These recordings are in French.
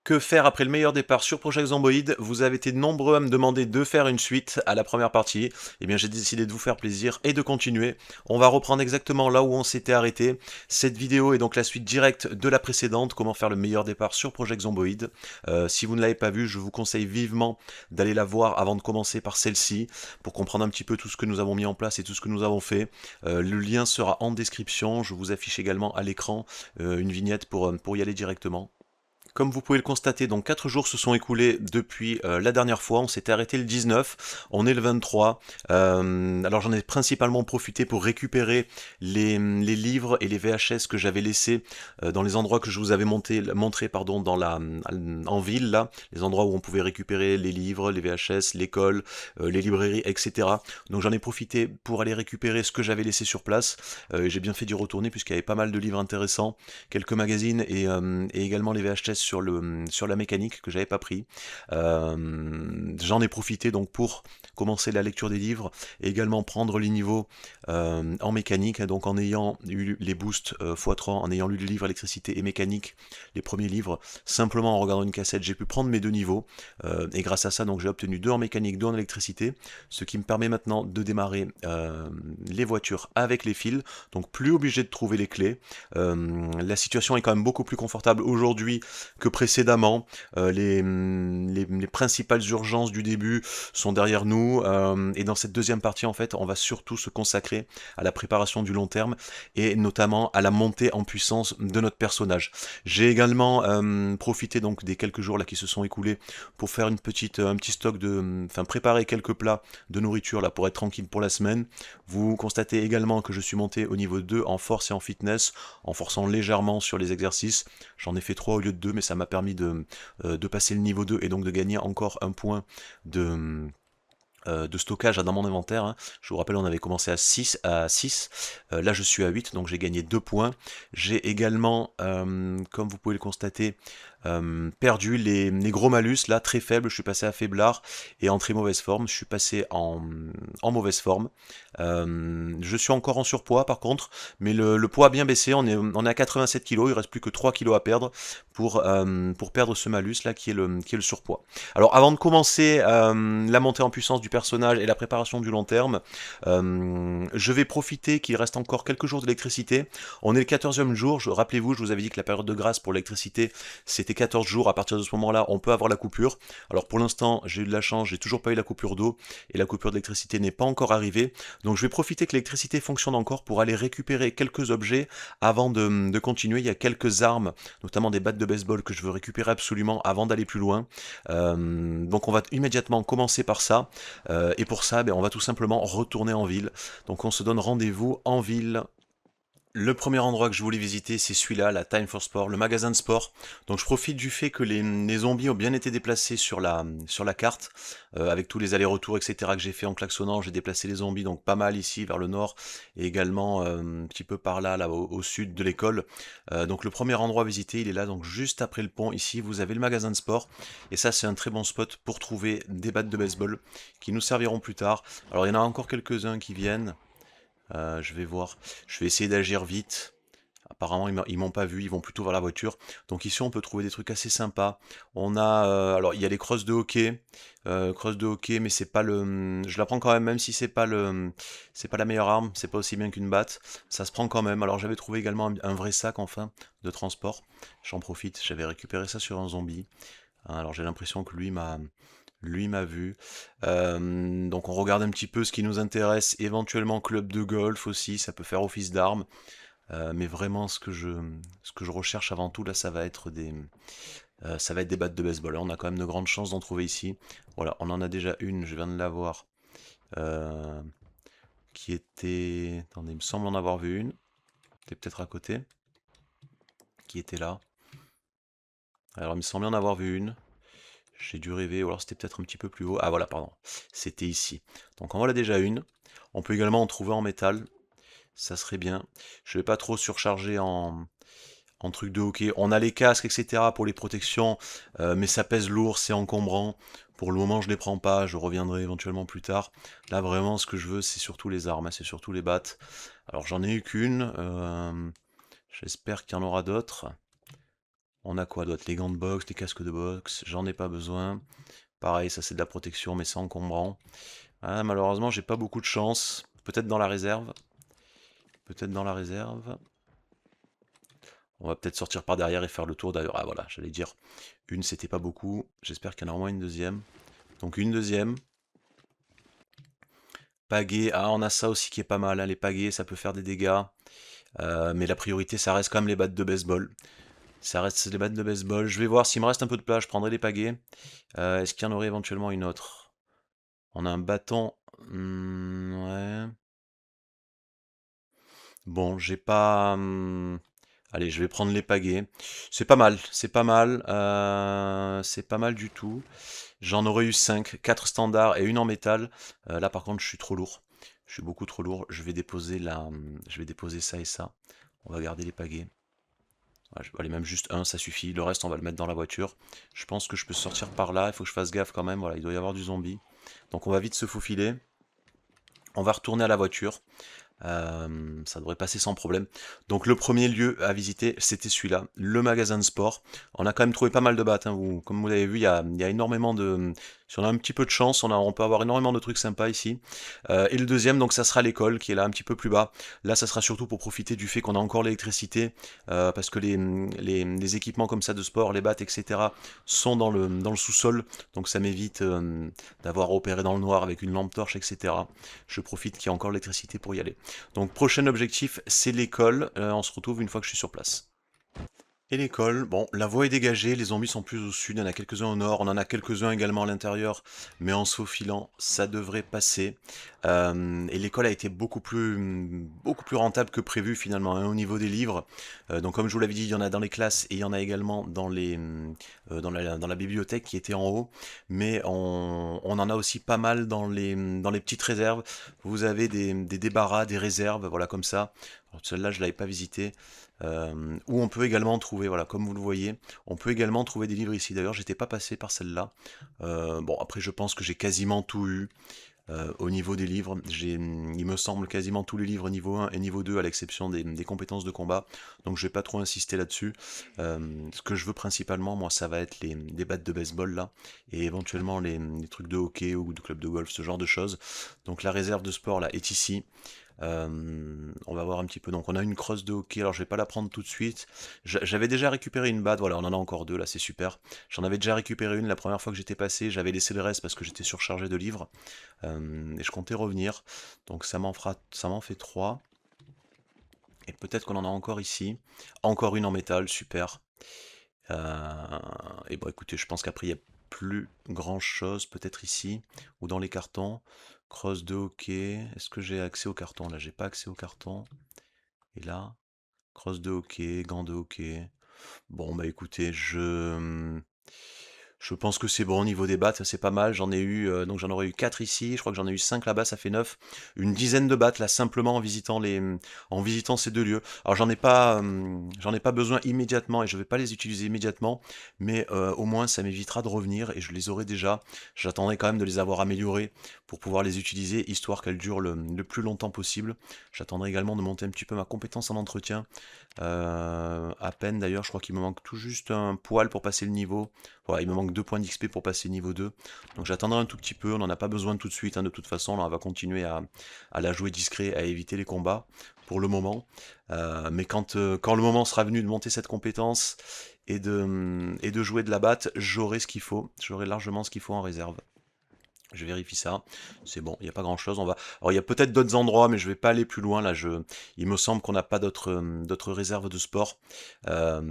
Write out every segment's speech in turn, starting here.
Que faire après le meilleur départ sur Project Zomboid? Vous avez été nombreux à me demander de faire une suite à la première partie. Eh bien, j'ai décidé de vous faire plaisir et de continuer. On va reprendre exactement là où on s'était arrêté. Cette vidéo est donc la suite directe de la précédente, comment faire le meilleur départ sur Project Zomboid. Si vous ne l'avez pas vue, je vous conseille vivement d'aller la voir avant de commencer par celle-ci, pour comprendre un petit peu tout ce que nous avons mis en place et tout ce que nous avons fait. Le lien sera en description. Je vous affiche également à l'écran une vignette pour y aller directement. Comme vous pouvez le constater, donc 4 jours se sont écoulés depuis la dernière fois. On s'était arrêté le 19, on est le 23. Alors j'en ai principalement profité pour récupérer les livres et les VHS que j'avais laissés dans les endroits que je vous avais montré pardon, en ville, là, les endroits où on pouvait récupérer les livres, les VHS, l'école, les librairies, etc. Donc j'en ai profité pour aller récupérer ce que j'avais laissé sur place. Et j'ai bien fait d'y retourner puisqu'il y avait pas mal de livres intéressants, quelques magazines et également les VHS sur la mécanique que j'avais pas pris. J'en ai profité donc pour commencer la lecture des livres et également prendre les niveaux en mécanique, donc en ayant eu les boosts x3, en ayant lu le livre électricité et mécanique, les premiers livres, simplement en regardant une cassette, j'ai pu prendre mes deux niveaux et grâce à ça donc j'ai obtenu 2 en mécanique, 2 en électricité, ce qui me permet maintenant de démarrer les voitures avec les fils, donc plus obligé de trouver les clés. La situation est quand même beaucoup plus confortable aujourd'hui que précédemment. Les principales urgences du début sont derrière nous et dans cette deuxième partie en fait on va surtout se consacrer à la préparation du long terme et notamment à la montée en puissance de notre personnage. J'ai également profité donc des quelques jours là qui se sont écoulés pour faire un petit stock préparer quelques plats de nourriture là pour être tranquille pour la semaine. Vous constatez également que je suis monté au niveau 2 en force et en fitness, en forçant légèrement sur les exercices. J'en ai fait 3 au lieu de 2, mais ça m'a permis de passer le niveau 2 et donc de gagner encore un point de stockage dans mon inventaire, hein. Je vous rappelle, on avait commencé à 6. Là je suis à 8, donc j'ai gagné 2 points. J'ai également, comme vous pouvez le constater, perdu les gros malus, là très faible, je suis passé à faiblard, et en très mauvaise forme, je suis passé en mauvaise forme. Je suis encore en surpoids par contre, mais le poids a bien baissé, on est à 87 kg, il reste plus que 3 kg à perdre pour perdre ce malus là qui est le surpoids. Alors avant de commencer la montée en puissance du personnage et la préparation du long terme, je vais profiter qu'il reste encore quelques jours d'électricité. On est le 14e jour, rappelez-vous, je vous avais dit que la période de grâce pour l'électricité c'était 14 jours, à partir de ce moment-là on peut avoir la coupure. Alors pour l'instant j'ai eu de la chance, j'ai toujours pas eu la coupure d'eau et la coupure d'électricité n'est pas encore arrivée. Donc je vais profiter que l'électricité fonctionne encore pour aller récupérer quelques objets avant de continuer. Il y a quelques armes, notamment des battes de baseball que je veux récupérer absolument avant d'aller plus loin. Donc on va immédiatement commencer par ça. Et pour ça, on va tout simplement retourner en ville. Donc on se donne rendez-vous en ville. Le premier endroit que je voulais visiter, c'est celui-là, la Time for Sport, le magasin de sport. Donc je profite du fait que les zombies ont bien été déplacés sur la carte, avec tous les allers-retours, etc. que j'ai fait en klaxonnant. J'ai déplacé les zombies donc pas mal ici vers le nord, et également un petit peu par là, au sud de l'école. Donc le premier endroit à visiter, il est là, donc juste après le pont. Ici, vous avez le magasin de sport, et ça c'est un très bon spot pour trouver des battes de baseball qui nous serviront plus tard. Alors il y en a encore quelques-uns qui viennent. Je vais voir. Je vais essayer d'agir vite. Apparemment, ils m'ont pas vu, ils vont plutôt vers la voiture. Donc ici, on peut trouver des trucs assez sympas. On a, alors il y a les crosses de hockey, mais c'est pas je la prends quand même si c'est pas la meilleure arme, c'est pas aussi bien qu'une batte. Ça se prend quand même. Alors j'avais trouvé également un vrai sac enfin de transport. J'en profite. J'avais récupéré ça sur un zombie. Alors j'ai l'impression que lui m'a vu. Donc on regarde un petit peu ce qui nous intéresse, éventuellement club de golf aussi, ça peut faire office d'arme. Mais vraiment ce que je recherche avant tout là, ça va être des battes de baseball. Là, on a quand même de grandes chances d'en trouver ici. Voilà, on en a déjà une, je viens de la voir, euh, qui était... Attendez, il me semble en avoir vu une. C'était peut-être à côté, qui était là. Alors il me semble en avoir vu une. J'ai dû rêver, ou alors c'était peut-être un petit peu plus haut. Ah voilà, pardon. C'était ici. Donc en voilà déjà une. On peut également en trouver en métal. Ça serait bien. Je vais pas trop surcharger en truc de hockey. On a les casques, etc. pour les protections, mais ça pèse lourd, c'est encombrant. Pour le moment, je les prends pas. Je reviendrai éventuellement plus tard. Là, vraiment, ce que je veux, c'est surtout les armes, hein, c'est surtout les battes. Alors j'en ai eu qu'une. J'espère qu'il y en aura d'autres. On a quoi d'autre? Les gants de boxe, les casques de boxe, j'en ai pas besoin. Pareil, ça c'est de la protection, mais c'est encombrant. Ah, malheureusement, j'ai pas beaucoup de chance. Peut-être dans la réserve. Peut-être dans la réserve. On va peut-être sortir par derrière et faire le tour d'ailleurs. Ah voilà, j'allais dire. Une, c'était pas beaucoup. J'espère qu'il y en a au moins une deuxième. Donc une deuxième. Pagaie. Ah, on a ça aussi qui est pas mal, hein. Les pagaies, ça peut faire des dégâts. Mais la priorité, ça reste quand même les battes de baseball. Ça reste les battes de baseball. Je vais voir s'il me reste un peu de place. Je prendrai les pagaies. Est-ce qu'il y en aurait éventuellement une autre? On a un bâton. Ouais. Bon, j'ai pas. Allez, je vais prendre les pagaies. C'est pas mal, c'est pas mal. C'est pas mal du tout. J'en aurais eu 5, 4 standards et une en métal. Là, par contre, je suis trop lourd. Je suis beaucoup trop lourd. Je vais déposer je vais déposer ça et ça. On va garder les pagaies. Allez, même juste un, ça suffit. Le reste, on va le mettre dans la voiture. Je pense que je peux sortir par là. Il faut que je fasse gaffe quand même. Voilà, il doit y avoir du zombie. Donc, on va vite se faufiler. On va retourner à la voiture. Ça devrait passer sans problème. Donc le premier lieu à visiter, c'était celui-là, le magasin de sport. On a quand même trouvé pas mal de battes, hein. Comme vous l'avez vu, il y a énormément de... Si on a un petit peu de chance, on peut avoir énormément de trucs sympas ici. Et le deuxième, donc ça sera l'école, qui est là un petit peu plus bas. Là, ça sera surtout pour profiter du fait qu'on a encore l'électricité, parce que les équipements comme ça de sport, les battes, etc., sont dans le sous-sol. Donc ça m'évite d'avoir opéré dans le noir avec une lampe torche, etc. Je profite qu'il y a encore l'électricité pour y aller. Donc prochain objectif, c'est l'école. On se retrouve une fois que je suis sur place. Et l'école, bon, la voie est dégagée, les zombies sont plus au sud, il y en a quelques-uns au nord, on en a quelques-uns également à l'intérieur, mais en se faufilant, ça devrait passer. Et l'école a été beaucoup plus rentable que prévu finalement, hein, au niveau des livres. Donc comme je vous l'avais dit, il y en a dans les classes et il y en a également dans la bibliothèque qui était en haut, mais on en a aussi pas mal dans les petites réserves. Vous avez des débarras, des réserves, voilà comme ça. Celle-là, je ne l'avais pas visitée. Où on peut également trouver, voilà, comme vous le voyez, on peut également trouver des livres ici. D'ailleurs, j'étais pas passé par celle-là. Bon, après, je pense que j'ai quasiment tout eu. Au niveau des livres, il me semble, quasiment tous les livres niveau 1 et niveau 2, à l'exception des compétences de combat. Donc, je vais pas trop insister là-dessus. Ce que je veux principalement, moi, ça va être les battes de baseball, là, et éventuellement les trucs de hockey ou de club de golf, ce genre de choses. Donc, la réserve de sport, là, est ici. On va voir un petit peu. Donc on a une crosse de hockey, alors je vais pas la prendre tout de suite. J'avais déjà récupéré une batte, voilà, on en a encore deux là, c'est super. J'en avais déjà récupéré une la première fois que j'étais passé, j'avais laissé le reste parce que j'étais surchargé de livres. Et je comptais revenir. Donc ça m'en fait trois. Et peut-être qu'on en a encore ici. Encore une en métal, super. Et bon écoutez, je pense qu'après il n'y a plus grand chose, peut-être ici, ou dans les cartons. Crosse de hockey. Est-ce que j'ai accès au carton? Là, j'ai pas accès au carton. Et là, crosse de hockey, gants de hockey. Bon, bah écoutez, je pense que c'est bon au niveau des battes, c'est pas mal. J'en ai eu, donc j'en aurais eu 4 ici. Je crois que j'en ai eu 5 là-bas, ça fait 9. Une dizaine de battes là, simplement en visitant ces deux lieux. Alors j'en ai pas besoin immédiatement et je vais pas les utiliser immédiatement, mais au moins ça m'évitera de revenir et je les aurai déjà. J'attendrai quand même de les avoir améliorés pour pouvoir les utiliser, histoire qu'elles durent le plus longtemps possible. J'attendrai également de monter un petit peu ma compétence en entretien. À peine d'ailleurs, je crois qu'il me manque tout juste un poil pour passer le niveau. Voilà, il me manque 2 points d'XP pour passer niveau 2. Donc j'attendrai un tout petit peu, on n'en a pas besoin tout de suite, hein, de toute façon. Là, on va continuer à la jouer discret, à éviter les combats pour le moment. Mais quand le moment sera venu de monter cette compétence et de jouer de la batte, j'aurai ce qu'il faut. J'aurai largement ce qu'il faut en réserve. Je vérifie ça. C'est bon, il n'y a pas grand-chose. Alors, il y a peut-être d'autres endroits, mais je vais pas aller plus loin. Là, il me semble qu'on n'a pas d'autres réserves de sport. Ça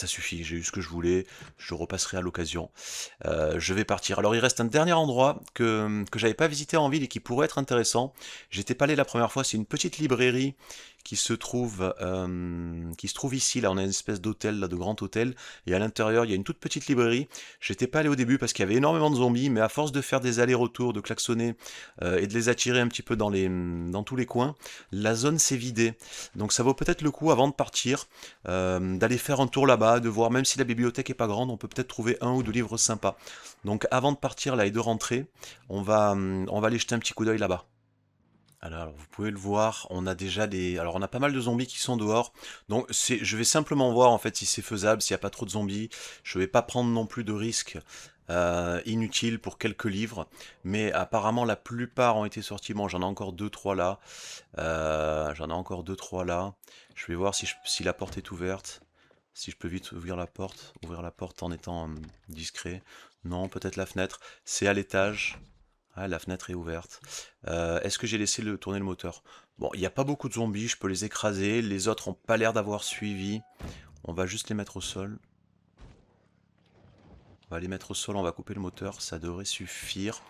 suffit, j'ai eu ce que je voulais. Je repasserai à l'occasion. Je vais partir. Alors, il reste un dernier endroit que j'avais pas visité en ville et qui pourrait être intéressant. J'étais pas allé la première fois. C'est une petite librairie qui se trouve ici. Là, on a une espèce d'hôtel, là, de grand hôtel. Et à l'intérieur, il y a une toute petite librairie. J'étais pas allé au début parce qu'il y avait énormément de zombies, mais à force de faire des allers-retours, de klaxonner et de les attirer un petit peu dans tous les coins, la zone s'est vidée. Donc ça vaut peut-être le coup avant de partir, d'aller faire un tour là-bas, de voir, même si la bibliothèque est pas grande, on peut peut-être trouver un ou deux livres sympas. Donc avant de partir là et de rentrer, on va aller jeter un petit coup d'œil là-bas. Alors, vous pouvez le voir, on a déjà des... Alors, on a pas mal de zombies qui sont dehors. Donc, je vais simplement voir, en fait, si c'est faisable, s'il n'y a pas trop de zombies. Je vais pas prendre non plus de risques inutiles pour quelques livres. Mais apparemment, la plupart ont été sortis. Bon, j'en ai encore deux trois là. J'en ai encore deux trois là. Je vais voir si la porte est ouverte. Si je peux vite ouvrir la porte. Ouvrir la porte en étant discret. Non, peut-être la fenêtre. C'est à l'étage. Ah, la fenêtre est ouverte. Est-ce que j'ai laissé tourner le moteur? Bon, il n'y a pas beaucoup de zombies, je peux les écraser. Les autres ont pas l'air d'avoir suivi. On va juste les mettre au sol. On va les mettre au sol, on va couper le moteur, ça devrait suffire.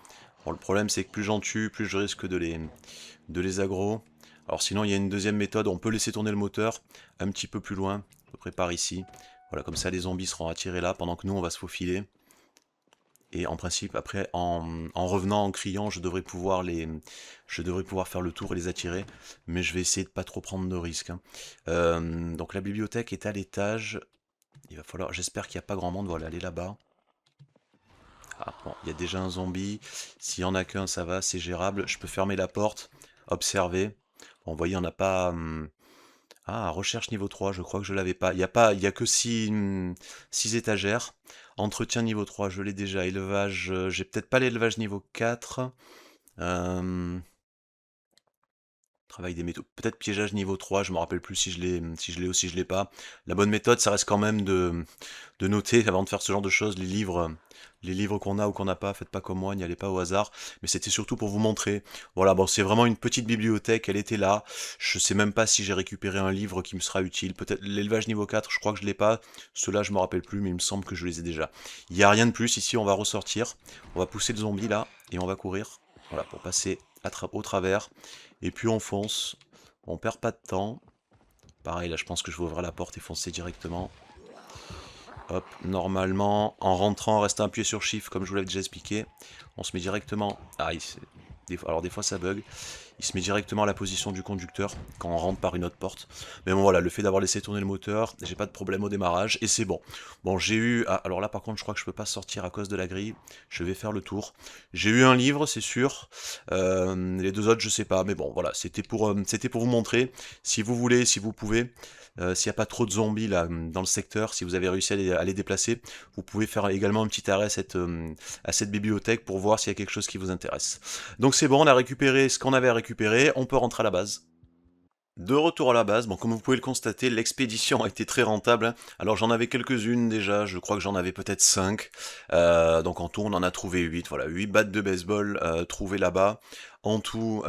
Bon, le problème c'est que plus j'en tue, plus je risque de les aggro. Alors sinon, il y a une deuxième méthode, on peut laisser tourner le moteur un petit peu plus loin, à peu près par ici. Voilà, comme ça les zombies seront attirés là, pendant que nous on va se faufiler. Et en principe, après, en revenant, en criant, je devrais pouvoir faire le tour et les attirer. Mais je vais essayer de pas trop prendre de risques, hein. Donc la bibliothèque est à l'étage. Il va falloir, j'espère qu'il n'y a pas grand monde. Voilà, elle est là-bas. Ah bon, il y a déjà un zombie. S'il y en a qu'un, ça va, c'est gérable. Je peux fermer la porte, observer. Bon, vous voyez, on n'a pas. Ah, recherche niveau 3, je crois que je l'avais pas. Il y a que 6 étagères. Entretien niveau 3, je l'ai déjà. Élevage, j'ai peut-être pas l'élevage niveau 4. Euh, Travail des métaux. Peut-être piégeage niveau 3, je me rappelle plus si je l'ai ou si je l'ai pas. La bonne méthode, ça reste quand même de noter avant de faire ce genre de choses les livres qu'on a ou qu'on n'a pas. Faites pas comme moi, n'y allez pas au hasard. Mais c'était surtout pour vous montrer. Voilà, bon, c'est vraiment une petite bibliothèque, elle était là. Je sais même pas si j'ai récupéré un livre qui me sera utile. Peut-être l'élevage niveau 4, je crois que je l'ai pas. Ceux-là, je me rappelle plus, mais il me semble que je les ai déjà. Il n'y a rien de plus ici, on va ressortir. On va pousser le zombie là et on va courir. Voilà, pour passer au travers. Et puis on fonce, on perd pas de temps. Pareil, là je pense que je vais ouvrir la porte et foncer directement. Hop, normalement, en rentrant, restez appuyé sur Shift comme je vous l'avais déjà expliqué. On se met directement... Ah, alors des fois ça bug. Il se met directement à la position du conducteur quand on rentre par une autre porte. Mais bon voilà, le fait d'avoir laissé tourner le moteur, j'ai pas de problème au démarrage et c'est bon. Bon, j'ai eu... Ah, alors là par contre je crois que je peux pas sortir à cause de la grille. Je vais faire le tour. J'ai eu un livre, c'est sûr. Les deux autres je sais pas. Mais bon voilà, c'était pour vous montrer. Si vous voulez, si vous pouvez... S'il n'y a pas trop de zombies là dans le secteur, si vous avez réussi à les déplacer, vous pouvez faire également un petit arrêt à cette bibliothèque pour voir s'il y a quelque chose qui vous intéresse. Donc c'est bon, on a récupéré ce qu'on avait à récupérer, on peut rentrer à la base. De retour à la base, bon, comme vous pouvez le constater, l'expédition a été très rentable, hein. Alors j'en avais quelques-unes déjà, je crois que j'en avais peut-être 5. Donc en tout, on en a trouvé 8. Voilà, 8 battes de baseball trouvées là-bas. En tout,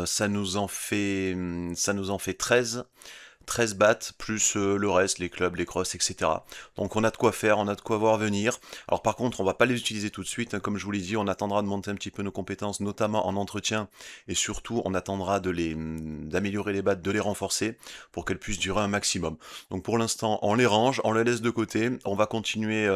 ça nous en fait 13 bahts, plus le reste, les clubs, les crosses, etc. Donc on a de quoi faire, on a de quoi voir venir. Alors par contre, on va pas les utiliser tout de suite, hein. Comme je vous l'ai dit, on attendra de monter un petit peu nos compétences, notamment en entretien, et surtout on attendra d'améliorer les bahts, de les renforcer, pour qu'elles puissent durer un maximum. Donc pour l'instant, on les range, on les laisse de côté, on va continuer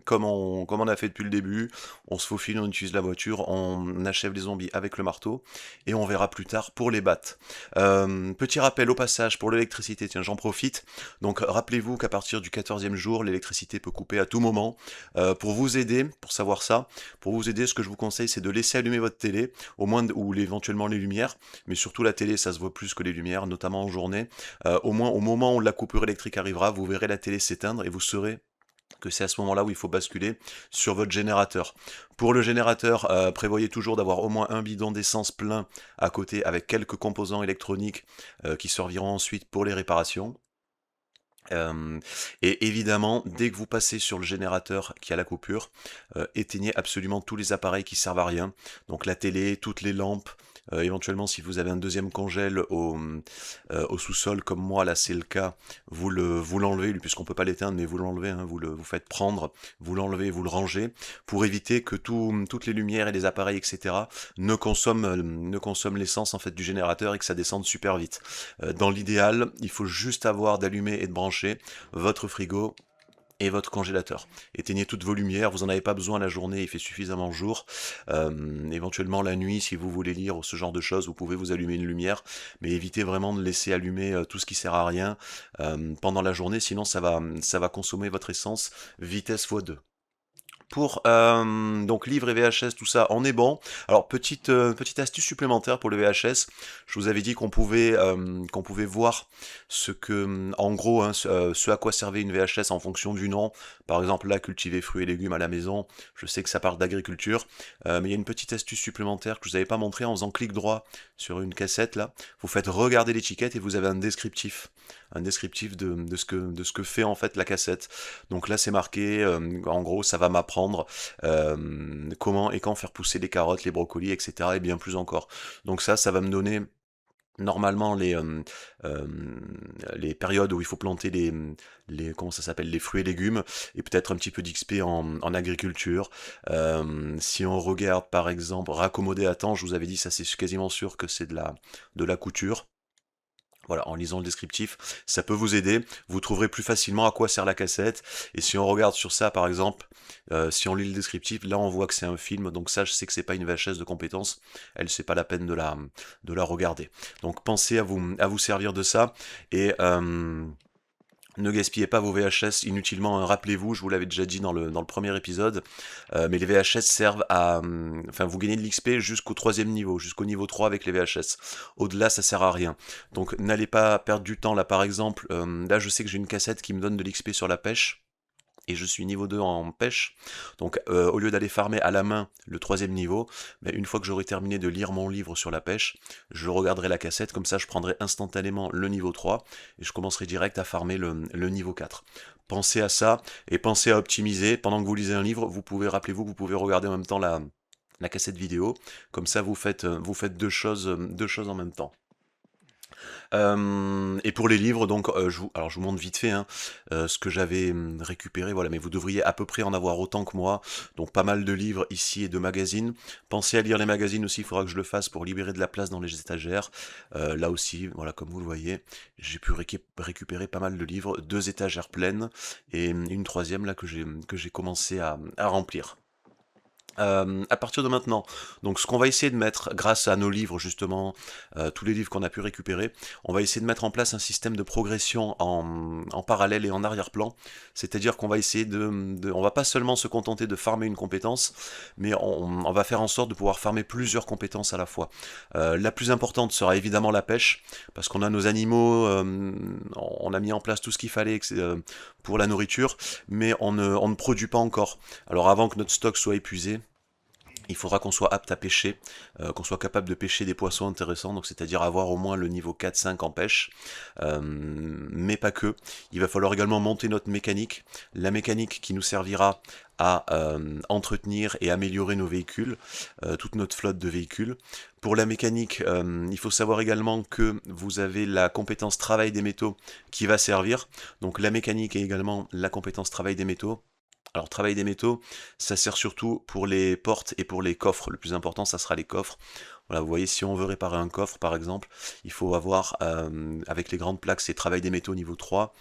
comme on a fait depuis le début, on se faufile, on utilise la voiture, on achève les zombies avec le marteau, et on verra plus tard pour les bahts. Petit rappel au passage pour l'électricité, tiens j'en profite. Donc rappelez-vous qu'à partir du 14e jour, l'électricité peut couper à tout moment. Pour vous aider, pour savoir ça, pour vous aider, ce que je vous conseille c'est de laisser allumer votre télé, au moins ou éventuellement les lumières, mais surtout la télé ça se voit plus que les lumières, notamment en journée. Au moins au moment où la coupure électrique arrivera, vous verrez la télé s'éteindre et vous saurez que c'est à ce moment-là où il faut basculer sur votre générateur. Pour le générateur, prévoyez toujours d'avoir au moins un bidon d'essence plein à côté avec quelques composants électroniques qui serviront ensuite pour les réparations. Et évidemment, dès que vous passez sur le générateur qui a la coupure, éteignez absolument tous les appareils qui servent à rien. Donc la télé, toutes les lampes, éventuellement si vous avez un deuxième congèle au sous-sol comme moi, là c'est le cas, vous l'enlevez, puisqu'on peut pas l'éteindre, mais vous l'enlevez, hein, vous faites prendre, vous l'enlevez, vous le rangez, pour éviter que toutes les lumières et les appareils, etc. ne consomment l'essence en fait du générateur et que ça descende super vite. Dans l'idéal, il faut juste avoir d'allumer et de brancher votre frigo et votre congélateur. Éteignez toutes vos lumières, vous n'en avez pas besoin la journée, il fait suffisamment jour. Éventuellement la nuit, si vous voulez lire ou ce genre de choses, vous pouvez vous allumer une lumière, mais évitez vraiment de laisser allumer tout ce qui sert à rien pendant la journée, sinon ça va consommer votre essence vitesse x2. Pour donc livres et VHS, tout ça, on est bon. Alors petite astuce supplémentaire pour le VHS, je vous avais dit qu'on pouvait voir ce que, en gros, hein, ce à quoi servait une VHS en fonction du nom. Par exemple, là, cultiver fruits et légumes à la maison, je sais que ça parle d'agriculture, mais il y a une petite astuce supplémentaire que je vous avais pas montré en faisant clic droit sur une cassette, là. Vous faites regarder l'étiquette et vous avez un descriptif de ce que fait en fait la cassette. Donc là, c'est marqué, en gros, ça va m'apprendre comment et quand faire pousser les carottes, les brocolis, etc. et bien plus encore. Donc ça va me donner normalement euh, les périodes où il faut planter comment ça s'appelle, les fruits et légumes, et peut-être un petit peu d'XP en agriculture. Si on regarde par exemple raccommoder à temps, je vous avais dit ça, c'est quasiment sûr que c'est de la couture. Voilà, en lisant le descriptif, ça peut vous aider. Vous trouverez plus facilement à quoi sert la cassette. Et si on regarde sur ça, par exemple, si on lit le descriptif, là on voit que c'est un film. Donc ça, je sais que c'est pas une VHS de compétences. Elle, c'est pas la peine de la regarder. Donc pensez à vous servir de ça. Et ne gaspillez pas vos VHS inutilement, hein. Rappelez-vous, je vous l'avais déjà dit dans le premier épisode, mais les VHS servent à... enfin, vous gagnez de l'XP jusqu'au troisième niveau, jusqu'au niveau 3 avec les VHS. Au-delà, ça sert à rien. Donc n'allez pas perdre du temps. Là, par exemple, là, je sais que j'ai une cassette qui me donne de l'XP sur la pêche. Et je suis niveau 2 en pêche, donc au lieu d'aller farmer à la main le troisième niveau, ben, une fois que j'aurai terminé de lire mon livre sur la pêche, je regarderai la cassette, comme ça je prendrai instantanément le niveau 3, et je commencerai direct à farmer le niveau 4. Pensez à ça, et pensez à optimiser. Pendant que vous lisez un livre, rappelez-vous que vous pouvez regarder en même temps la cassette vidéo, comme ça vous faites deux choses en même temps. Et pour les livres, donc, alors je vous montre vite fait hein, ce que j'avais récupéré, voilà, mais vous devriez à peu près en avoir autant que moi. Donc pas mal de livres ici et de magazines. Pensez à lire les magazines aussi, il faudra que je le fasse pour libérer de la place dans les étagères. Là aussi, voilà, comme vous le voyez, j'ai pu récupérer pas mal de livres, 2 étagères pleines et une troisième là que j'ai commencé à remplir. À partir de maintenant, donc ce qu'on va essayer de mettre, grâce à nos livres justement, tous les livres qu'on a pu récupérer, on va essayer de mettre en place un système de progression en parallèle et en arrière-plan. C'est-à-dire qu'on va essayer on va pas seulement se contenter de farmer une compétence, mais on va faire en sorte de pouvoir farmer plusieurs compétences à la fois. La plus importante sera évidemment la pêche, parce qu'on a nos animaux, on a mis en place tout ce qu'il fallait pour la nourriture, mais on ne produit pas encore. Alors avant que notre stock soit épuisé, il faudra qu'on soit apte à pêcher, qu'on soit capable de pêcher des poissons intéressants, donc c'est-à-dire avoir au moins le niveau 4-5 en pêche, mais pas que. Il va falloir également monter notre mécanique, la mécanique qui nous servira à entretenir et améliorer nos véhicules, toute notre flotte de véhicules. Pour la mécanique, il faut savoir également que vous avez la compétence travail des métaux qui va servir, donc la mécanique et également la compétence travail des métaux. Alors, travail des métaux, ça sert surtout pour les portes et pour les coffres. Le plus important, ça sera les coffres. Voilà, vous voyez, si on veut réparer un coffre, par exemple, il faut avoir, avec les grandes plaques, c'est travail des métaux niveau 3.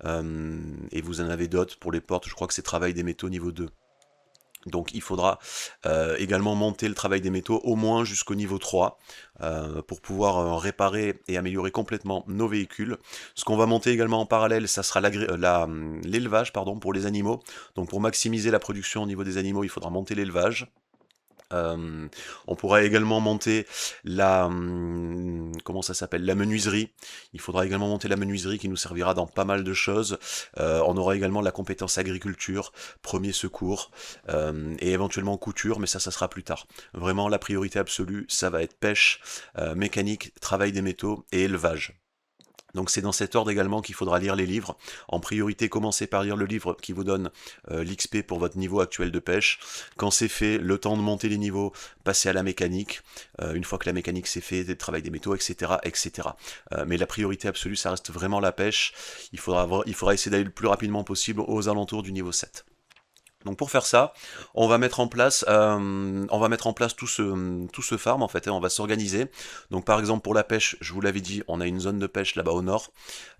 Et vous en avez d'autres pour les portes, je crois que c'est travail des métaux niveau 2. Donc il faudra également monter le travail des métaux au moins jusqu'au niveau 3 pour pouvoir réparer et améliorer complètement nos véhicules. Ce qu'on va monter également en parallèle, ça sera l'élevage pour les animaux. Donc pour maximiser la production au niveau des animaux, il faudra monter l'élevage. On pourra également monter comment ça s'appelle, la menuiserie. Il faudra également monter la menuiserie qui nous servira dans pas mal de choses. On aura également la compétence agriculture, premier secours et éventuellement couture, mais ça sera plus tard. Vraiment, la priorité absolue, ça va être pêche, mécanique, travail des métaux et élevage. Donc c'est dans cet ordre également qu'il faudra lire les livres. En priorité, commencez par lire le livre qui vous donne l'XP pour votre niveau actuel de pêche. Quand c'est fait, le temps de monter les niveaux, passez à la mécanique. Une fois que la mécanique c'est fait, le travail des métaux, etc. etc. Mais la priorité absolue, ça reste vraiment la pêche. Il faudra essayer d'aller le plus rapidement possible aux alentours du niveau 7. Donc pour faire ça, on va mettre en place tout ce farm en fait, et on va s'organiser. Donc par exemple pour la pêche, je vous l'avais dit, on a une zone de pêche là-bas au nord,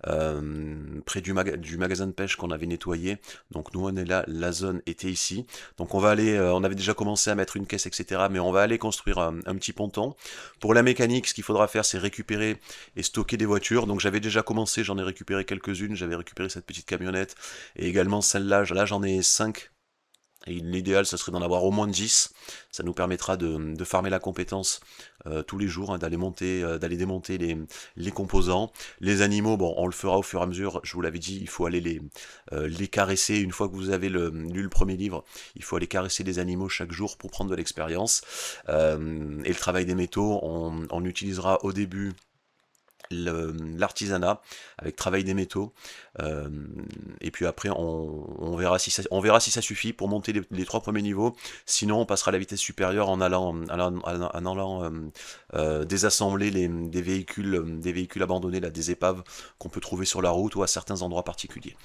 près du magasin de pêche qu'on avait nettoyé. Donc nous on est là, la zone était ici. Donc on va aller, on avait déjà commencé à mettre une caisse, etc. Mais on va aller construire un petit ponton. Pour la mécanique, ce qu'il faudra faire, c'est récupérer et stocker des voitures. Donc j'avais déjà commencé, j'en ai récupéré quelques-unes. J'avais récupéré cette petite camionnette et également celle-là. Là j'en ai 5 Et l'idéal, ça serait d'en avoir au moins 10. Ça nous permettra de farmer la compétence tous les jours, hein, d'aller démonter les composants. Les animaux, bon, on le fera au fur et à mesure. Je vous l'avais dit, il faut aller les caresser. Une fois que vous avez lu le premier livre, il faut aller caresser les animaux chaque jour pour prendre de l'expérience. Et le travail des métaux, on utilisera au début l'artisanat avec travail des métaux, euh, et puis après on verra si ça suffit pour monter les 3 premiers niveaux. Sinon on passera à la vitesse supérieure en allant désassembler des véhicules abandonnés, là, des épaves qu'on peut trouver sur la route ou à certains endroits particuliers.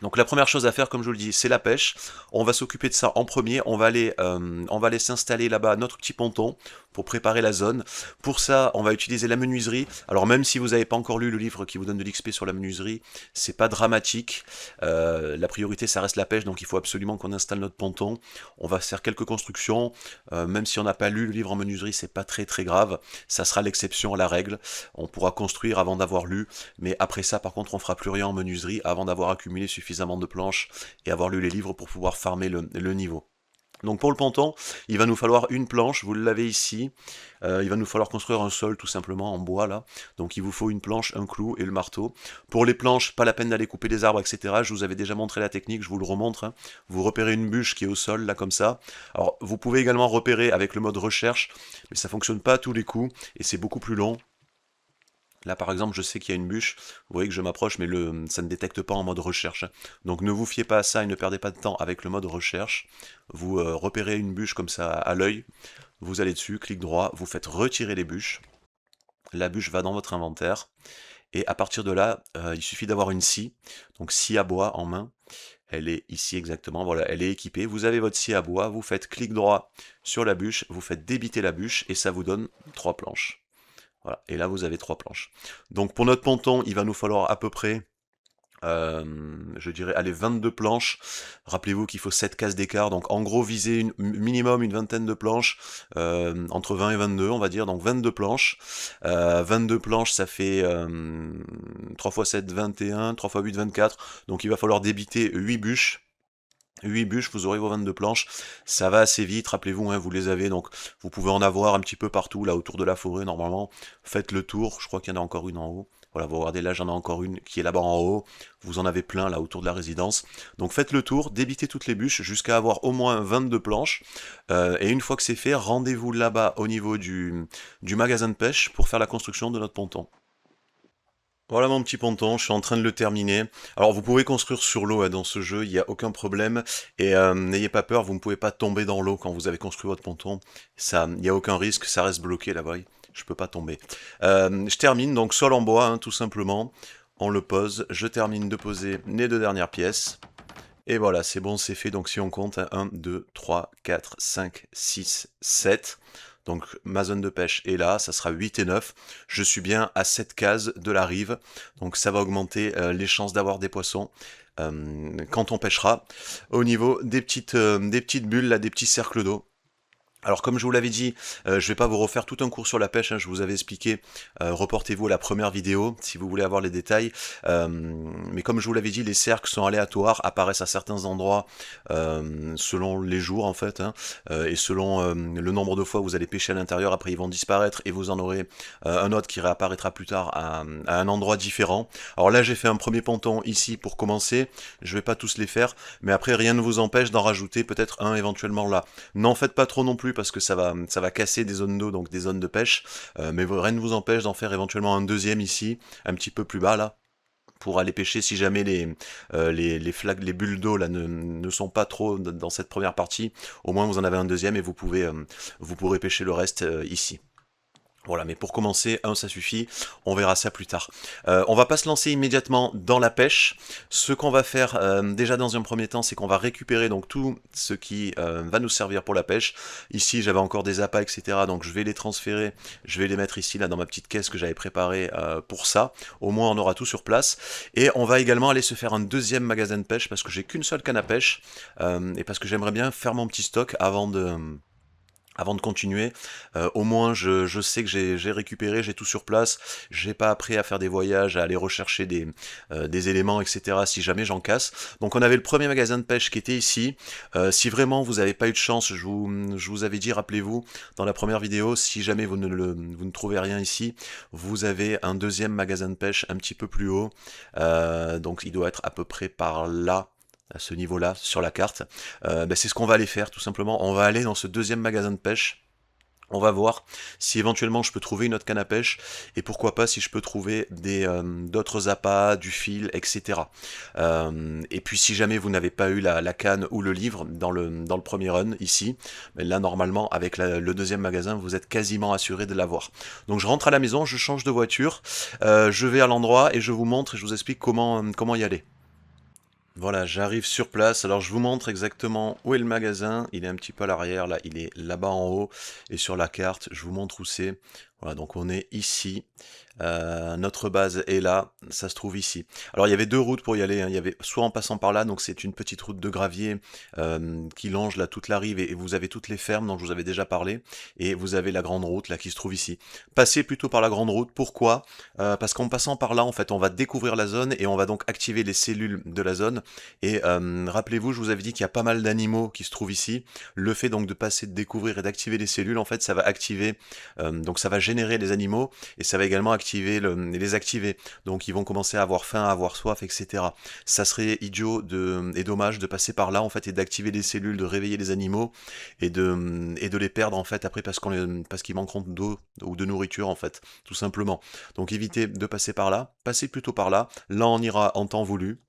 Donc la première chose à faire, comme je vous le dis, c'est la pêche. On va s'occuper de ça en premier. On va aller s'installer là-bas notre petit ponton pour préparer la zone. Pour ça, on va utiliser la menuiserie. Alors même si vous n'avez pas encore lu le livre qui vous donne de l'XP sur la menuiserie, c'est pas dramatique. La priorité, ça reste la pêche, donc il faut absolument qu'on installe notre ponton. On va faire quelques constructions. Même si on n'a pas lu le livre en menuiserie, c'est pas très très grave. Ça sera l'exception à la règle. On pourra construire avant d'avoir lu, mais après ça, par contre, on fera plus rien en menuiserie avant d'avoir accumulé suffisamment de planches et avoir lu les livres pour pouvoir farmer le niveau. Donc pour le ponton, il va nous falloir une planche, vous l'avez ici. Il va nous falloir construire un sol tout simplement en bois là. Donc il vous faut une planche, un clou et le marteau. Pour les planches, pas la peine d'aller couper des arbres, etc. Je vous avais déjà montré la technique, je vous le remontre, hein. Vous repérez une bûche qui est au sol là comme ça. Alors vous pouvez également repérer avec le mode recherche, mais ça fonctionne pas à tous les coups et c'est beaucoup plus long. Là par exemple je sais qu'il y a une bûche, vous voyez que je m'approche mais ça ne détecte pas en mode recherche. Donc ne vous fiez pas à ça et ne perdez pas de temps avec le mode recherche. Vous repérez une bûche comme ça à l'œil, vous allez dessus, clic droit, vous faites retirer les bûches. La bûche va dans votre inventaire. Et à partir de là, il suffit d'avoir une scie, donc scie à bois en main. Elle est ici exactement, voilà, elle est équipée. Vous avez votre scie à bois, vous faites clic droit sur la bûche, vous faites débiter la bûche et ça vous donne 3 planches. Voilà, et là vous avez 3 planches. Donc pour notre ponton, il va nous falloir à peu près, je dirais, allez, 22 planches. Rappelez-vous qu'il faut 7 cases d'écart, donc en gros visez minimum une vingtaine de planches, entre 20 et 22 on va dire, donc 22 planches. 22 planches ça fait 3 x 7, 21, 3 x 8, 24, donc il va falloir débiter 8 bûches. 8 bûches, vous aurez vos 22 planches, ça va assez vite, rappelez-vous, hein, vous les avez, donc vous pouvez en avoir un petit peu partout, là autour de la forêt, normalement, faites le tour, je crois qu'il y en a encore une en haut, voilà, vous regardez là, j'en ai encore une qui est là-bas en haut, vous en avez plein là autour de la résidence, donc faites le tour, débitez toutes les bûches jusqu'à avoir au moins 22 planches, et une fois que c'est fait, rendez-vous là-bas au niveau du magasin de pêche pour faire la construction de notre ponton. Voilà mon petit ponton, je suis en train de le terminer. Alors vous pouvez construire sur l'eau, hein, dans ce jeu, il n'y a aucun problème. Et n'ayez pas peur, vous ne pouvez pas tomber dans l'eau quand vous avez construit votre ponton. Ça, il n'y a aucun risque, ça reste bloqué là-bas. Je peux pas tomber. Je termine, donc sol en bois, hein, tout simplement. On le pose, je termine de poser les 2 dernières pièces. Et voilà, c'est bon, c'est fait. Donc si on compte, 1, 2, 3, 4, 5, 6, 7. Donc ma zone de pêche est là, ça sera 8 et 9. Je suis bien à 7 cases de la rive. Donc ça va augmenter les chances d'avoir des poissons quand on pêchera. Au niveau des petites bulles, là, des petits cercles d'eau. Alors comme je vous l'avais dit, je vais pas vous refaire tout un cours sur la pêche, hein, je vous avais expliqué, reportez-vous à la première vidéo si vous voulez avoir les détails, mais comme je vous l'avais dit, les cercles sont aléatoires, apparaissent à certains endroits selon les jours en fait, hein, et selon le nombre de fois où vous allez pêcher à l'intérieur, après ils vont disparaître et vous en aurez un autre qui réapparaîtra plus tard à un endroit différent. Alors là j'ai fait un premier ponton ici pour commencer, je vais pas tous les faire, mais après rien ne vous empêche d'en rajouter peut-être un éventuellement là. N'en faites pas trop non plus parce que ça va casser des zones d'eau, donc des zones de pêche, mais rien ne vous empêche d'en faire éventuellement un deuxième ici, un petit peu plus bas là, pour aller pêcher si jamais les bulles d'eau là ne sont pas trop dans cette première partie, au moins vous en avez un deuxième et vous pourrez pêcher le reste ici. Voilà, mais pour commencer, ça suffit, on verra ça plus tard. On va pas se lancer immédiatement dans la pêche. Ce qu'on va faire déjà dans un premier temps, c'est qu'on va récupérer donc tout ce qui va nous servir pour la pêche. Ici, j'avais encore des appâts, etc. Donc je vais les transférer, je vais les mettre ici, là, dans ma petite caisse que j'avais préparée pour ça. Au moins, on aura tout sur place. Et on va également aller se faire un deuxième magasin de pêche, parce que j'ai qu'une seule canne à pêche, et parce que j'aimerais bien faire mon petit stock avant de continuer. Au moins je sais que j'ai récupéré, j'ai tout sur place, j'ai pas après à faire des voyages, à aller rechercher des éléments, etc. si jamais j'en casse. Donc on avait le premier magasin de pêche qui était ici. Si vraiment vous n'avez pas eu de chance, je vous avais dit, rappelez-vous, dans la première vidéo, si jamais vous ne trouvez rien ici, vous avez un deuxième magasin de pêche un petit peu plus haut. Donc il doit être à peu près par là, à ce niveau-là, sur la carte. C'est ce qu'on va aller faire, tout simplement. On va aller dans ce deuxième magasin de pêche. On va voir si éventuellement je peux trouver une autre canne à pêche et pourquoi pas si je peux trouver d'autres appâts, du fil, etc. Et puis si jamais vous n'avez pas eu la canne ou le livre dans le premier run ici, ben là normalement avec le deuxième magasin vous êtes quasiment assuré de l'avoir. Donc je rentre à la maison, je change de voiture, je vais à l'endroit et je vous montre et je vous explique comment y aller. Voilà, j'arrive sur place. Alors je vous montre exactement où est le magasin. Il est un petit peu à l'arrière, là, il est là-bas en haut. Et sur la carte, je vous montre où c'est. Voilà, donc on est ici. Notre base est là, ça se trouve ici. Alors il y avait deux routes pour y aller, hein. Il y avait soit en passant par là, donc c'est une petite route de gravier qui longe là toute la rive et vous avez toutes les fermes dont je vous avais déjà parlé. Et vous avez la grande route là qui se trouve ici. Passez plutôt par la grande route, pourquoi? Parce qu'en passant par là, en fait, on va découvrir la zone et on va donc activer les cellules de la zone. Et rappelez-vous, je vous avais dit qu'il y a pas mal d'animaux qui se trouvent ici. Le fait donc de passer, de découvrir et d'activer les cellules, en fait, ça va activer, donc ça va générer les animaux et ça va également activer les activer. Donc ils vont commencer à avoir faim, à avoir soif, etc. Ça serait idiot et dommage de passer par là en fait et d'activer les cellules, de réveiller les animaux et de les perdre en fait après parce qu'ils manqueront d'eau ou de nourriture en fait, tout simplement. Donc évitez de passer par là, passez plutôt par là. Là on ira en temps voulu.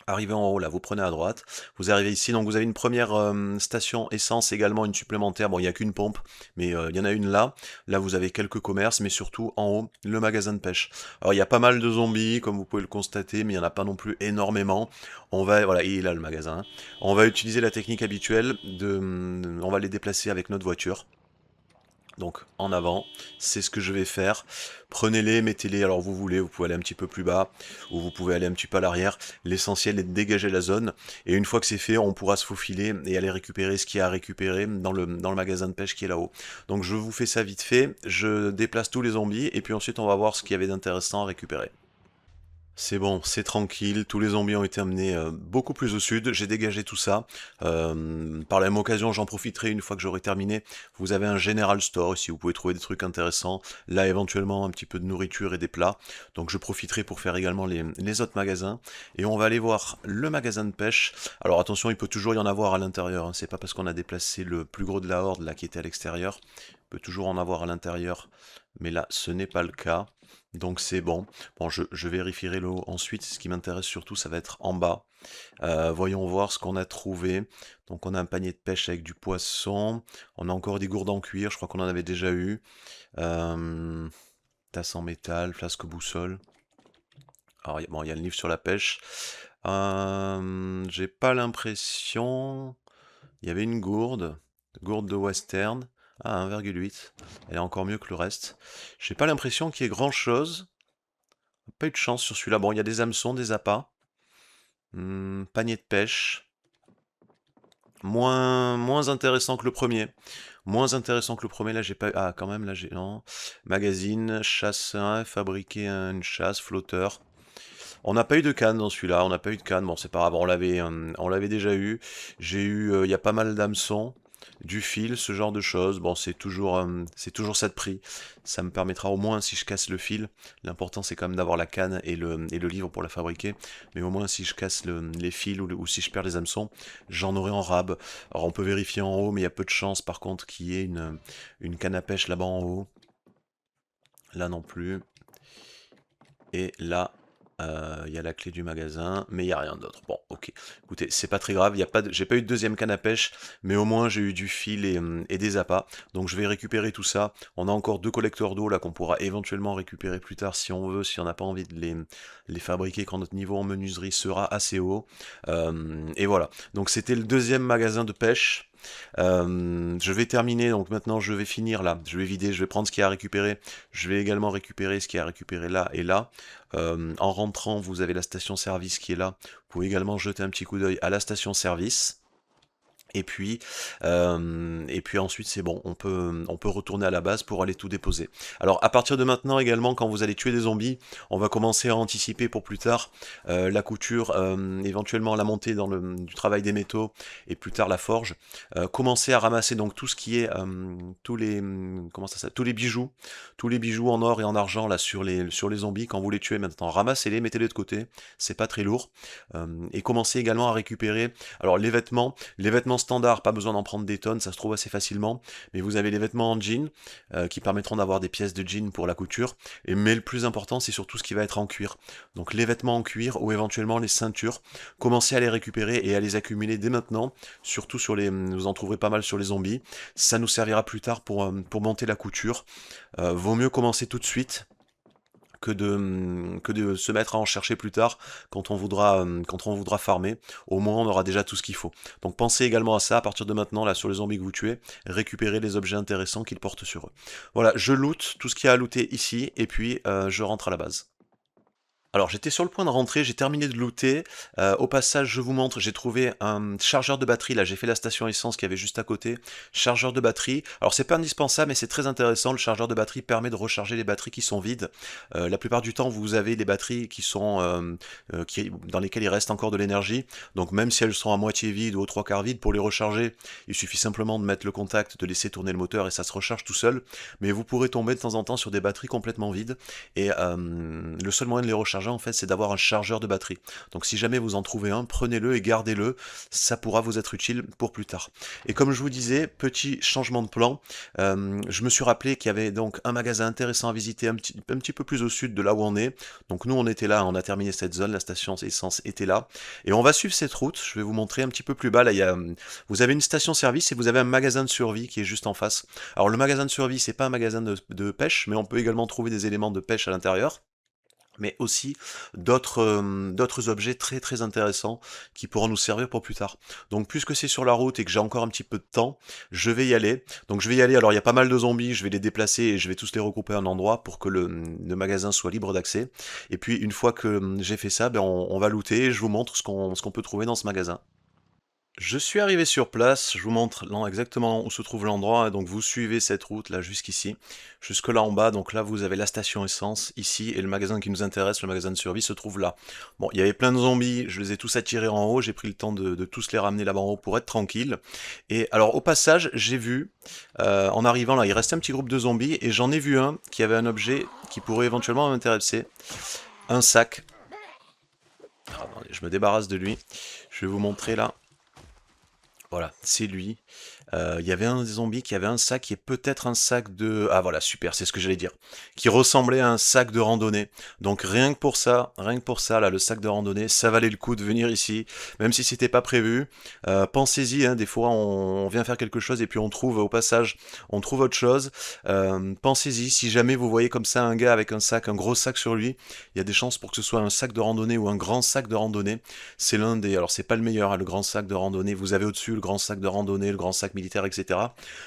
Arrivez en haut, là, vous prenez à droite, vous arrivez ici, donc vous avez une première station essence également, une supplémentaire, bon il n'y a qu'une pompe, mais il y en a une là, là vous avez quelques commerces, mais surtout en haut, le magasin de pêche. Alors il y a pas mal de zombies, comme vous pouvez le constater, mais il n'y en a pas non plus énormément. Voilà, il est là le magasin. On va utiliser la technique habituelle, on va les déplacer avec notre voiture. Donc en avant, c'est ce que je vais faire. Prenez-les, mettez-les, alors vous voulez, vous pouvez aller un petit peu plus bas, ou vous pouvez aller un petit peu à l'arrière. L'essentiel est de dégager la zone, et une fois que c'est fait, on pourra se faufiler et aller récupérer ce qu'il y a à récupérer dans le magasin de pêche qui est là-haut. Donc je vous fais ça vite fait, je déplace tous les zombies, et puis ensuite on va voir ce qu'il y avait d'intéressant à récupérer. C'est bon, c'est tranquille, tous les zombies ont été amenés beaucoup plus au sud, j'ai dégagé tout ça. Par la même occasion, j'en profiterai une fois que j'aurai terminé. Vous avez un general store ici, vous pouvez trouver des trucs intéressants. Là, éventuellement, un petit peu de nourriture et des plats. Donc je profiterai pour faire également les autres magasins. Et on va aller voir le magasin de pêche. Alors attention, il peut toujours y en avoir à l'intérieur, hein. C'est pas parce qu'on a déplacé le plus gros de la horde, là, qui était à l'extérieur. Il peut toujours en avoir à l'intérieur. Mais là, ce n'est pas le cas. Donc c'est bon. Bon, je vérifierai l'eau ensuite. Ce qui m'intéresse surtout, ça va être en bas. Voyons voir ce qu'on a trouvé. Donc on a un panier de pêche avec du poisson. On a encore des gourdes en cuir, je crois qu'on en avait déjà eu. Euh, Tasse en métal, flasque boussole. Alors bon, il y a le livre sur la pêche. J'ai pas l'impression... Il y avait une gourde de western. Ah, 1,8. Elle est encore mieux que le reste. J'ai pas l'impression qu'il y ait grand chose. Pas eu de chance sur celui-là. Bon, il y a des hameçons, des appâts. Panier de pêche. Moins intéressant que le premier. Moins intéressant que le premier. Là, j'ai pas. Ah, quand même, là, j'ai. Non. Magazine, chasse 1, fabriquer une chasse, flotteur. On n'a pas eu de canne dans celui-là. On n'a pas eu de canne. Bon, c'est pas grave. On l'avait déjà eu. J'ai eu. Il y a pas mal d'hameçons. Du fil, ce genre de choses. Bon, c'est toujours ça de prix. Ça me permettra au moins, si je casse le fil, l'important c'est quand même d'avoir la canne et le livre pour la fabriquer, mais au moins si je casse les fils ou si je perds les hameçons, j'en aurai en rab. Alors on peut vérifier en haut, mais il y a peu de chance par contre qu'il y ait une canne à pêche là-bas en haut. Là non plus. Et là, il y a la clé du magasin, mais il n'y a rien d'autre. Bon, ok. Écoutez, c'est pas très grave. J'ai pas eu de deuxième canne à pêche, mais au moins j'ai eu du fil et des appâts. Donc je vais récupérer tout ça. On a encore 2 collecteurs d'eau là qu'on pourra éventuellement récupérer plus tard si on veut, si on n'a pas envie de les fabriquer quand notre niveau en menuiserie sera assez haut. Et voilà. Donc c'était le deuxième magasin de pêche. Je vais terminer, donc maintenant je vais finir là, je vais vider, je vais prendre ce qu'il y a à récupérer, je vais également récupérer ce qu'il y a à récupérer là et là. En rentrant, vous avez la station service qui est là, vous pouvez également jeter un petit coup d'œil à la station service. Et puis ensuite c'est bon, on peut retourner à la base pour aller tout déposer. Alors à partir de maintenant également, quand vous allez tuer des zombies, on va commencer à anticiper pour plus tard la couture, éventuellement la montée du travail des métaux et plus tard la forge. Commencer à ramasser donc tout ce qui est comment ça s'appelle, tous les bijoux en or et en argent là sur les zombies. Quand vous les tuez maintenant, ramassez-les, mettez-les de côté, c'est pas très lourd. Et commencez également à récupérer. Alors les vêtements standards, pas besoin d'en prendre des tonnes, ça se trouve assez facilement, mais vous avez les vêtements en jean qui permettront d'avoir des pièces de jean pour la couture, mais le plus important c'est surtout ce qui va être en cuir. Donc les vêtements en cuir ou éventuellement les ceintures, commencez à les récupérer et à les accumuler dès maintenant, surtout vous en trouverez pas mal sur les zombies, ça nous servira plus tard pour monter la couture. Vaut mieux commencer tout de suite que de se mettre à en chercher plus tard quand on voudra farmer. Au moins on aura déjà tout ce qu'il faut. Donc pensez également à ça à partir de maintenant, là sur les zombies que vous tuez, récupérez les objets intéressants qu'ils portent sur eux. Voilà, je loot tout ce qu'il y a à looter ici, et puis je rentre à la base. Alors j'étais sur le point de rentrer, j'ai terminé de looter. Au passage, je vous montre, j'ai trouvé un chargeur de batterie. Là, j'ai fait la station essence qui avait juste à côté. Chargeur de batterie. Alors c'est pas indispensable, mais c'est très intéressant. Le chargeur de batterie permet de recharger les batteries qui sont vides. La plupart du temps, vous avez des batteries qui sont dans lesquelles il reste encore de l'énergie. Donc même si elles sont à moitié vides ou aux trois quarts vides, pour les recharger, il suffit simplement de mettre le contact, de laisser tourner le moteur et ça se recharge tout seul. Mais vous pourrez tomber de temps en temps sur des batteries complètement vides. Et le seul moyen de les recharger en fait, c'est d'avoir un chargeur de batterie. Donc si jamais vous en trouvez un, prenez-le et gardez-le, ça pourra vous être utile pour plus tard. Et comme je vous disais, petit changement de plan, je me suis rappelé qu'il y avait donc un magasin intéressant à visiter un petit peu plus au sud de là où on est. Donc nous on était là, on a terminé cette zone, la station essence était là, et on va suivre cette route. Je vais vous montrer un petit peu plus bas, là vous avez une station service et vous avez un magasin de survie qui est juste en face. Alors le magasin de survie, c'est pas un magasin de pêche, mais on peut également trouver des éléments de pêche à l'intérieur, mais aussi d'autres objets très très intéressants qui pourront nous servir pour plus tard. Donc puisque c'est sur la route et que j'ai encore un petit peu de temps, je vais y aller. Donc je vais y aller, alors il y a pas mal de zombies, je vais les déplacer et je vais tous les regrouper à un endroit pour que le magasin soit libre d'accès. Et puis une fois que j'ai fait ça, ben on va looter et je vous montre ce qu'on peut trouver dans ce magasin. Je suis arrivé sur place, je vous montre exactement où se trouve l'endroit, donc vous suivez cette route là jusqu'ici, jusque là en bas, donc là vous avez la station essence ici, et le magasin qui nous intéresse, le magasin de survie, se trouve là. Bon, il y avait plein de zombies, je les ai tous attirés en haut, j'ai pris le temps de tous les ramener là-bas en haut pour être tranquille. Et alors au passage, j'ai vu, en arrivant là, il restait un petit groupe de zombies, et j'en ai vu un qui avait un objet qui pourrait éventuellement m'intéresser, un sac. Ah, attendez, je me débarrasse de lui, je vais vous montrer là. Voilà, c'est lui. Il y avait un zombie qui avait un sac qui est peut-être un sac de... Ah voilà, super, c'est ce que j'allais dire. Qui ressemblait à un sac de randonnée. Donc rien que pour ça, là, le sac de randonnée, ça valait le coup de venir ici, même si c'était pas prévu. Pensez-y, hein, des fois on vient faire quelque chose et puis on trouve au passage, on trouve autre chose. Pensez-y, si jamais vous voyez comme ça un gars avec un sac, un gros sac sur lui, il y a des chances pour que ce soit un sac de randonnée ou un grand sac de randonnée. C'est l'un des... Alors c'est pas le meilleur, hein, le grand sac de randonnée. Vous avez au-dessus le grand sac de randonnée, le grand sac militaire, etc.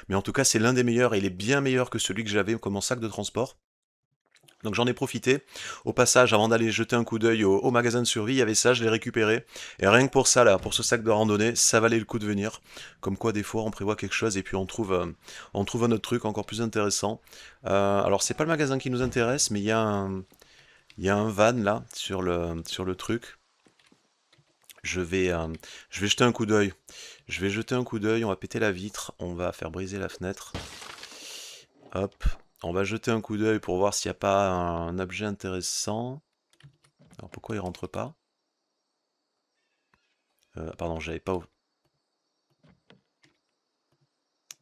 Mais en tout cas, c'est l'un des meilleurs et il est bien meilleur que celui que j'avais comme mon sac de transport. Donc j'en ai profité. Au passage, avant d'aller jeter un coup d'œil au magasin de survie, il y avait ça, je l'ai récupéré. Et rien que pour ça, là, pour ce sac de randonnée, ça valait le coup de venir. Comme quoi, des fois, on prévoit quelque chose et puis on trouve un autre truc encore plus intéressant. Alors, c'est pas le magasin qui nous intéresse, mais il y a un van là sur le truc. Je vais, euh, je vais jeter un coup d'œil. Je vais jeter un coup d'œil, on va péter la vitre, on va faire briser la fenêtre. Hop, on va jeter un coup d'œil pour voir s'il n'y a pas un objet intéressant. Alors pourquoi il rentre pas? Pardon, j'avais pas...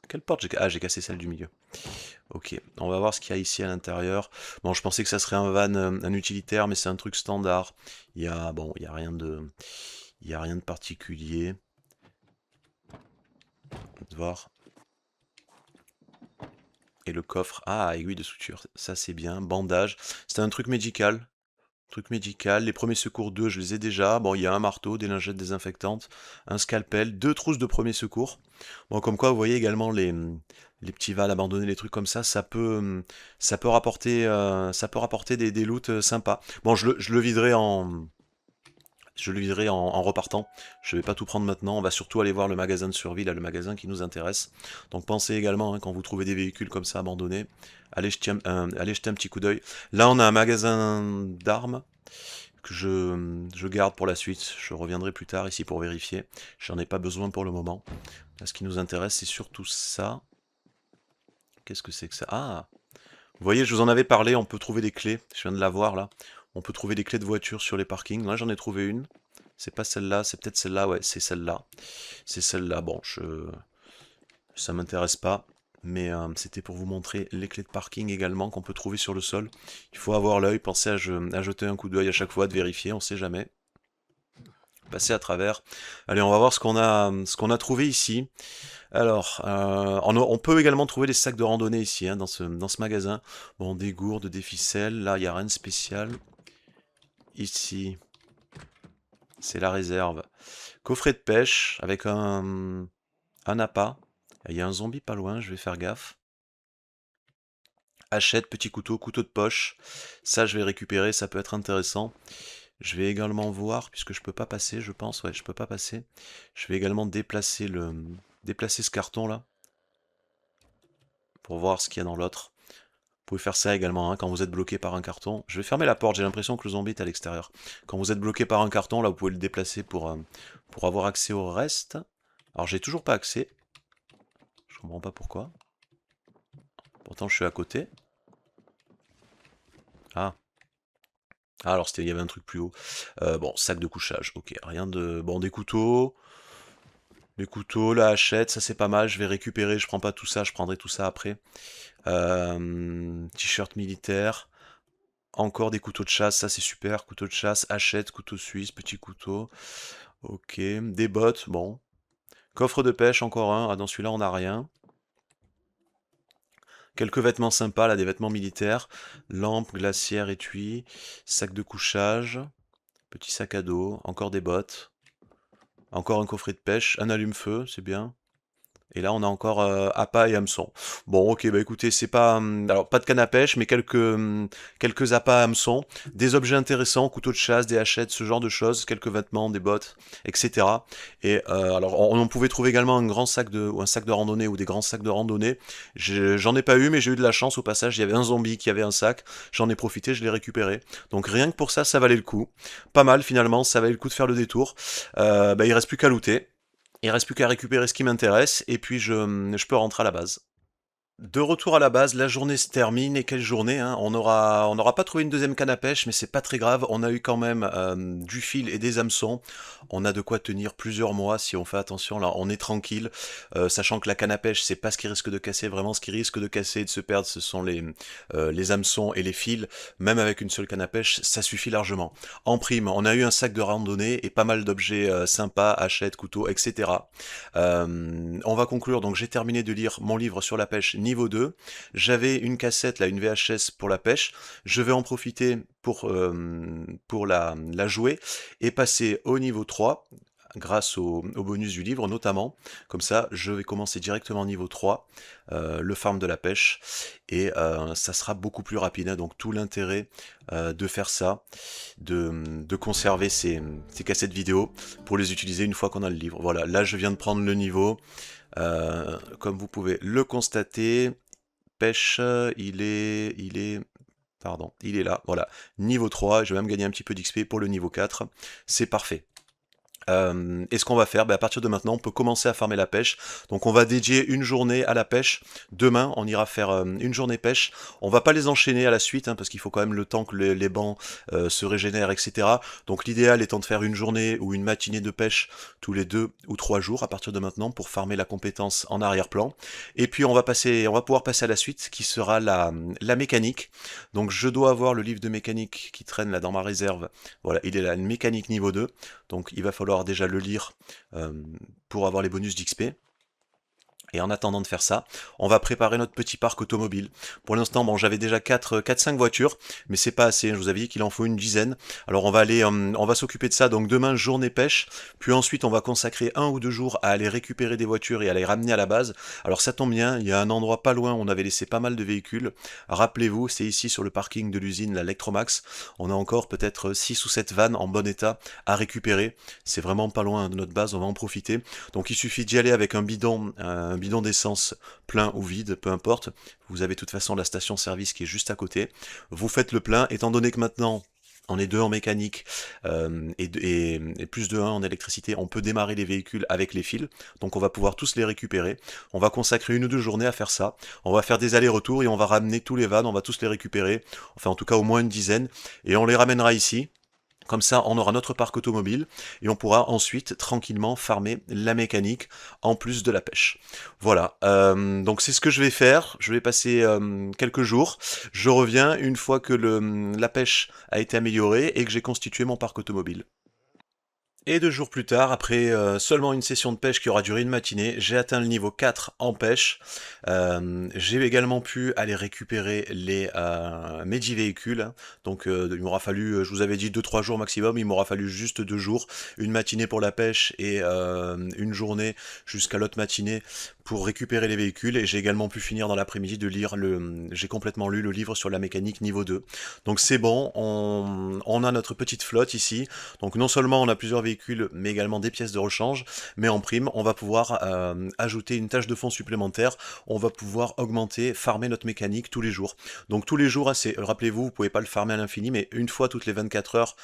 Quelle porte j'ai... Ah, j'ai cassé celle du milieu. Ok, on va voir ce qu'il y a ici à l'intérieur. Bon, je pensais que ça serait un van, un utilitaire, mais c'est un truc standard. Bon, il y a rien de... Il y a rien de particulier. On va voir. Et le coffre, ah, aiguille de suture, ça c'est bien. Bandage, c'est un truc médical. Truc médical, les premiers secours 2, je les ai déjà. Bon, il y a un marteau, des lingettes désinfectantes, un scalpel, deux trousses de premiers secours. Bon, comme quoi, vous voyez également les petits vannes abandonnés, les trucs comme ça peut rapporter des loots sympas. Bon, je le viderai Je le viderai en repartant. Je vais pas tout prendre maintenant. On va surtout aller voir le magasin de survie, là, le magasin qui nous intéresse. Donc pensez également, hein, quand vous trouvez des véhicules comme ça abandonnés, allez jeter un petit coup d'œil. Là, on a un magasin d'armes que je garde pour la suite. Je reviendrai plus tard ici pour vérifier. J'en ai pas besoin pour le moment. Là, ce qui nous intéresse, c'est surtout ça. Qu'est-ce que c'est que ça? Ah! Vous voyez, je vous en avais parlé, on peut trouver des clés. Je viens de la voir là. On peut trouver des clés de voiture sur les parkings. Là, j'en ai trouvé une. C'est pas celle-là, c'est peut-être celle-là, ouais, c'est celle-là. C'est celle-là, bon, ça m'intéresse pas. Mais c'était pour vous montrer les clés de parking également qu'on peut trouver sur le sol. Il faut avoir l'œil, pensez à jeter un coup d'œil à chaque fois, de vérifier, on sait jamais. Passer à travers. Allez, on va voir ce qu'on a trouvé ici. Alors, on peut également trouver des sacs de randonnée ici, hein, dans ce magasin. Bon, des gourdes, des ficelles, là, il n'y a rien de spécial. Ici, c'est la réserve. Coffret de pêche avec un appât. Il y a un zombie pas loin, je vais faire gaffe. Hachette, petit couteau, couteau de poche. Ça, je vais récupérer, ça peut être intéressant. Je vais également voir, puisque je peux pas passer, je pense, ouais, je peux pas passer. Je vais également déplacer ce carton là, pour voir ce qu'il y a dans l'autre. Vous pouvez faire ça également, hein, quand vous êtes bloqué par un carton. Je vais fermer la porte, j'ai l'impression que le zombie est à l'extérieur. Quand vous êtes bloqué par un carton, là, vous pouvez le déplacer pour avoir accès au reste. Alors, j'ai toujours pas accès. Je comprends pas pourquoi. Pourtant, je suis à côté. Ah. Ah, alors, il y avait un truc plus haut. Bon, sac de couchage, ok. Rien de... Bon, des couteaux. Des couteaux, la hachette, ça c'est pas mal. Je vais récupérer, je prends pas tout ça, je prendrai tout ça après. T-shirt militaire. Encore des couteaux de chasse, ça c'est super. Couteau de chasse, hachette, couteau suisse, petit couteau. Ok, des bottes, bon. Coffre de pêche, encore un. Ah, dans celui-là, on n'a rien. Quelques vêtements sympas, là, des vêtements militaires. Lampe, glacière, étui. Sac de couchage. Petit sac à dos. Encore des bottes. Encore un coffret de pêche. Un allume-feu, c'est bien. Et là, on a encore appât et hameçon. Bon, ok, bah écoutez, c'est pas... alors, pas de canne à pêche, mais quelques appâts à hameçon. Des objets intéressants, couteaux de chasse, des hachettes, ce genre de choses. Quelques vêtements, des bottes, etc. Et alors, on pouvait trouver également un sac de randonnée ou des grands sacs de randonnée. J'en ai pas eu, mais j'ai eu de la chance au passage. Il y avait un zombie qui avait un sac. J'en ai profité, je l'ai récupéré. Donc rien que pour ça, ça valait le coup. Pas mal finalement, ça valait le coup de faire le détour. Bah, il reste plus qu'à looter. Il reste plus qu'à récupérer ce qui m'intéresse, et puis je peux rentrer à la base. De retour à la base, la journée se termine, et quelle journée, hein. On n'aura pas trouvé une deuxième canne à pêche, mais c'est pas très grave. On a eu quand même du fil et des hameçons. On a de quoi tenir plusieurs mois si on fait attention. Là, on est tranquille, sachant que la canne à pêche, c'est pas ce qui risque de casser. Vraiment, ce qui risque de casser et de se perdre, ce sont les hameçons et les fils. Même avec une seule canne à pêche, ça suffit largement. En prime, on a eu un sac de randonnée et pas mal d'objets sympas, hachettes, couteaux, etc. On va conclure. Donc, j'ai terminé de lire mon livre sur la pêche niveau 2. J'avais une cassette, là, une VHS pour la pêche. Je vais en profiter pour la jouer et passer au niveau 3 grâce au bonus du livre notamment. Comme ça, je vais commencer directement au niveau 3, le farm de la pêche, et ça sera beaucoup plus rapide, hein. Donc tout l'intérêt de faire ça, de conserver ces cassettes vidéo pour les utiliser une fois qu'on a le livre. Voilà, là je viens de prendre le niveau. Comme vous pouvez le constater, pêche, pardon, il est là, voilà, niveau 3, je vais même gagner un petit peu d'XP pour le niveau 4, c'est parfait. Et ce qu'on va faire, à partir de maintenant, on peut commencer à farmer la pêche. Donc on va dédier une journée à la pêche. Demain, on ira faire une journée pêche. On va pas les enchaîner à la suite, hein, parce qu'il faut quand même le temps que les bancs se régénèrent, etc. Donc l'idéal étant de faire une journée ou une matinée de pêche tous les 2 ou 3 jours à partir de maintenant pour farmer la compétence en arrière-plan. Et puis on va pouvoir passer à la suite qui sera la mécanique. Donc je dois avoir le livre de mécanique qui traîne là dans ma réserve. Voilà, il est là, mécanique niveau 2. Donc il va falloir déjà le lire pour avoir les bonus d'XP. Et en attendant de faire ça, on va préparer notre petit parc automobile. Pour l'instant, bon, j'avais déjà 4-5 voitures, mais c'est pas assez. Je vous avais dit qu'il en faut une dizaine. Alors on va s'occuper de ça. Donc demain, journée pêche. Puis ensuite, on va consacrer 1 ou 2 jours à aller récupérer des voitures et à les ramener à la base. Alors ça tombe bien, il y a un endroit pas loin où on avait laissé pas mal de véhicules. Rappelez-vous, c'est ici sur le parking de l'usine, la Electromax. On a encore peut-être 6 ou 7 vannes en bon état à récupérer. C'est vraiment pas loin de notre base, on va en profiter. Donc il suffit d'y aller avec un bidon d'essence plein ou vide, peu importe. Vous avez de toute façon la station-service qui est juste à côté. Vous faites le plein, étant donné que maintenant on est 2 en mécanique et plus de 1 en électricité, on peut démarrer les véhicules avec les fils, donc on va pouvoir tous les récupérer. On va consacrer 1 ou 2 journées à faire ça. On va faire des allers-retours et on va ramener tous les vannes, on va tous les récupérer, enfin en tout cas au moins une dizaine, et on les ramènera ici. Comme ça, on aura notre parc automobile et on pourra ensuite tranquillement farmer la mécanique en plus de la pêche. Voilà, donc c'est ce que je vais faire. Je vais passer quelques jours. Je reviens une fois que la pêche a été améliorée et que j'ai constitué mon parc automobile. Et 2 jours plus tard, après seulement une session de pêche qui aura duré une matinée, j'ai atteint le niveau 4 en pêche. J'ai également pu aller récupérer mes 10 véhicules. Donc il m'aura fallu, je vous avais dit 2-3 jours maximum, il m'aura fallu juste 2 jours. Une matinée pour la pêche et une journée jusqu'à l'autre matinée pour récupérer les véhicules. Et j'ai également pu finir dans l'après-midi de lire j'ai complètement lu le livre sur la mécanique niveau 2. Donc c'est bon, on a notre petite flotte ici. Donc non seulement on a plusieurs véhicules, mais également des pièces de rechange, mais en prime, on va pouvoir ajouter une tâche de fond supplémentaire, on va pouvoir augmenter, farmer notre mécanique tous les jours. Donc tous les jours, rappelez-vous, vous pouvez pas le farmer à l'infini, mais une fois toutes les 24 heures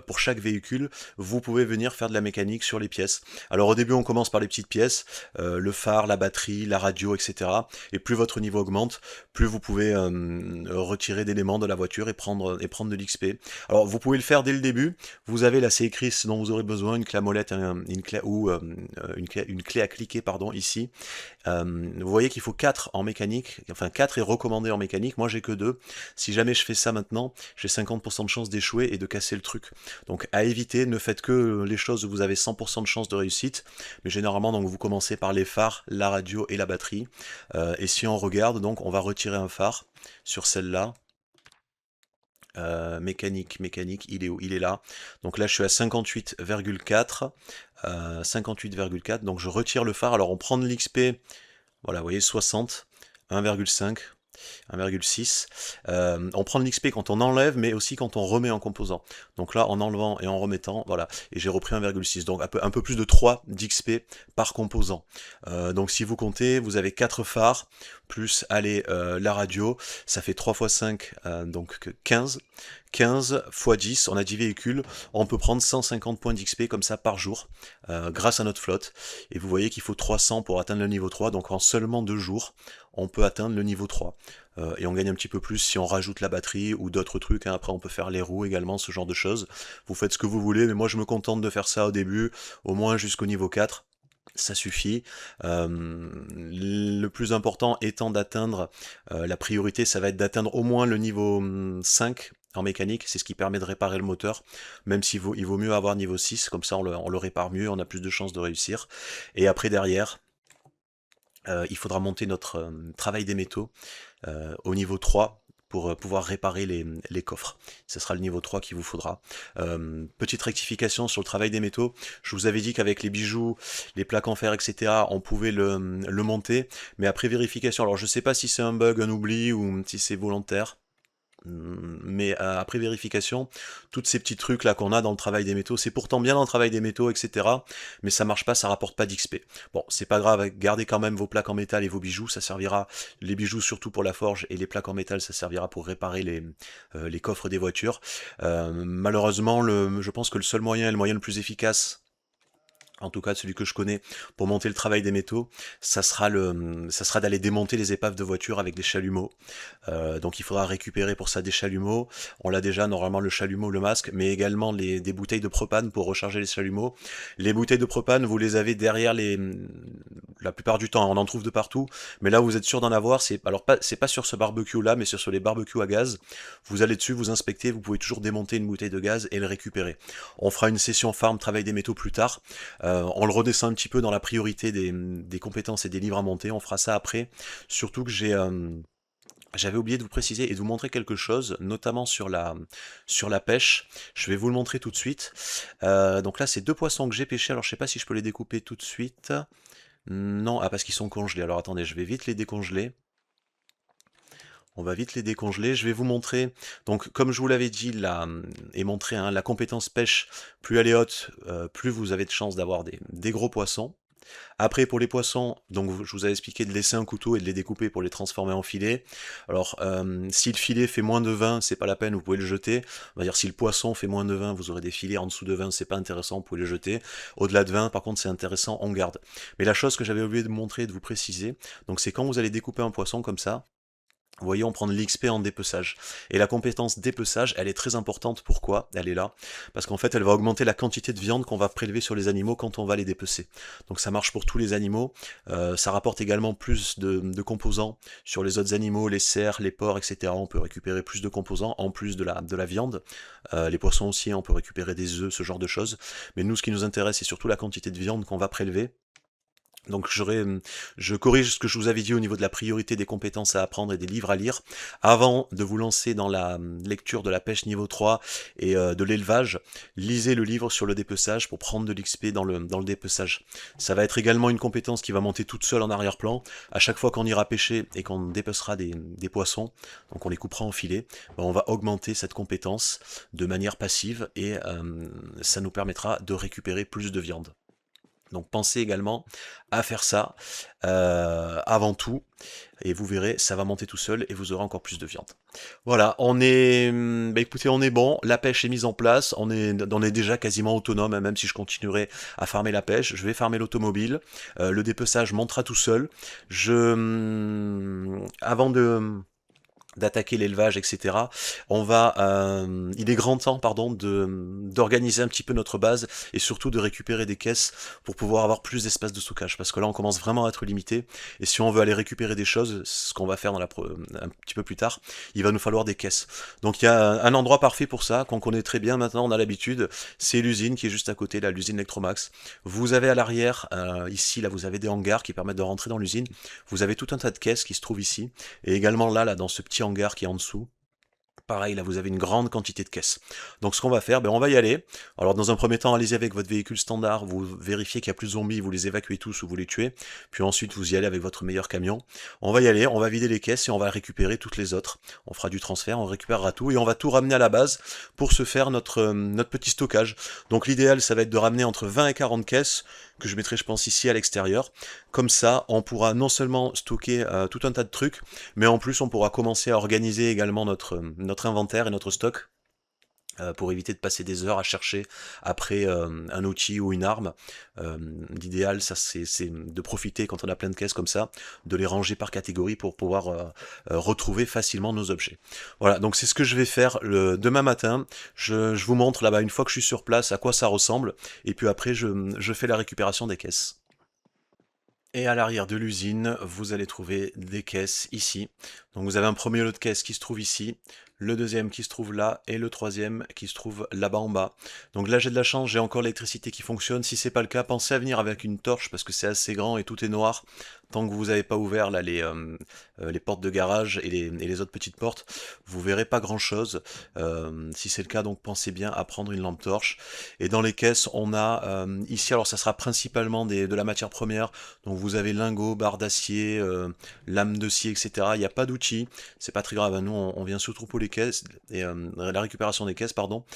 pour chaque véhicule, vous pouvez venir faire de la mécanique sur les pièces. Alors au début, on commence par les petites pièces, le phare, la batterie, la radio, etc. Et plus votre niveau augmente, plus vous pouvez retirer d'éléments de la voiture et prendre de l'XP. Alors vous pouvez le faire dès le début, vous avez là c'est écrit ce dont vous aurez besoin, une clé à molette, une clé, ou une clé à cliquer pardon, ici. Vous voyez qu'il faut 4 en mécanique, enfin 4 est recommandé en mécanique, moi j'ai que 2. Si jamais je fais ça maintenant, j'ai 50% de chance d'échouer et de casser le truc. Donc à éviter, ne faites que les choses où vous avez 100% de chance de réussite, mais généralement donc vous commencez par les phares, la radio et la batterie. Et si on regarde, donc on va retirer un phare sur celle-là. Mécanique, il est où? Il est là. Donc là, je suis à 58,4. 58,4. Donc je retire le phare. Alors on prend de l'XP. Voilà, vous voyez, 60, 1,5. 1,6. On prend de l'XP quand on enlève, mais aussi quand on remet en composant. Donc là, en enlevant et en remettant, voilà. Et j'ai repris 1,6. Donc un peu plus de 3 d'XP par composant. Donc si vous comptez, vous avez 4 phares, plus allez, la radio, ça fait 3 x 5, donc 15. 15 x 10, on a 10 véhicules, on peut prendre 150 points d'XP comme ça par jour, grâce à notre flotte. Et vous voyez qu'il faut 300 pour atteindre le niveau 3, donc en seulement 2 jours, on peut atteindre le niveau 3. Et on gagne un petit peu plus si on rajoute la batterie ou d'autres trucs, hein. Après on peut faire les roues également, ce genre de choses. Vous faites ce que vous voulez, mais moi je me contente de faire ça au début, au moins jusqu'au niveau 4. Ça suffit. Le plus important étant d'atteindre, la priorité, ça va être d'atteindre au moins le niveau 5 en mécanique, c'est ce qui permet de réparer le moteur, même s'il il vaut mieux avoir niveau 6, comme ça on le répare mieux, on a plus de chances de réussir. Et après derrière, il faudra monter notre travail des métaux au niveau 3 pour pouvoir réparer les coffres. Ce sera le niveau 3 qu'il vous faudra. Petite rectification sur le travail des métaux. Je vous avais dit qu'avec les bijoux, les plaques en fer, etc., on pouvait le monter. Mais après vérification, alors je sais pas si c'est un bug, un oubli, ou si c'est volontaire. Mais après vérification, toutes ces petits trucs là qu'on a dans le travail des métaux, c'est pourtant bien dans le travail des métaux, etc. Mais ça marche pas, ça rapporte pas d'XP. Bon, c'est pas grave, gardez quand même vos plaques en métal et vos bijoux, ça servira, les bijoux surtout pour la forge, et les plaques en métal, ça servira pour réparer les coffres des voitures. Malheureusement, je pense que le seul moyen, et le moyen le plus efficace, en tout cas celui que je connais, pour monter le travail des métaux, ça sera d'aller démonter les épaves de voitures avec des chalumeaux. Donc il faudra récupérer pour ça des chalumeaux. On l'a déjà, normalement, le chalumeau, le masque, mais également des bouteilles de propane pour recharger les chalumeaux. Les bouteilles de propane, vous les avez derrière la plupart du temps, on en trouve de partout, mais là vous êtes sûr d'en avoir, alors pas, c'est pas sur ce barbecue là, mais sur les barbecues à gaz. Vous allez dessus, vous inspectez, vous pouvez toujours démonter une bouteille de gaz et le récupérer. On fera une session farm, travail des métaux plus tard. On le redescend un petit peu dans la priorité des compétences et des livres à monter. On fera ça après. Surtout que j'avais oublié de vous préciser et de vous montrer quelque chose, notamment sur la pêche. Je vais vous le montrer tout de suite. Donc là, c'est deux poissons que j'ai pêchés. Alors, je sais pas si je peux les découper tout de suite. Non, ah, parce qu'ils sont congelés. Alors, attendez, je vais vite les décongeler. On va vite les décongeler. Je vais vous montrer, donc comme je vous l'avais dit et montré, hein, la compétence pêche, plus elle est haute, plus vous avez de chances d'avoir des gros poissons. Après, pour les poissons, donc je vous avais expliqué de laisser un couteau et de les découper pour les transformer en filet. Alors, si le filet fait moins de 20, c'est pas la peine, vous pouvez le jeter. On va dire si le poisson fait moins de 20, vous aurez des filets en dessous de 20, c'est pas intéressant, vous pouvez les jeter. Au-delà de 20, par contre, c'est intéressant, on garde. Mais la chose que j'avais oublié de vous montrer et de vous préciser, donc c'est quand vous allez découper un poisson comme ça, vous voyez, on prend de l'XP en dépeçage. Et la compétence dépeçage, elle est très importante. Pourquoi elle est là? Parce qu'en fait, elle va augmenter la quantité de viande qu'on va prélever sur les animaux quand on va les dépecer. Donc ça marche pour tous les animaux. Ça rapporte également plus de composants sur les autres animaux, les cerfs, les porcs, etc. On peut récupérer plus de composants en plus de la viande. Les poissons aussi, on peut récupérer des œufs, ce genre de choses. Mais nous, ce qui nous intéresse, c'est surtout la quantité de viande qu'on va prélever. Donc je corrige ce que je vous avais dit au niveau de la priorité des compétences à apprendre et des livres à lire. Avant de vous lancer dans la lecture de la pêche niveau 3 et de l'élevage, lisez le livre sur le dépeçage pour prendre de l'XP dans le dépeçage. Ça va être également une compétence qui va monter toute seule en arrière-plan. À chaque fois qu'on ira pêcher et qu'on dépecera des poissons, donc on les coupera en filets, ben on va augmenter cette compétence de manière passive et ça nous permettra de récupérer plus de viande. Donc pensez également à faire ça avant tout, et vous verrez, ça va monter tout seul et vous aurez encore plus de viande. Voilà, écoutez, on est bon, la pêche est mise en place, on est déjà quasiment autonome, hein, même si je continuerai à farmer la pêche, je vais farmer l'automobile, le dépeçage montera tout seul. Avant d'attaquer l'élevage, etc. Il est grand temps, pardon, d'organiser un petit peu notre base et surtout de récupérer des caisses pour pouvoir avoir plus d'espace de stockage. Parce que là, on commence vraiment à être limité. Et si on veut aller récupérer des choses, ce qu'on va faire un petit peu plus tard, il va nous falloir des caisses. Donc il y a un endroit parfait pour ça, qu'on connaît très bien maintenant, on a l'habitude. C'est l'usine qui est juste à côté, là, l'usine Electromax. Vous avez à l'arrière, ici, là, vous avez des hangars qui permettent de rentrer dans l'usine. Vous avez tout un tas de caisses qui se trouvent ici. Et également là, dans ce petit hangar qui est en dessous. Pareil, là vous avez une grande quantité de caisses. Donc ce qu'on va faire, on va y aller. Alors dans un premier temps, allez-y avec votre véhicule standard, vous vérifiez qu'il n'y a plus de zombies, vous les évacuez tous ou vous les tuez. Puis ensuite vous y allez avec votre meilleur camion. On va y aller, on va vider les caisses et on va récupérer toutes les autres. On fera du transfert, on récupérera tout et on va tout ramener à la base pour se faire notre petit stockage. Donc l'idéal, ça va être de ramener entre 20 et 40 caisses, que je mettrai je pense ici à l'extérieur. Comme ça, on pourra non seulement stocker tout un tas de trucs, mais en plus on pourra commencer à organiser également notre inventaire et notre stock pour éviter de passer des heures à chercher après un outil ou une arme. L'idéal, ça c'est de profiter quand on a plein de caisses comme ça, de les ranger par catégorie pour pouvoir retrouver facilement nos objets. Voilà, donc c'est ce que je vais faire demain matin. Je vous montre là-bas, une fois que je suis sur place, à quoi ça ressemble, et puis après je fais la récupération des caisses. Et à l'arrière de l'usine, vous allez trouver des caisses ici. Donc vous avez un premier lot de caisses qui se trouve ici, le deuxième qui se trouve là, et le troisième qui se trouve là-bas en bas. Donc là j'ai de la chance, j'ai encore l'électricité qui fonctionne. Si c'est pas le cas, pensez à venir avec une torche parce que c'est assez grand et tout est noir. Tant que vous n'avez pas ouvert là les portes de garage et les autres petites portes, vous verrez pas grand chose. Si c'est le cas, donc pensez bien à prendre une lampe torche. Et dans les caisses, on a ici, alors ça sera principalement de la matière première. Donc vous avez lingots, barres d'acier, lames de scie, etc. Il n'y a pas d'outils, c'est pas très grave. Nous, on vient surtout pour les caisses et la récupération des caisses, pardon.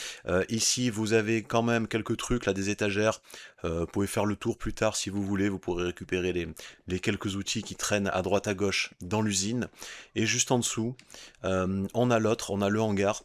Ici, vous avez quand même quelques trucs, là, des étagères. Vous pouvez faire le tour plus tard si vous voulez. Vous pourrez récupérer les quelques outils qui traînent à droite à gauche dans l'usine. Et juste en dessous, on a le hangar.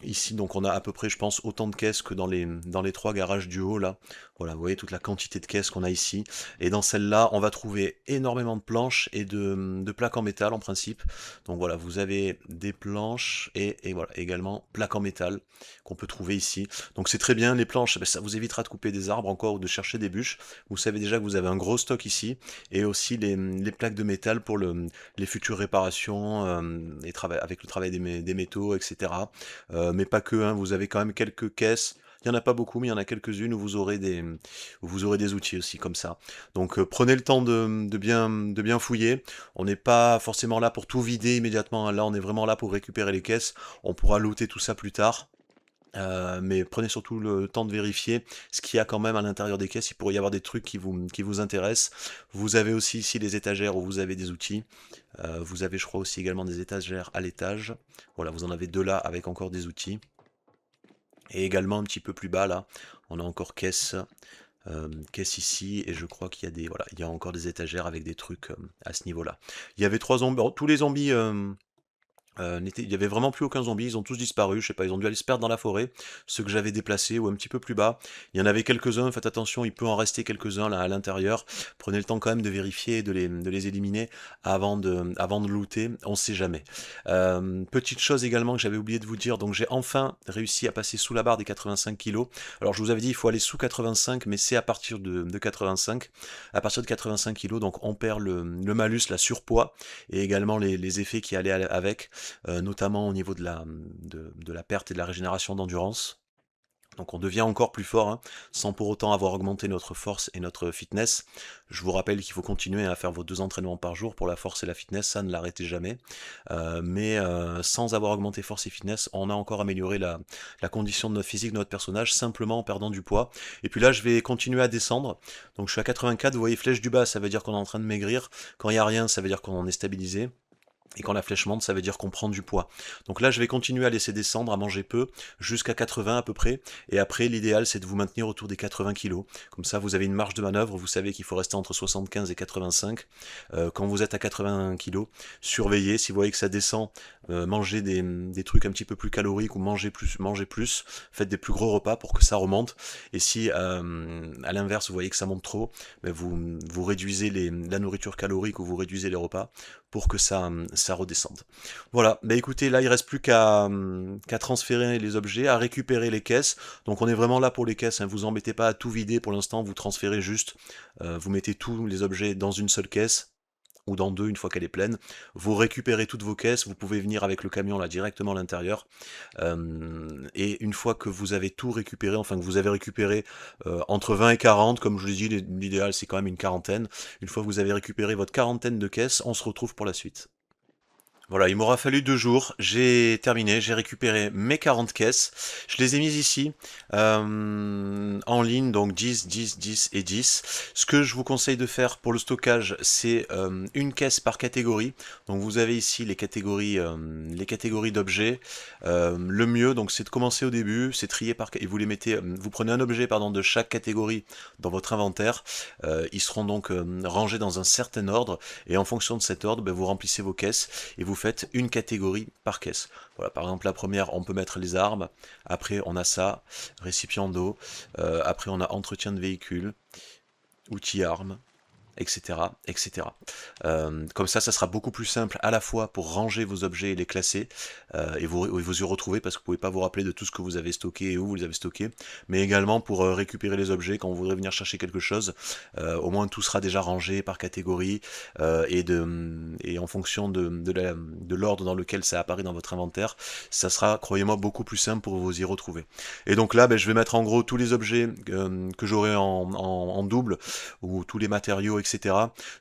Ici, donc, on a à peu près, je pense, autant de caisses que dans les trois garages du haut, là. Voilà, vous voyez toute la quantité de caisses qu'on a ici. Et dans celle-là, on va trouver énormément de planches et de plaques en métal, en principe. Donc voilà, vous avez des planches et voilà, également plaques en métal qu'on peut trouver ici. Donc c'est très bien, les planches, ça vous évitera de couper des arbres encore ou de chercher des bûches, vous savez déjà que vous avez un gros stock ici, et aussi les plaques de métal pour les futures réparations, avec le travail des métaux, etc. Mais pas que, hein, vous avez quand même quelques caisses. Il n'y en a pas beaucoup, mais il y en a quelques-unes où vous aurez des outils aussi comme ça. Donc prenez le temps de bien fouiller. On n'est pas forcément là pour tout vider immédiatement, hein. Là, on est vraiment là pour récupérer les caisses. On pourra looter tout ça plus tard. Mais prenez surtout le temps de vérifier ce qu'il y a quand même à l'intérieur des caisses. Il pourrait y avoir des trucs qui vous intéressent. Vous avez aussi ici les étagères où vous avez des outils. Vous avez, je crois, aussi également des étagères à l'étage. Voilà, vous en avez deux là avec encore des outils. Et également un petit peu plus bas là, on a encore caisse ici, et je crois qu'il y a voilà, il y a encore des étagères avec des trucs à ce niveau-là. Il y avait 3 zombies, bon, tous les zombies il y avait vraiment plus aucun zombie, ils ont tous disparu, je sais pas, ils ont dû aller se perdre dans la forêt, ceux que j'avais déplacés ou un petit peu plus bas. Il y en avait quelques-uns, faites attention, il peut en rester quelques-uns là à l'intérieur. Prenez le temps quand même de vérifier et de les éliminer avant de looter, on sait jamais. Petite chose également que j'avais oublié de vous dire, donc j'ai enfin réussi à passer sous la barre des 85 kilos. Alors je vous avais dit il faut aller sous 85, mais c'est à partir de 85. À partir de 85 kilos, donc on perd le malus, la surpoids, et également les effets qui allaient avec. Notamment au niveau de la perte et de la régénération d'endurance. Donc on devient encore plus fort, hein, sans pour autant avoir augmenté notre force et notre fitness. Je vous rappelle qu'il faut continuer à faire vos 2 entraînements par jour pour la force et la fitness, ça ne l'arrêtez jamais. Mais sans avoir augmenté force et fitness, on a encore amélioré la condition de notre physique, de notre personnage, simplement en perdant du poids. Et puis là, je vais continuer à descendre. Donc je suis à 84, vous voyez, flèche du bas, ça veut dire qu'on est en train de maigrir. Quand il n'y a rien, ça veut dire qu'on est stabilisé. Et quand la flèche monte, ça veut dire qu'on prend du poids. Donc là, je vais continuer à laisser descendre, à manger peu, jusqu'à 80 à peu près. Et après, l'idéal, c'est de vous maintenir autour des 80 kilos. Comme ça, vous avez une marge de manœuvre. Vous savez qu'il faut rester entre 75 et 85. Quand vous êtes à 80 kilos, surveillez. Si vous voyez que ça descend, mangez des trucs un petit peu plus caloriques ou mangez plus. Faites des plus gros repas pour que ça remonte. Et si, à l'inverse, vous voyez que ça monte trop, ben vous réduisez la nourriture calorique ou vous réduisez les repas pour que ça redescende. Voilà, bah écoutez, là il reste plus qu'à transférer les objets, à récupérer les caisses. Donc on est vraiment là pour les caisses, hein. Vous embêtez pas à tout vider pour l'instant, vous transférez juste, vous mettez tous les objets dans une seule caisse, ou dans 2 une fois qu'elle est pleine. Vous récupérez toutes vos caisses, vous pouvez venir avec le camion là directement à l'intérieur. Et une fois que vous avez tout récupéré, enfin que vous avez récupéré entre 20 et 40, comme je vous l'ai dit, l'idéal c'est quand même une quarantaine. Une fois que vous avez récupéré votre quarantaine de caisses, on se retrouve pour la suite. Voilà, il m'aura fallu 2 jours, j'ai terminé, j'ai récupéré mes 40 caisses, je les ai mises ici, en ligne, donc 10, 10, 10 et 10. Ce que je vous conseille de faire pour le stockage, c'est une caisse par catégorie. Donc vous avez ici les catégories d'objets. Le mieux, donc, c'est de commencer au début, c'est trier et vous les mettez, vous prenez un objet, pardon, de chaque catégorie dans votre inventaire. Ils seront donc rangés dans un certain ordre, et en fonction de cet ordre, ben, vous remplissez vos caisses, et vous faites une catégorie par caisse. Voilà, par exemple la première, on peut mettre les armes, après on a ça, récipient d'eau, après on a entretien de véhicule, outils armes, etc. etc. Comme ça sera beaucoup plus simple à la fois pour ranger vos objets et les classer, et vous y retrouver, parce que vous pouvez pas vous rappeler de tout ce que vous avez stocké et où vous les avez stockés, mais également pour récupérer les objets quand vous voudrez venir chercher quelque chose. Au moins tout sera déjà rangé par catégorie, et en fonction de l'ordre dans lequel ça apparaît dans votre inventaire, ça sera, croyez-moi, beaucoup plus simple pour vous y retrouver. Et donc là, ben, je vais mettre en gros tous les objets que j'aurai en double, ou tous les matériaux, etc.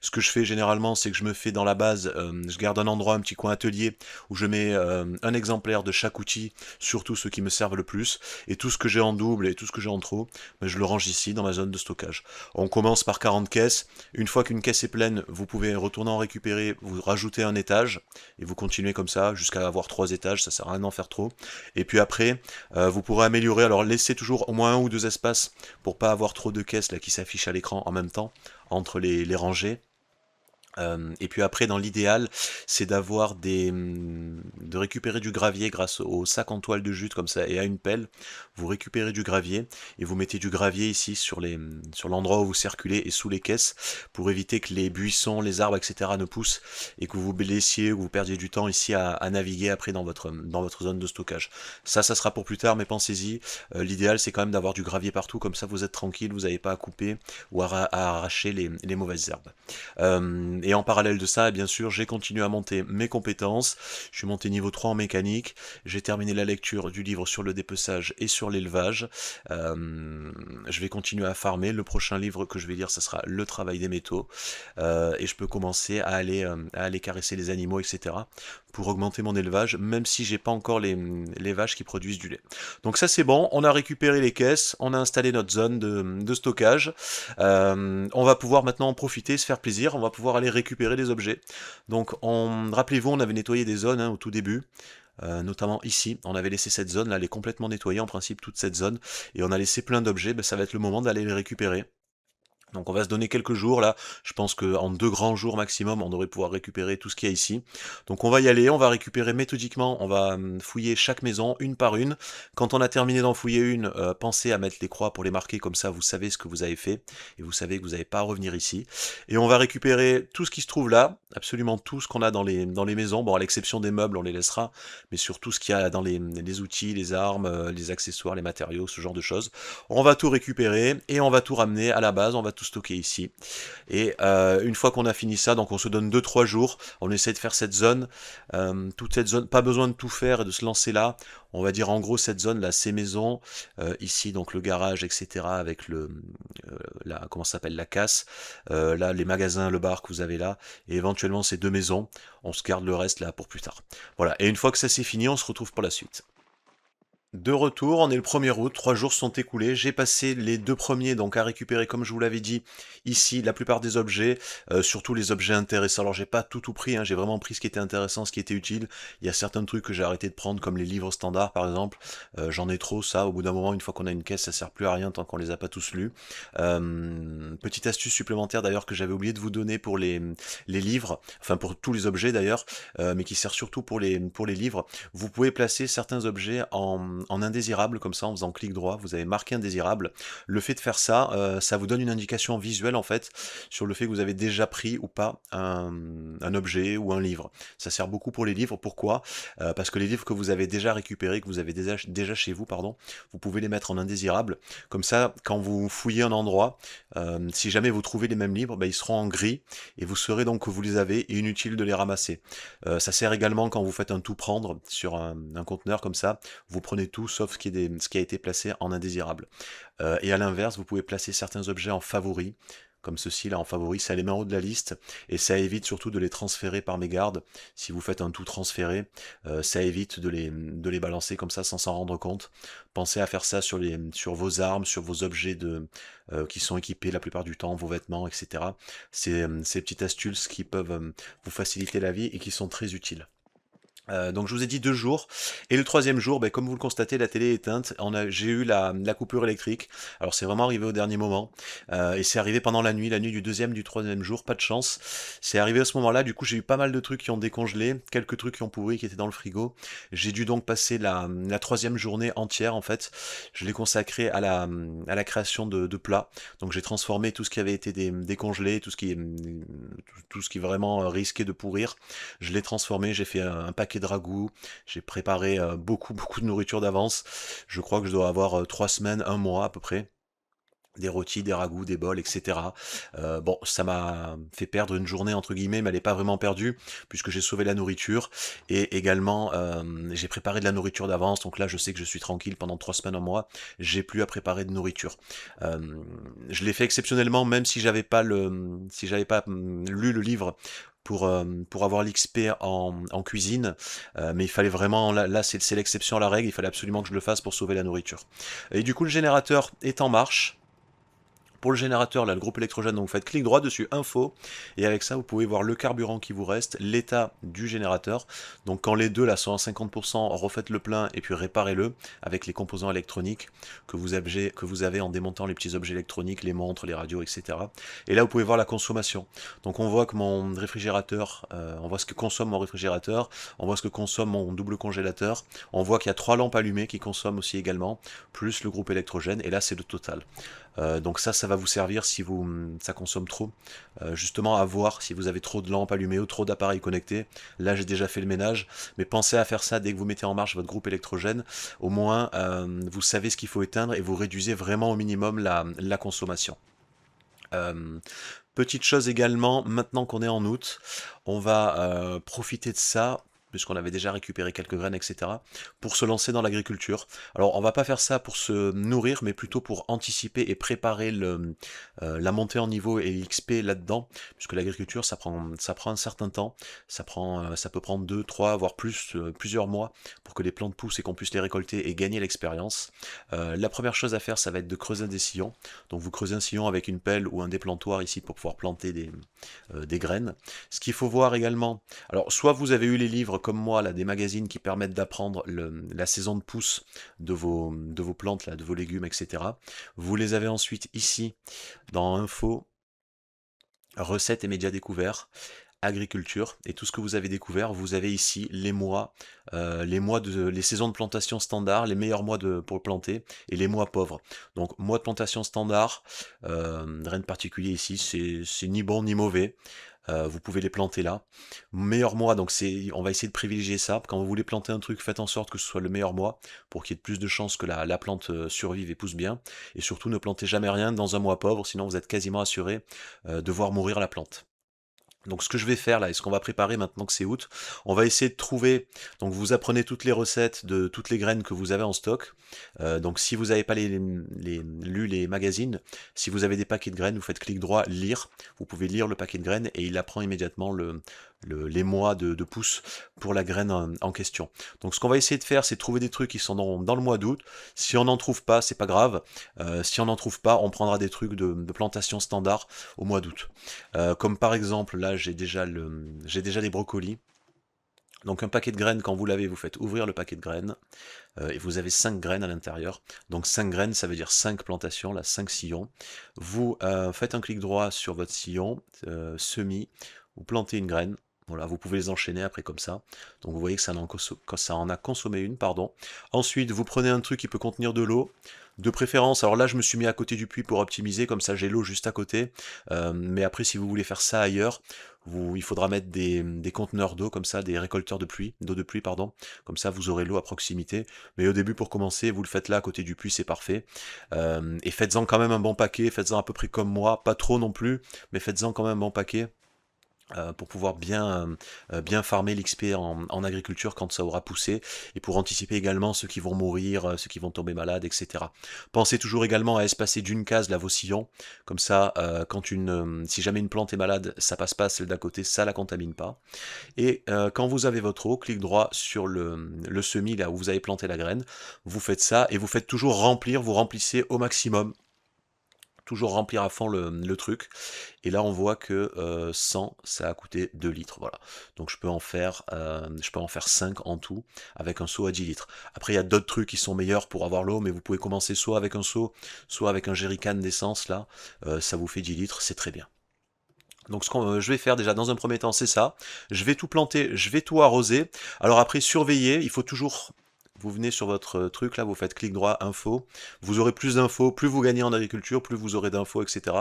Ce que je fais généralement, c'est que je me fais dans la base, je garde un endroit, un petit coin atelier, où je mets un exemplaire de chaque outil, surtout ceux qui me servent le plus, et tout ce que j'ai en double et tout ce que j'ai en trop, ben, je le range ici dans ma zone de stockage. On commence par 40 caisses, une fois qu'une caisse est pleine, vous pouvez retourner en récupérer, vous rajoutez un étage, et vous continuez comme ça jusqu'à avoir 3 étages, ça sert à rien d'en faire trop. Et puis après, vous pourrez améliorer, alors laissez toujours au moins 1 ou 2 espaces pour pas avoir trop de caisses là qui s'affichent à l'écran en même temps entre les rangées. Et puis après, dans l'idéal, c'est d'avoir de récupérer du gravier grâce au sac en toile de jute comme ça et à une pelle. Vous récupérez du gravier et vous mettez du gravier ici sur l'endroit où vous circulez et sous les caisses pour éviter que les buissons, les arbres, etc. ne poussent et que vous blessiez ou que vous perdiez du temps ici à naviguer après dans votre zone de stockage. Ça sera pour plus tard, mais pensez-y. L'idéal, c'est quand même d'avoir du gravier partout, comme ça vous êtes tranquille, vous n'avez pas à couper ou à arracher les mauvaises herbes. Et en parallèle de ça, bien sûr, j'ai continué à monter mes compétences. Je suis monté niveau 3 en mécanique. J'ai terminé la lecture du livre sur le dépeçage et sur l'élevage. Je vais continuer à farmer. Le prochain livre que je vais lire, ce sera Le travail des métaux. Et je peux commencer à aller caresser les animaux, etc. pour augmenter mon élevage, même si j'ai pas encore les vaches qui produisent du lait. Donc ça c'est bon, on a récupéré les caisses, on a installé notre zone de stockage. On va pouvoir maintenant en profiter, se faire plaisir, on va pouvoir aller récupérer des objets. Donc rappelez-vous, on avait nettoyé des zones au tout début. Notamment ici, on avait laissé cette zone là, elle est complètement nettoyée en principe, toute cette zone, et on a laissé plein d'objets, ça va être le moment d'aller les récupérer. Donc on va se donner quelques jours là, je pense qu'en 2 grands jours maximum, on devrait pouvoir récupérer tout ce qu'il y a ici. Donc on va y aller, on va récupérer méthodiquement, on va fouiller chaque maison une par une. Quand on a terminé d'en fouiller une, pensez à mettre les croix pour les marquer, comme ça vous savez ce que vous avez fait, et vous savez que vous n'avez pas à revenir ici. Et on va récupérer tout ce qui se trouve là, absolument tout ce qu'on a dans les maisons, bon à l'exception des meubles, on les laissera, mais surtout ce qu'il y a dans les outils, les armes, les accessoires, les matériaux, ce genre de choses. On va tout récupérer, et on va tout ramener à la base, on va tout stocker ici. Et une fois qu'on a fini ça, donc on se donne 2-3 jours, on essaie de faire cette zone, toute cette zone, pas besoin de tout faire et de se lancer là. On va dire en gros cette zone là, ces maisons, ici donc le garage, etc. avec comment ça s'appelle, la casse, là les magasins, le bar que vous avez là, et éventuellement ces 2 maisons. On se garde le reste là pour plus tard. Voilà. Et une fois que ça c'est fini, on se retrouve pour la suite. De retour, on est le 1er août, 3 jours sont écoulés, j'ai passé les 2 premiers donc à récupérer comme je vous l'avais dit ici la plupart des objets, surtout les objets intéressants. Alors j'ai pas tout pris, j'ai vraiment pris ce qui était intéressant, ce qui était utile. Il y a certains trucs que j'ai arrêté de prendre comme les livres standards par exemple, j'en ai trop ça, au bout d'un moment une fois qu'on a une caisse ça sert plus à rien tant qu'on les a pas tous lus. Petite astuce supplémentaire d'ailleurs que j'avais oublié de vous donner pour les livres, enfin pour tous les objets d'ailleurs, mais qui sert surtout pour les livres. Vous pouvez placer certains objets en indésirable, comme ça en faisant clic droit, vous avez marqué indésirable. Le fait de faire ça, ça vous donne une indication visuelle en fait sur le fait que vous avez déjà pris ou pas un objet ou un livre. Ça sert beaucoup pour les livres, pourquoi? Parce que les livres que vous avez déjà récupérés, que vous avez déjà chez vous, pardon, vous pouvez les mettre en indésirable. Comme ça, quand vous fouillez un endroit, si jamais vous trouvez les mêmes livres, ils seront en gris et vous saurez donc que vous les avez et inutile de les ramasser. Ça sert également quand vous faites un tout prendre sur un conteneur comme ça, vous prenez tout sauf ce qui a été placé en indésirable. Et à l'inverse, vous pouvez placer certains objets en favoris, comme ceci là en favori, ça les met en haut de la liste, et ça évite surtout de les transférer par mégarde. Si vous faites un tout transféré, ça évite de les balancer comme ça sans s'en rendre compte. Pensez à faire ça sur vos armes, sur vos objets qui sont équipés la plupart du temps, vos vêtements, etc. C'est ces petites astuces qui peuvent vous faciliter la vie et qui sont très utiles. Donc je vous ai dit 2 jours, et le 3e jour, comme vous le constatez, la télé est éteinte, j'ai eu la coupure électrique, alors c'est vraiment arrivé au dernier moment, et c'est arrivé pendant la nuit du 2e, du 3e jour, pas de chance, c'est arrivé à ce moment-là, du coup j'ai eu pas mal de trucs qui ont décongelé, quelques trucs qui ont pourri, qui étaient dans le frigo, j'ai dû donc passer la 3e journée entière en fait, je l'ai consacrée à la création de plats, donc j'ai transformé tout ce qui avait été décongelé, tout ce qui vraiment risquait de pourrir, je l'ai transformé, j'ai fait un paquet de ragoûts, j'ai préparé beaucoup de nourriture d'avance, je crois que je dois avoir 3 semaines, un mois à peu près, des rôtis, des ragoûts, des bols, etc. Bon, ça m'a fait perdre une journée entre guillemets, mais elle n'est pas vraiment perdue, puisque j'ai sauvé la nourriture, et également j'ai préparé de la nourriture d'avance, donc là je sais que je suis tranquille pendant 3 semaines, un mois, j'ai plus à préparer de nourriture. Euh, je l'ai fait exceptionnellement, même si j'avais pas lu le livre pour avoir l'XP en cuisine, mais il fallait vraiment, là c'est l'exception à la règle, il fallait absolument que je le fasse pour sauver la nourriture. Et du coup le générateur est en marche, Pour le générateur, là, le groupe électrogène, donc vous faites clic droit dessus, info, et avec ça, vous pouvez voir le carburant qui vous reste, l'état du générateur. Donc quand les deux là sont à 50%, refaites le plein et puis réparez-le avec les composants électroniques que vous avez en démontant les petits objets électroniques, les montres, les radios, etc. Et là, vous pouvez voir la consommation. Donc on voit que mon réfrigérateur, on voit ce que consomme mon réfrigérateur, on voit ce que consomme mon double congélateur, on voit qu'il y a 3 lampes allumées qui consomment aussi également, plus le groupe électrogène, et là c'est le total. Donc ça va vous servir si ça consomme trop. Justement à voir si vous avez trop de lampes allumées ou trop d'appareils connectés. Là j'ai déjà fait le ménage, mais pensez à faire ça dès que vous mettez en marche votre groupe électrogène. Au moins vous savez ce qu'il faut éteindre et vous réduisez vraiment au minimum la consommation. Petite chose également, maintenant qu'on est en août, on va profiter de ça, puisqu'on avait déjà récupéré quelques graines, etc., pour se lancer dans l'agriculture. Alors, on va pas faire ça pour se nourrir, mais plutôt pour anticiper et préparer la montée en niveau et l'XP là-dedans, puisque l'agriculture, ça prend un certain temps, ça peut prendre 2, 3, voire plus, plusieurs mois, pour que les plantes poussent et qu'on puisse les récolter et gagner l'expérience. La première chose à faire, ça va être de creuser des sillons. Donc, vous creusez un sillon avec une pelle ou un déplantoir ici pour pouvoir planter des graines. Ce qu'il faut voir également, alors soit vous avez eu les livres comme moi, là, des magazines qui permettent d'apprendre la saison de pousse de vos plantes, là, de vos légumes, etc. Vous les avez ensuite ici, dans Info, Recettes et médias découverts, agriculture, et tout ce que vous avez découvert, vous avez ici les saisons de plantation standard, les meilleurs mois pour planter, et les mois pauvres. Donc, mois de plantation standard, rien de particulier ici, c'est ni bon ni mauvais. Vous pouvez les planter là. Meilleur mois, donc on va essayer de privilégier ça. Quand vous voulez planter un truc, faites en sorte que ce soit le meilleur mois pour qu'il y ait plus de chances que la plante survive et pousse bien. Et surtout, ne plantez jamais rien dans un mois pauvre, sinon vous êtes quasiment assuré de voir mourir la plante. Donc ce que je vais faire là, et ce qu'on va préparer maintenant que c'est août, on va essayer de trouver, donc vous apprenez toutes les recettes de toutes les graines que vous avez en stock. Donc si vous n'avez pas lu les magazines, si vous avez des paquets de graines, vous faites clic droit, lire, vous pouvez lire le paquet de graines et il apprend immédiatement les mois de pousse pour la graine en question. Donc ce qu'on va essayer de faire, c'est trouver des trucs qui sont dans le mois d'août. Si on n'en trouve pas, c'est pas grave. Si on n'en trouve pas, on prendra des trucs de plantation standard au mois d'août. Comme par exemple, là j'ai déjà les brocolis. Donc un paquet de graines, quand vous l'avez, vous faites ouvrir le paquet de graines, et vous avez 5 graines à l'intérieur. Donc 5 graines, ça veut dire 5 plantations, là, 5 sillons. Vous faites un clic droit sur votre sillon, semis, vous plantez une graine. Voilà, vous pouvez les enchaîner après comme ça. Donc vous voyez que ça en a consommé une, pardon. Ensuite, vous prenez un truc qui peut contenir de l'eau. De préférence, alors là je me suis mis à côté du puits pour optimiser, comme ça j'ai l'eau juste à côté. Mais après si vous voulez faire ça ailleurs, il faudra mettre des conteneurs d'eau comme ça, des récolteurs d'eau de pluie, pardon. Comme ça vous aurez l'eau à proximité. Mais au début pour commencer, vous le faites là à côté du puits, c'est parfait. Et faites-en quand même un bon paquet, faites-en à peu près comme moi, pas trop non plus, mais faites-en quand même un bon paquet. Pour pouvoir bien farmer l'XP en agriculture quand ça aura poussé, et pour anticiper également ceux qui vont mourir, ceux qui vont tomber malades, etc. Pensez toujours également à espacer d'une case là vos sillons, comme ça, si jamais une plante est malade, ça passe pas, celle d'à côté, ça la contamine pas. Et quand vous avez votre eau, clic droit sur le semis là où vous avez planté la graine, vous faites ça, et vous faites toujours remplir, vous remplissez au maximum. Toujours remplir à fond le truc. Et là, on voit que 100, ça a coûté 2 litres. Voilà. Donc, je peux en faire 5 en tout, avec un seau à 10 litres. Après, il y a d'autres trucs qui sont meilleurs pour avoir l'eau, mais vous pouvez commencer soit avec un seau, soit avec un jerrycan d'essence, là. Ça vous fait 10 litres, c'est très bien. Donc ce que je vais faire déjà dans un premier temps, c'est ça. Je vais tout planter, je vais tout arroser. Alors après, surveiller, il faut toujours... Vous venez sur votre truc là, vous faites clic droit, info. Vous aurez plus d'infos, plus vous gagnez en agriculture, plus vous aurez d'infos, etc.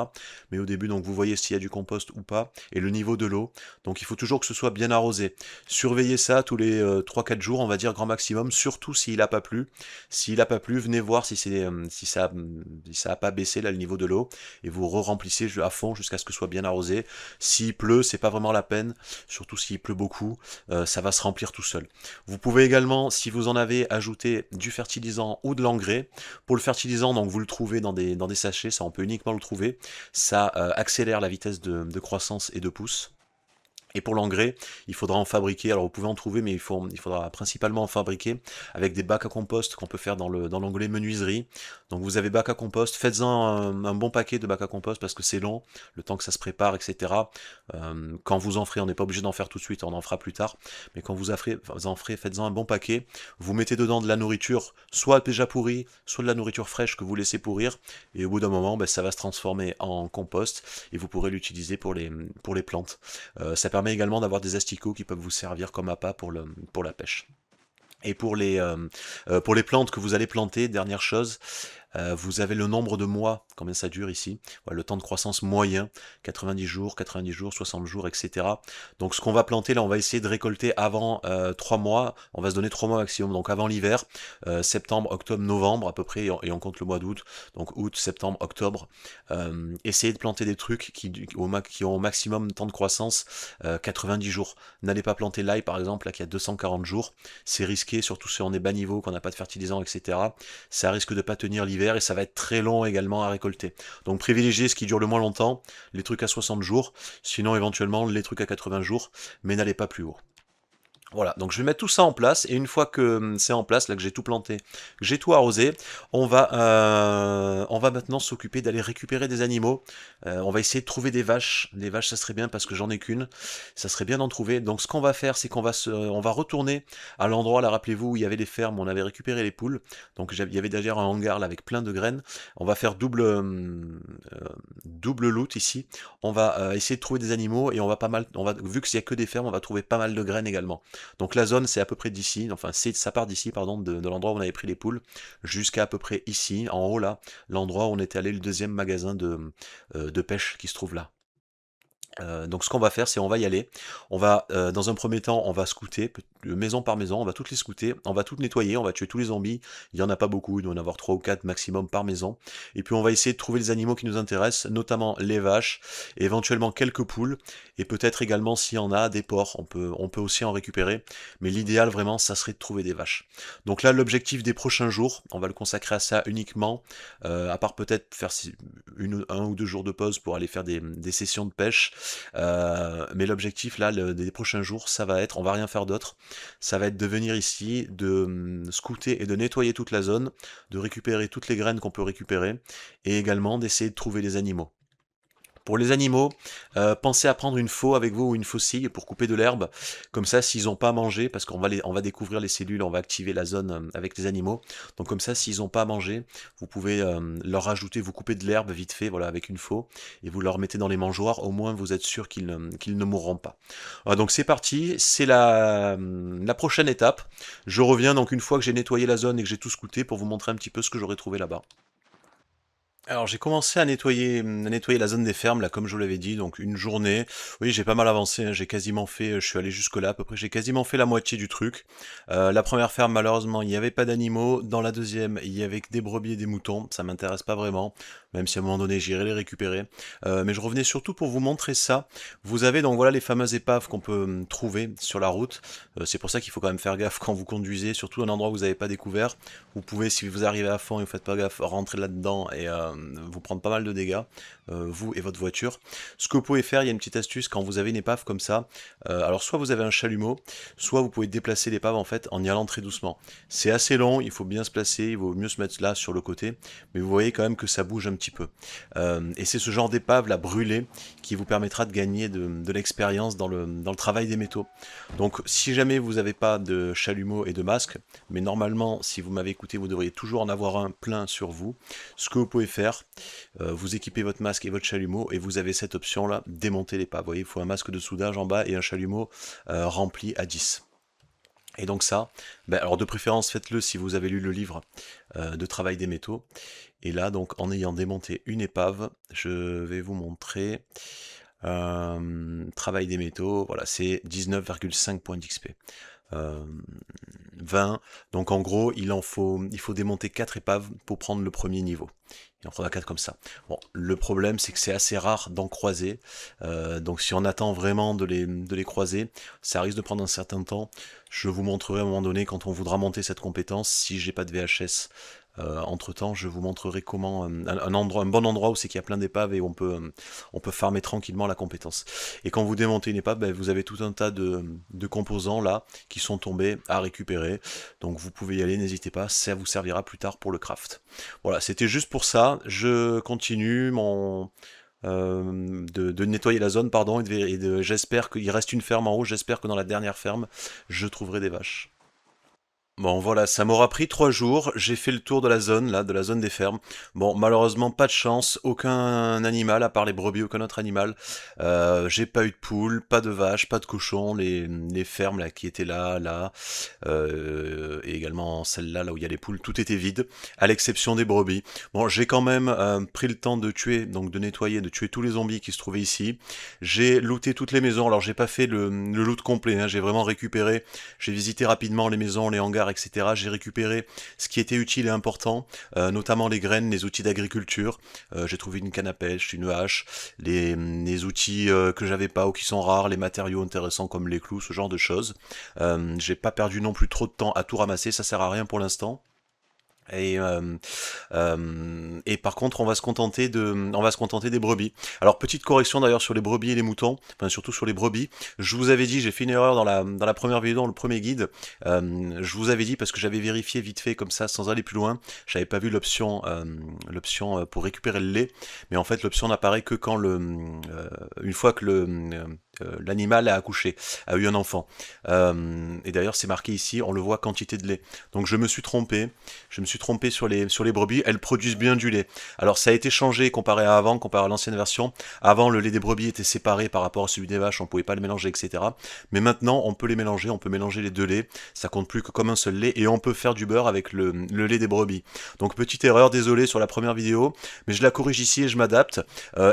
Mais au début, donc vous voyez s'il y a du compost ou pas, et le niveau de l'eau. Donc il faut toujours que ce soit bien arrosé. Surveillez ça tous les 3-4 jours, on va dire grand maximum, surtout s'il n'a pas plu. S'il n'a pas plu, venez voir si ça a pas baissé là le niveau de l'eau, et vous re-remplissez à fond jusqu'à ce que ce soit bien arrosé. S'il pleut, c'est pas vraiment la peine, surtout s'il pleut beaucoup, ça va se remplir tout seul. Vous pouvez également, si vous en avez, ajouter du fertilisant ou de l'engrais. Pour le fertilisant, donc vous le trouvez dans des sachets, ça on peut uniquement le trouver. Ça accélère la vitesse de croissance et de pousse. Et pour l'engrais, il faudra en fabriquer. Alors vous pouvez en trouver, mais il faudra principalement en fabriquer avec des bacs à compost qu'on peut faire dans l'onglet menuiserie. Donc vous avez bac à compost, faites-en un bon paquet de bacs à compost parce que c'est long, le temps que ça se prépare, etc. Quand vous en ferez, on n'est pas obligé d'en faire tout de suite, on en fera plus tard. Mais quand vous en ferez, faites-en un bon paquet. Vous mettez dedans de la nourriture, soit déjà pourrie, soit de la nourriture fraîche que vous laissez pourrir. Et au bout d'un moment, ben, ça va se transformer en compost et vous pourrez l'utiliser pour les plantes. Ça permet également d'avoir des asticots qui peuvent vous servir comme appât pour la pêche. Et pour les plantes que vous allez planter, dernière chose, vous avez le nombre de mois, combien ça dure ici, voilà, le temps de croissance moyen, 90 jours, 60 jours, etc. Donc ce qu'on va planter là, on va essayer de récolter avant 3 mois, on va se donner 3 mois maximum, donc avant l'hiver, septembre, octobre, novembre à peu près, et on compte le mois d'août, donc août, septembre, octobre. Essayez de planter des trucs qui ont au maximum temps de croissance 90 jours. N'allez pas planter l'ail par exemple, là qui a 240 jours, c'est risqué, surtout si on est bas niveau, qu'on n'a pas de fertilisant, etc. Ça risque de pas tenir l'hiver et ça va être très long également à récolter. Donc privilégiez ce qui dure le moins longtemps, les trucs à 60 jours, sinon éventuellement les trucs à 80 jours, mais n'allez pas plus haut. Voilà, donc je vais mettre tout ça en place, et une fois que c'est en place, là que j'ai tout planté, que j'ai tout arrosé, on va maintenant s'occuper d'aller récupérer des animaux. On va essayer de trouver des vaches. Des vaches, ça serait bien parce que j'en ai qu'une. Ça serait bien d'en trouver. Donc ce qu'on va faire, c'est on va retourner à l'endroit, là, rappelez-vous, où il y avait les fermes, où on avait récupéré les poules. Donc il y avait d'ailleurs un hangar là avec plein de graines. On va faire double loot ici. On va essayer de trouver des animaux et vu qu'il n'y a que des fermes, on va trouver pas mal de graines également. Donc la zone, c'est à peu près d'ici, enfin ça part d'ici, pardon, de l'endroit où on avait pris les poules, jusqu'à à peu près ici, en haut là, l'endroit où on était allé, le deuxième magasin de pêche qui se trouve là. Donc ce qu'on va faire, c'est on va y aller. On va, dans un premier temps, on va scouter, maison par maison, on va toutes les scouter, on va toutes nettoyer, on va tuer tous les zombies. Il y en a pas beaucoup, il doit y en avoir 3 ou 4 maximum par maison. Et puis on va essayer de trouver les animaux qui nous intéressent, notamment les vaches, et éventuellement quelques poules, et peut-être également s'il y en a des porcs, on peut aussi en récupérer. Mais l'idéal vraiment, ça serait de trouver des vaches. Donc là, l'objectif des prochains jours, on va le consacrer à ça uniquement, à part peut-être faire un ou deux jours de pause pour aller faire des sessions de pêche. Mais l'objectif là, des prochains jours, ça va être, on va rien faire d'autre, ça va être de venir ici, de scouter et de nettoyer toute la zone, de récupérer toutes les graines qu'on peut récupérer, et également d'essayer de trouver les animaux. Pour les animaux, pensez à prendre une faux avec vous ou une faucille pour couper de l'herbe. Comme ça, s'ils n'ont pas à manger, parce on va découvrir les cellules, on va activer la zone avec les animaux. Donc comme ça, s'ils n'ont pas à manger, vous pouvez leur rajouter, vous coupez de l'herbe vite fait, voilà, avec une faux, et vous leur mettez dans les mangeoires. Au moins, vous êtes sûr qu'ils ne mourront pas. Voilà, donc c'est parti, c'est la prochaine étape. Je reviens donc une fois que j'ai nettoyé la zone et que j'ai tout scouté pour vous montrer un petit peu ce que j'aurais trouvé là-bas. Alors j'ai commencé à nettoyer la zone des fermes, là, comme je vous l'avais dit, donc une journée. Oui, j'ai pas mal avancé, hein, j'ai quasiment fait, je suis allé jusque-là à peu près, j'ai quasiment fait la moitié du truc. La première ferme, malheureusement, il n'y avait pas d'animaux. Dans la deuxième, il y avait que des brebis et des moutons, ça m'intéresse pas vraiment, même si à un moment donné j'irai les récupérer. Mais je revenais surtout pour vous montrer ça. Vous avez donc voilà les fameuses épaves qu'on peut trouver sur la route. C'est pour ça qu'il faut quand même faire gaffe quand vous conduisez, surtout un endroit où vous n'avez pas découvert. Vous pouvez, si vous arrivez à fond et vous faites pas gaffe, rentrer là-dedans et vous prendre pas mal de dégâts, vous et votre voiture. Ce que vous pouvez faire, il y a une petite astuce quand vous avez une épave comme ça. Alors soit vous avez un chalumeau, soit vous pouvez déplacer l'épave en fait en y allant très doucement. C'est assez long, il faut bien se placer, il vaut mieux se mettre là sur le côté, mais vous voyez quand même que ça bouge un petit peu. Et c'est ce genre d'épave là brûlée qui vous permettra de gagner de l'expérience dans le travail des métaux. Donc si jamais vous n'avez pas de chalumeau et de masque, mais normalement si vous m'avez écouté vous devriez toujours en avoir un plein sur vous, ce que vous pouvez faire, vous équipez votre masque et votre chalumeau et vous avez cette option là, démonter l'épave. Vous voyez, il faut un masque de soudage en bas et un chalumeau rempli à 10. Et donc ça, ben alors de préférence faites-le si vous avez lu le livre de travail des métaux. Et là donc en ayant démonté une épave, je vais vous montrer travail des métaux, voilà c'est 19,5 points d'XP. 20, donc en gros il faut démonter 4 épaves pour prendre le premier niveau. Il en faudra 4 comme ça. Bon, le problème c'est que c'est assez rare d'en croiser, donc si on attend vraiment de les croiser, ça risque de prendre un certain temps. Je vous montrerai à un moment donné quand on voudra monter cette compétence, si j'ai pas de VHS, Entre-temps, je vous montrerai comment un bon endroit où c'est qu'il y a plein d'épaves et où on peut farmer tranquillement la compétence. Et quand vous démontez une épave, ben, vous avez tout un tas de composants là qui sont tombés à récupérer. Donc vous pouvez y aller, n'hésitez pas, ça vous servira plus tard pour le craft. Voilà, c'était juste pour ça. Je continue de nettoyer la zone, pardon, j'espère qu'il reste une ferme en haut. J'espère que dans la dernière ferme, je trouverai des vaches. Bon voilà, ça m'aura pris 3 jours, j'ai fait le tour de la zone, là, de la zone des fermes. Bon, malheureusement, pas de chance, aucun animal, à part les brebis, aucun autre animal. J'ai pas eu de poules, pas de vaches, pas de cochons, les fermes là qui étaient là, et également celle-là, là où il y a les poules, tout était vide, à l'exception des brebis. Bon, j'ai quand même pris le temps de tuer, donc de nettoyer, de tuer tous les zombies qui se trouvaient ici. J'ai looté toutes les maisons, alors j'ai pas fait le loot complet, hein, j'ai vraiment récupéré, j'ai visité rapidement les maisons, les hangars, etc. J'ai récupéré ce qui était utile et important, notamment les graines, les outils d'agriculture. J'ai trouvé une canne à pêche, une hache, les outils que j'avais pas ou qui sont rares, les matériaux intéressants comme les clous, ce genre de choses. J'ai pas perdu non plus trop de temps à tout ramasser, ça sert à rien pour l'instant. Et par contre, on va se contenter des brebis. Alors petite correction d'ailleurs sur les brebis et les moutons, enfin surtout sur les brebis. Je vous avais dit, j'ai fait une erreur dans la première vidéo, dans le premier guide. Je vous avais dit parce que j'avais vérifié vite fait comme ça, sans aller plus loin. J'avais pas vu l'option pour récupérer le lait, mais en fait l'option n'apparaît que quand une fois que l'animal a accouché, a eu un enfant. Et d'ailleurs c'est marqué ici, on le voit quantité de lait. Donc je me suis trompé. Je me suis trompé sur les brebis, elles produisent bien du lait. Alors ça a été changé comparé à avant, comparé à l'ancienne version. Avant, le lait des brebis était séparé par rapport à celui des vaches, on pouvait pas le mélanger, etc. Mais maintenant, on peut les mélanger, on peut mélanger les deux laits, ça compte plus que comme un seul lait, et on peut faire du beurre avec le lait des brebis. Donc petite erreur, désolé sur la première vidéo, mais je la corrige ici et je m'adapte.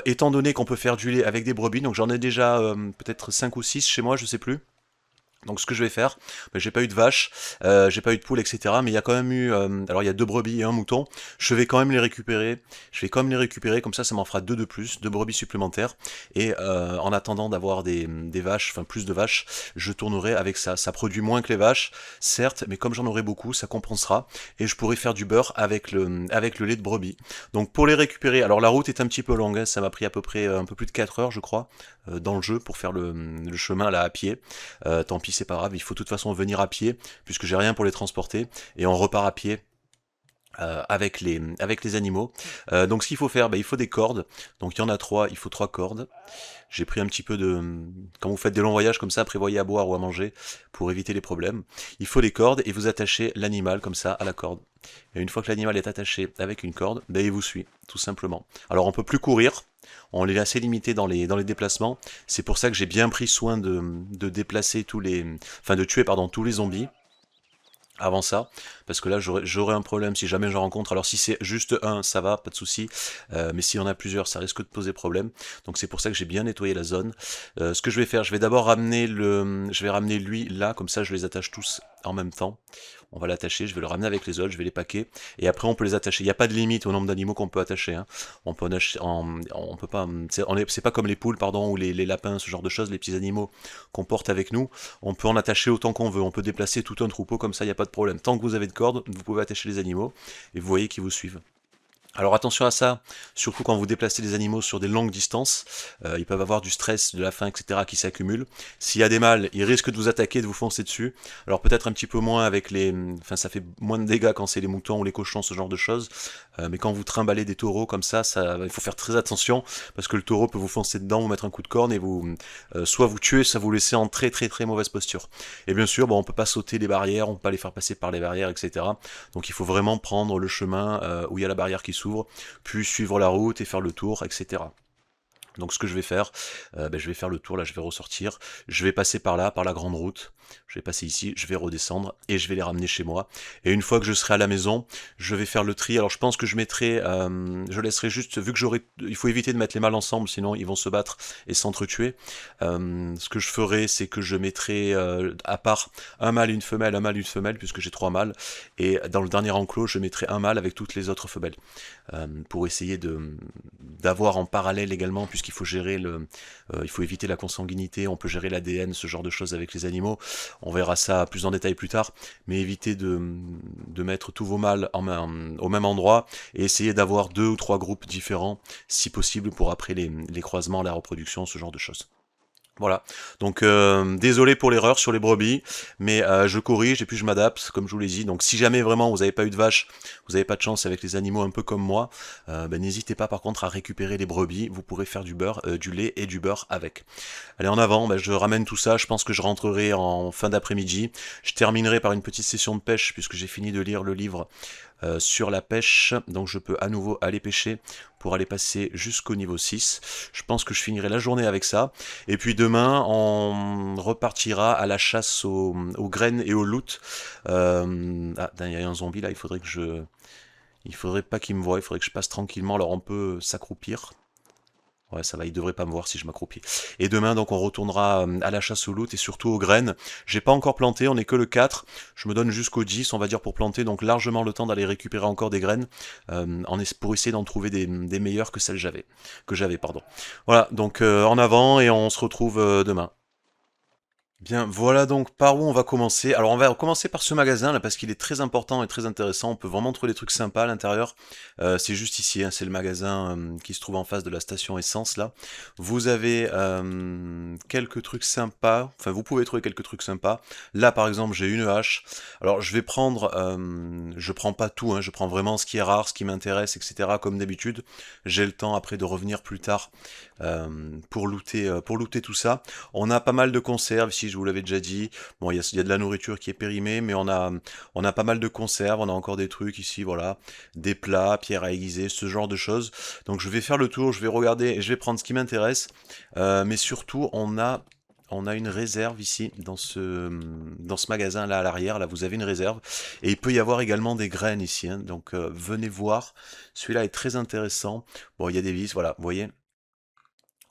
Étant donné qu'on peut faire du lait avec des brebis, donc j'en ai déjà peut-être 5 ou 6 chez moi, je sais plus. Donc ce que je vais faire, ben, j'ai pas eu de vache, j'ai pas eu de poule, etc. Mais il y a quand même eu, alors il y a 2 brebis et un mouton. Je vais quand même les récupérer. Je vais quand même les récupérer, comme ça m'en fera 2 de plus, 2 brebis supplémentaires. Et en attendant d'avoir des vaches, enfin plus de vaches, je tournerai avec ça. Ça produit moins que les vaches, certes, mais comme j'en aurai beaucoup, ça compensera. Et je pourrai faire du beurre avec le lait de brebis. Donc pour les récupérer, alors la route est un petit peu longue, hein, ça m'a pris à peu près un peu plus de 4 heures, je crois, dans le jeu pour faire le chemin là à pied. Tant pis, c'est pas grave, il faut de toute façon venir à pied, puisque j'ai rien pour les transporter, et on repart à pied. Avec les animaux. Donc ce qu'il faut faire, bah, il faut des cordes. Donc il y en a 3, il faut 3 cordes. J'ai pris un petit peu de... Quand vous faites des longs voyages comme ça, prévoyez à boire ou à manger pour éviter les problèmes. Il faut des cordes et vous attachez l'animal comme ça à la corde. Et une fois que l'animal est attaché avec une corde, bah, il vous suit, tout simplement. Alors on peut plus courir, on est assez limité dans les déplacements. C'est pour ça que j'ai bien pris soin de déplacer enfin de tuer pardon tous les zombies avant ça, parce que là j'aurais un problème si jamais j'en rencontre. Alors si c'est juste un, ça va, pas de souci, mais s'il y en a plusieurs, ça risque de poser problème. Donc c'est pour ça que j'ai bien nettoyé la zone. Ce que je vais faire, je vais d'abord ramener lui là, comme ça je les attache tous en même temps. On va l'attacher, je vais le ramener avec les autres, je vais les paquer, et après on peut les attacher. Il n'y a pas de limite au nombre d'animaux qu'on peut attacher, hein. On peut pas, c'est pas comme les poules, pardon, ou les lapins, ce genre de choses, les petits animaux qu'on porte avec nous. On peut en attacher autant qu'on veut, on peut déplacer tout un troupeau comme ça, il n'y a pas de problème. Tant que vous avez de cordes, vous pouvez attacher les animaux, et vous voyez qu'ils vous suivent. Alors attention à ça, surtout quand vous déplacez des animaux sur des longues distances, ils peuvent avoir du stress, de la faim, etc. qui s'accumule. S'il y a des mâles, ils risquent de vous attaquer, de vous foncer dessus. Alors peut-être un petit peu moins avec Enfin ça fait moins de dégâts quand c'est les moutons ou les cochons, ce genre de choses. Mais quand vous trimballez des taureaux comme ça, il faut faire très attention, parce que le taureau peut vous foncer dedans, vous mettre un coup de corne et soit vous tuer, soit vous laisser en très très très mauvaise posture. Et bien sûr, bon, on peut pas sauter les barrières, on peut pas les faire passer par les barrières, etc. Donc il faut vraiment prendre le chemin où il y a la barrière qui s'ouvre, puis suivre la route et faire le tour, etc. Donc ce que je vais faire, je vais faire le tour, là je vais ressortir, je vais passer par là, par la grande route, je vais passer ici, je vais redescendre et je vais les ramener chez moi. Et une fois que je serai à la maison, je vais faire le tri. Alors je pense que je laisserai juste, vu que il faut éviter de mettre les mâles ensemble, sinon ils vont se battre et s'entretuer. Ce que je ferai, c'est que je mettrai à part un mâle et une femelle, puisque j'ai 3 mâles, et dans le dernier enclos, je mettrai un mâle avec toutes les autres femelles. pour essayer d'avoir en parallèle également, puisqu'il faut gérer il faut éviter la consanguinité, on peut gérer l'ADN, ce genre de choses avec les animaux. On verra ça plus en détail plus tard, mais éviter de mettre tous vos mâles au même endroit et essayer d'avoir 2 ou 3 groupes différents, si possible, pour après les croisements, la reproduction, ce genre de choses. Voilà, donc désolé pour l'erreur sur les brebis, mais je corrige et puis je m'adapte, comme je vous l'ai dit. Donc si jamais vraiment vous n'avez pas eu de vache, vous n'avez pas de chance avec les animaux un peu comme moi, ben, n'hésitez pas par contre à récupérer les brebis, vous pourrez faire du beurre, du lait et du beurre avec. Allez en avant, ben, je ramène tout ça, je pense que je rentrerai en fin d'après-midi. Je terminerai par une petite session de pêche puisque j'ai fini de lire le livre sur la pêche, donc je peux à nouveau aller pêcher pour aller passer jusqu'au niveau 6. Je pense que je finirai la journée avec ça. Et puis demain, on repartira à la chasse aux graines et au loot. Ah, il y a un zombie là, il faudrait que je... Il faudrait pas qu'il me voie, il faudrait que je passe tranquillement, alors on peut s'accroupir. Ouais, ça va, il devrait pas me voir si je m'accroupis. Et demain, donc, on retournera à la chasse au loot et surtout aux graines. J'ai pas encore planté, on est que le 4. Je me donne jusqu'au 10, on va dire, pour planter, donc largement le temps d'aller récupérer encore des graines, pour essayer d'en trouver des meilleures que celles que j'avais, pardon. Voilà, donc en avant et on se retrouve demain. Bien, voilà donc par où on va commencer. Alors on va commencer par ce magasin là parce qu'il est très important et très intéressant. On peut vraiment trouver des trucs sympas à l'intérieur. C'est juste ici, hein, c'est le magasin qui se trouve en face de la station essence là. Vous avez quelques trucs sympas. Enfin, vous pouvez trouver quelques trucs sympas. Là par exemple, j'ai une hache. Alors je vais prendre, je prends pas tout, hein, je prends vraiment ce qui est rare, ce qui m'intéresse, etc. Comme d'habitude. J'ai le temps après de revenir plus tard pour looter tout ça. On a pas mal de conserves ici, je vous l'avais déjà dit. Bon, il y a de la nourriture qui est périmée, mais on a pas mal de conserves, on a encore des trucs ici, voilà. Des plats, pierres à aiguiser, ce genre de choses. Donc je vais faire le tour, je vais regarder et je vais prendre ce qui m'intéresse. Mais surtout, on a une réserve ici, dans ce magasin là à l'arrière, là vous avez une réserve. Et il peut y avoir également des graines ici, hein. Donc venez voir. Celui-là est très intéressant. Bon, il y a des vis, voilà, vous voyez.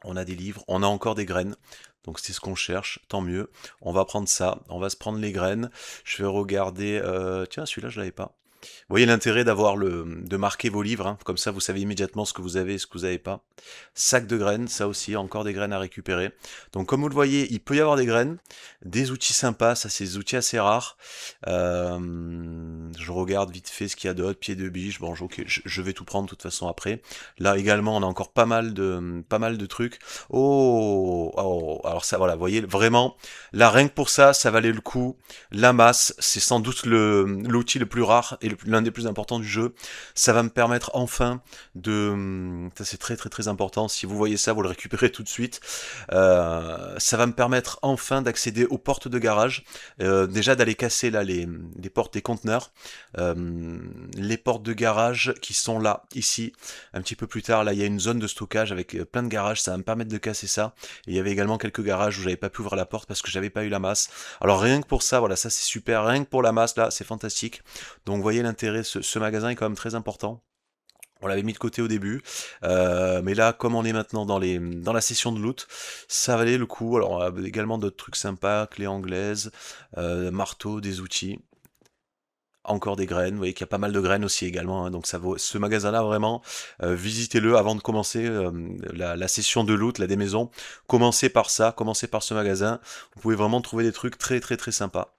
On a des livres, on a encore des graines. Donc c'est ce qu'on cherche, tant mieux. On va prendre ça, on va se prendre les graines. Je vais regarder... tiens, celui-là, je l'avais pas. Vous voyez l'intérêt de marquer vos livres, hein, comme ça vous savez immédiatement ce que vous avez et ce que vous n'avez pas. Sac de graines, ça aussi, encore des graines à récupérer. Donc comme vous le voyez, il peut y avoir des graines, des outils sympas, ça c'est des outils assez rares. Je regarde vite fait ce qu'il y a d'autre, pied de biche, bon ok, je vais tout prendre de toute façon après. Là également on a encore pas mal de trucs. Alors ça voilà, vous voyez, vraiment, là rien que pour ça, ça valait le coup. La masse, c'est sans doute l'outil le plus rare et l'un des plus importants du jeu. Ça va me permettre enfin ça c'est très très très important, si vous voyez ça, vous le récupérez tout de suite. Ça va me permettre enfin d'accéder aux portes de garage. Déjà d'aller casser là les portes des conteneurs. Les portes de garage qui sont là, ici. Un petit peu plus tard, là il y a une zone de stockage avec plein de garages, ça va me permettre de casser ça. Et il y avait également quelques garages où j'avais pas pu ouvrir la porte parce que j'avais pas eu la masse. Alors rien que pour ça, voilà, ça c'est super, rien que pour la masse là, c'est fantastique. Donc vous voyez l'intérêt, ce magasin est quand même très important. On l'avait mis de côté au début, mais là, comme on est maintenant dans la session de loot, ça valait le coup. Alors, on a également d'autres trucs sympas, clés anglaises, marteau, des outils, encore des graines. Vous voyez qu'il y a pas mal de graines aussi également, hein, donc ça vaut ce magasin-là vraiment. Visitez-le avant de commencer la session de loot, là des maisons. Commencez par ça, commencez par ce magasin. Vous pouvez vraiment trouver des trucs très très très sympas.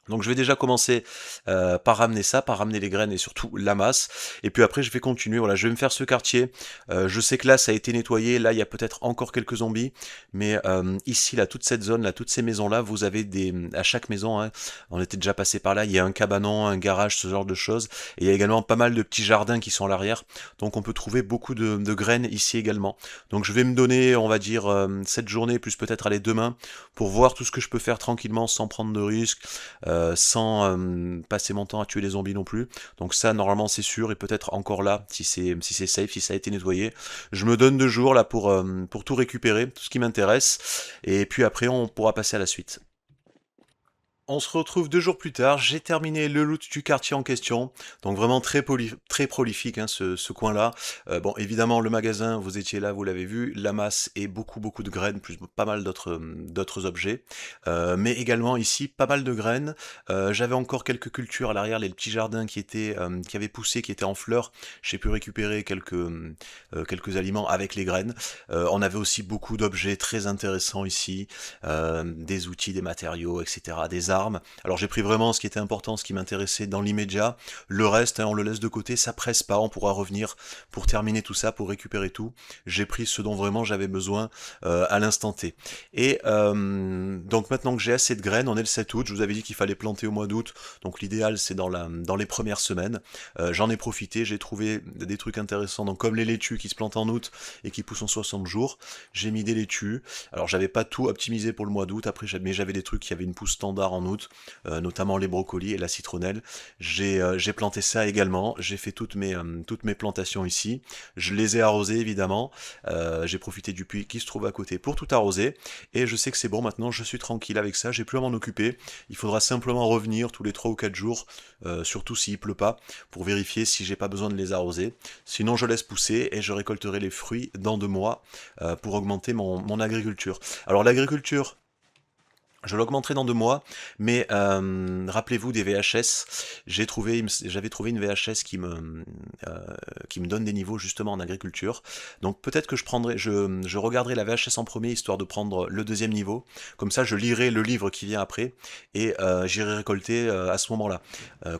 Donc je vais déjà commencer par ramener ça, par ramener les graines et surtout la masse. Et puis après je vais continuer, voilà, je vais me faire ce quartier. Je sais que là ça a été nettoyé, là il y a peut-être encore quelques zombies. Mais ici, là, toute cette zone, là, toutes ces maisons-là, vous avez à chaque maison, hein, on était déjà passé par là, il y a un cabanon, un garage, ce genre de choses. Et il y a également pas mal de petits jardins qui sont à l'arrière. Donc on peut trouver beaucoup de graines ici également. Donc je vais me donner, on va dire, cette journée, plus peut-être aller demain, pour voir tout ce que je peux faire tranquillement sans prendre de risques. Sans passer mon temps à tuer les zombies non plus. Donc ça, normalement, c'est sûr, et peut-être encore là, si c'est safe, si ça a été nettoyé. Je me donne 2 jours là pour tout récupérer, tout ce qui m'intéresse, et puis après, on pourra passer à la suite. On se retrouve 2 jours plus tard, j'ai terminé le loot du quartier en question, donc vraiment très prolifique hein, ce coin-là. Bon, évidemment, le magasin, vous étiez là, vous l'avez vu, la masse et beaucoup de graines, plus pas mal d'autres objets. Mais également ici, pas mal de graines. J'avais encore quelques cultures à l'arrière, les petits jardins qui avaient poussé, qui étaient en fleurs. J'ai pu récupérer quelques aliments avec les graines. On avait aussi beaucoup d'objets très intéressants ici, des outils, des matériaux, etc., des armes. Alors j'ai pris vraiment ce qui était important, ce qui m'intéressait dans l'immédiat. Le reste, hein, on le laisse de côté, ça presse pas, on pourra revenir pour terminer tout ça, pour récupérer tout. J'ai pris ce dont vraiment j'avais besoin à l'instant T. Et donc maintenant que j'ai assez de graines, on est le 7 août, je vous avais dit qu'il fallait planter au mois d'août, donc l'idéal c'est dans les premières semaines. J'en ai profité, j'ai trouvé des trucs intéressants, donc comme les laitues qui se plantent en août et qui poussent en 60 jours, j'ai mis des laitues. Alors j'avais pas tout optimisé pour le mois d'août, après mais j'avais des trucs qui avaient une pousse standard en août, notamment les brocolis et la citronnelle. J'ai planté ça également, j'ai fait toutes mes plantations ici, je les ai arrosées évidemment, j'ai profité du puits qui se trouve à côté pour tout arroser, et je sais que c'est bon maintenant, je suis tranquille avec ça, j'ai plus à m'en occuper, il faudra simplement revenir tous les 3 ou 4 jours, surtout s'il pleut pas, pour vérifier si j'ai pas besoin de les arroser, sinon je laisse pousser et je récolterai les fruits dans 2 mois pour augmenter mon agriculture. Alors l'agriculture, je l'augmenterai dans 2 mois, mais rappelez-vous des VHS. J'avais trouvé une VHS qui me donne des niveaux justement en agriculture. Donc peut-être que je regarderai la VHS en premier histoire de prendre le deuxième niveau. Comme ça, je lirai le livre qui vient après et j'irai récolter à ce moment-là.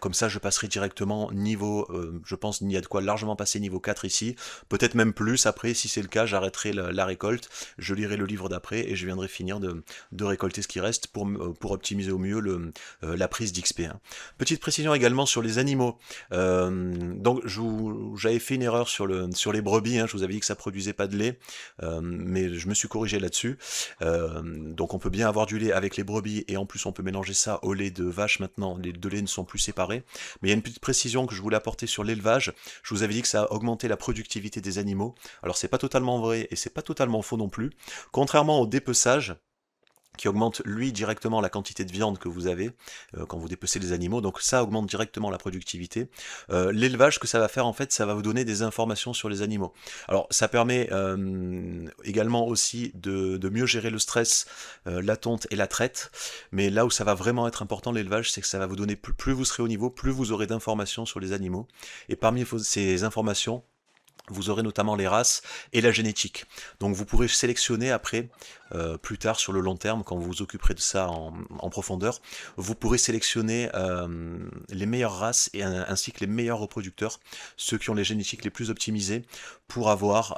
Comme ça, je passerai directement niveau. Je pense qu'il y a de quoi largement passer niveau 4 ici. Peut-être même plus. Après, si c'est le cas, j'arrêterai la récolte. Je lirai le livre d'après et je viendrai finir de récolter ce qui reste pour optimiser au mieux la prise d'XP. Hein. Petite précision également sur les animaux. Donc j'avais fait une erreur sur les brebis, hein, je vous avais dit que ça produisait pas de lait, mais je me suis corrigé là-dessus. Donc on peut bien avoir du lait avec les brebis et en plus on peut mélanger ça au lait de vache maintenant, les deux laits ne sont plus séparés. Mais il y a une petite précision que je voulais apporter sur l'élevage, je vous avais dit que ça a augmenté la productivité des animaux. Alors c'est pas totalement vrai et c'est pas totalement faux non plus. Contrairement au dépeçage, qui augmente lui directement la quantité de viande que vous avez quand vous dépecez les animaux, donc ça augmente directement la productivité. L'élevage, que ça va faire en fait, ça va vous donner des informations sur les animaux. Alors ça permet également aussi de mieux gérer le stress, la tonte et la traite, mais là où ça va vraiment être important l'élevage, c'est que ça va vous donner, plus vous serez au niveau, plus vous aurez d'informations sur les animaux, et parmi ces informations, vous aurez notamment les races et la génétique. Donc vous pourrez sélectionner après, plus tard sur le long terme, quand vous vous occuperez de ça en profondeur, vous pourrez sélectionner les meilleures races ainsi que les meilleurs reproducteurs, ceux qui ont les génétiques les plus optimisées pour avoir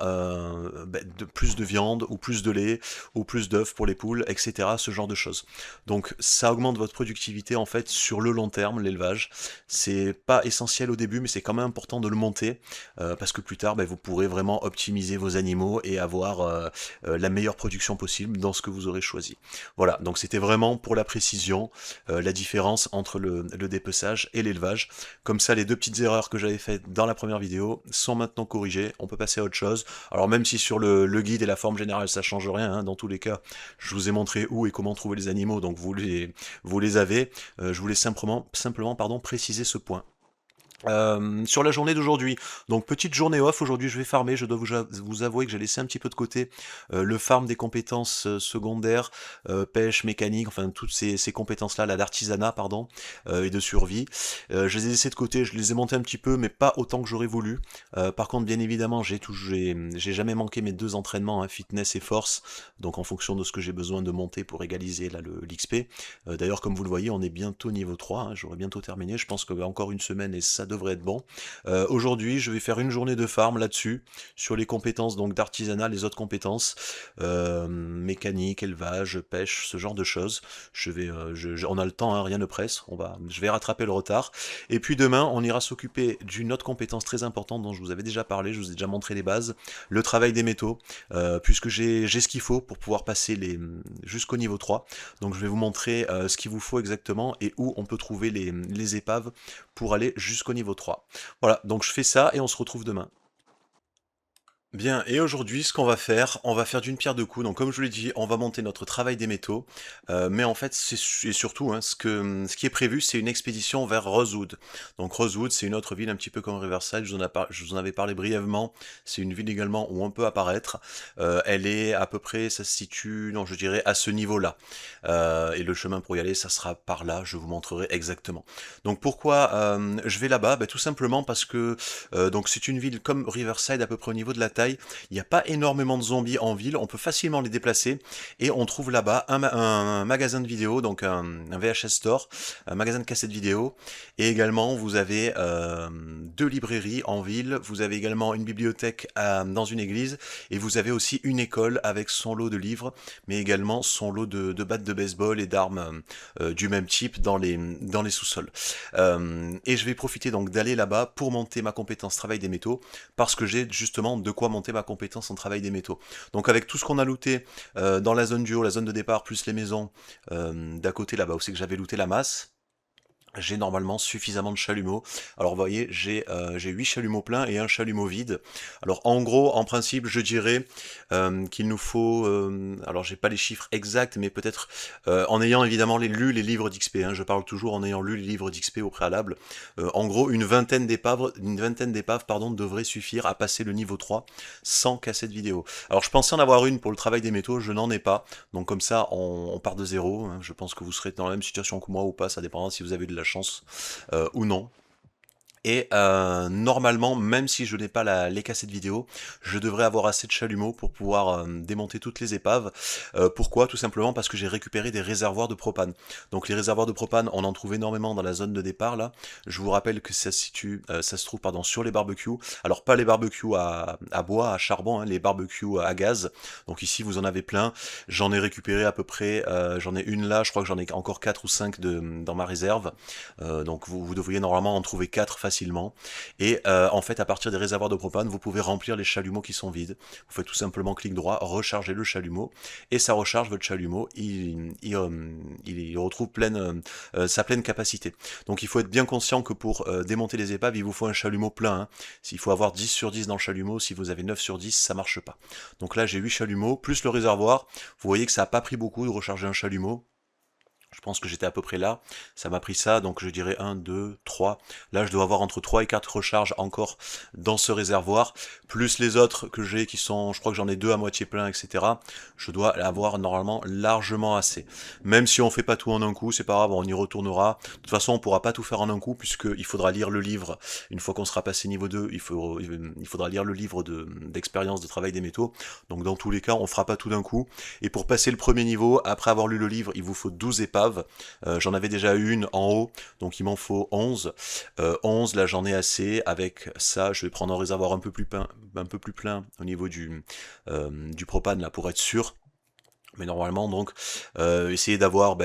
plus de viande ou plus de lait ou plus d'œufs pour les poules, etc. Ce genre de choses. Donc ça augmente votre productivité en fait sur le long terme, l'élevage. C'est pas essentiel au début, mais c'est quand même important de le monter parce que plus tard, vous pourrez vraiment optimiser vos animaux et avoir la meilleure production possible dans ce que vous aurez choisi. Voilà, donc c'était vraiment pour la précision, la différence entre le dépeçage et l'élevage. Comme ça, les 2 petites erreurs que j'avais faites dans la première vidéo sont maintenant corrigées, on peut passer à autre chose. Alors même si sur le guide et la forme générale ça change rien, hein, dans tous les cas, je vous ai montré où et comment trouver les animaux, donc vous les avez, je voulais simplement préciser ce point. Sur la journée d'aujourd'hui, donc petite journée off, aujourd'hui je vais farmer, je dois vous avouer que j'ai laissé un petit peu de côté le farm des compétences secondaires, pêche, mécanique, enfin toutes ces compétences-là, là d'artisanat, pardon, et de survie. Je les ai laissées de côté, je les ai montées un petit peu, mais pas autant que j'aurais voulu. Par contre, bien évidemment, j'ai jamais manqué mes 2 entraînements, hein, fitness et force, donc en fonction de ce que j'ai besoin de monter pour égaliser là l'XP. D'ailleurs, comme vous le voyez, on est bientôt niveau 3, hein, j'aurai bientôt terminé, je pense que encore une semaine et ça devrait être bon. Aujourd'hui, je vais faire une journée de farm là-dessus, sur les compétences donc d'artisanat, les autres compétences, mécanique, élevage, pêche, ce genre de choses. On a le temps, hein, rien ne presse, je vais rattraper le retard. Et puis demain, on ira s'occuper d'une autre compétence très importante dont je vous avais déjà parlé, je vous ai déjà montré les bases, le travail des métaux, puisque j'ai ce qu'il faut pour pouvoir passer jusqu'au niveau 3. Donc je vais vous montrer ce qu'il vous faut exactement et où on peut trouver les épaves pour aller jusqu'au niveau 3. Voilà, donc je fais ça et on se retrouve demain. Bien, et aujourd'hui, ce qu'on va faire, on va faire d'une pierre deux coups. Donc, comme je vous l'ai dit, on va monter notre travail des métaux. Mais en fait, et surtout, hein, ce qui est prévu, c'est une expédition vers Rosewood. Donc, Rosewood, c'est une autre ville un petit peu comme Riverside. Je vous en avais parlé brièvement. C'est une ville également où on peut apparaître. Elle est à peu près, ça se situe, non, je dirais, à ce niveau-là. Et le chemin pour y aller, ça sera par là. Je vous montrerai exactement. Donc, pourquoi je vais là-bas? Ben, tout simplement parce que donc c'est une ville comme Riverside à peu près au niveau de la taille. Il n'y a pas énormément de zombies en ville, on peut facilement les déplacer et on trouve là-bas un magasin de vidéo, donc un VHS store, un magasin de cassettes vidéo et également vous avez deux librairies en ville, vous avez également une bibliothèque dans une église et vous avez aussi une école avec son lot de livres mais également son lot de battes de baseball et d'armes du même type dans les sous-sols. Et je vais profiter donc d'aller là-bas pour monter ma compétence travail des métaux, parce que j'ai justement de quoi monter ma compétence en travail des métaux. Donc avec tout ce qu'on a looté dans la zone du haut, la zone de départ, plus les maisons d'à côté là-bas où c'est que j'avais looté la masse, j'ai normalement suffisamment de chalumeaux. Alors vous voyez, j'ai 8 chalumeaux pleins et un chalumeau vide. Alors en gros, en principe, je dirais qu'il nous faut... alors j'ai pas les chiffres exacts, mais peut-être en ayant évidemment lu les livres d'XP. Hein, je parle toujours en ayant lu les livres d'XP au préalable. En gros, une vingtaine d'épaves pardon, devrait suffire à passer le niveau 3 sans cassette vidéo. Alors je pensais en avoir une pour le travail des métaux, je n'en ai pas. Donc comme ça, on part de zéro. Hein. Je pense que vous serez dans la même situation que moi ou pas, ça dépendra si vous avez de la chance ou non. Et normalement, même si je n'ai pas les cassettes vidéo, je devrais avoir assez de chalumeaux pour pouvoir démonter toutes les épaves. Pourquoi? Tout simplement parce que j'ai récupéré des réservoirs de propane. Donc les réservoirs de propane, on en trouve énormément dans la zone de départ là. Je vous rappelle que ça se trouve pardon sur les barbecues. Alors pas les barbecues à bois, à charbon, hein, les barbecues à gaz. Donc ici vous en avez plein. J'en ai récupéré à peu près, j'en ai une là, je crois que j'en ai encore 4 ou 5 dans ma réserve. Donc vous devriez normalement en trouver 4 facilement. Et en fait, à partir des réservoirs de propane, vous pouvez remplir les chalumeaux qui sont vides. Vous faites tout simplement clic droit, recharger le chalumeau, et ça recharge votre chalumeau. Il retrouve sa pleine capacité. Donc il faut être bien conscient que pour démonter les épaves, il vous faut un chalumeau plein. Hein. S'il faut avoir 10 sur 10 dans le chalumeau, si vous avez 9 sur 10, ça marche pas. Donc là, j'ai 8 chalumeaux, plus le réservoir. Vous voyez que ça n'a pas pris beaucoup de recharger un chalumeau. Je pense que j'étais à peu près là. Ça m'a pris ça, donc je dirais 1, 2, 3. Là, je dois avoir entre 3 et 4 recharges encore dans ce réservoir, plus les autres que j'ai qui sont, je crois que j'en ai 2 à moitié plein, etc. Je dois avoir normalement largement assez. Même si on fait pas tout en un coup, c'est pas grave, on y retournera. De toute façon, on pourra pas tout faire en un coup, puisqu'il faudra lire le livre. Une fois qu'on sera passé niveau 2, il faudra lire le livre d'expérience de travail des métaux. Donc dans tous les cas, on fera pas tout d'un coup. Et pour passer le premier niveau, après avoir lu le livre, il vous faut 12 épaves. J'en avais déjà une en haut, donc il m'en faut 11. 11, là j'en ai assez. Avec ça, je vais prendre un réservoir un peu plus plein au niveau du propane là pour être sûr. Mais normalement, donc, essayez d'avoir,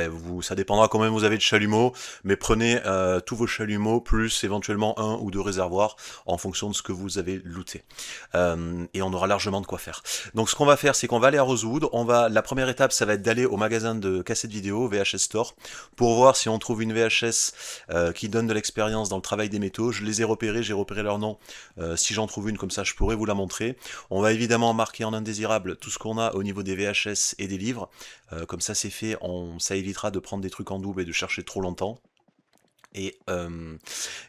ça dépendra quand même vous avez de chalumeaux, mais prenez tous vos chalumeaux, plus éventuellement un ou deux réservoirs, en fonction de ce que vous avez looté. Et on aura largement de quoi faire. Donc ce qu'on va faire, c'est qu'on va aller à Rosewood, la première étape, ça va être d'aller au magasin de cassettes vidéo, VHS Store, pour voir si on trouve une VHS qui donne de l'expérience dans le travail des métaux. Je les ai repérés, j'ai repéré leur nom. Si j'en trouve une comme ça, je pourrais vous la montrer. On va évidemment marquer en indésirable tout ce qu'on a au niveau des VHS et des livres. Comme ça c'est fait, ça évitera de prendre des trucs en double et de chercher trop longtemps. Et, euh,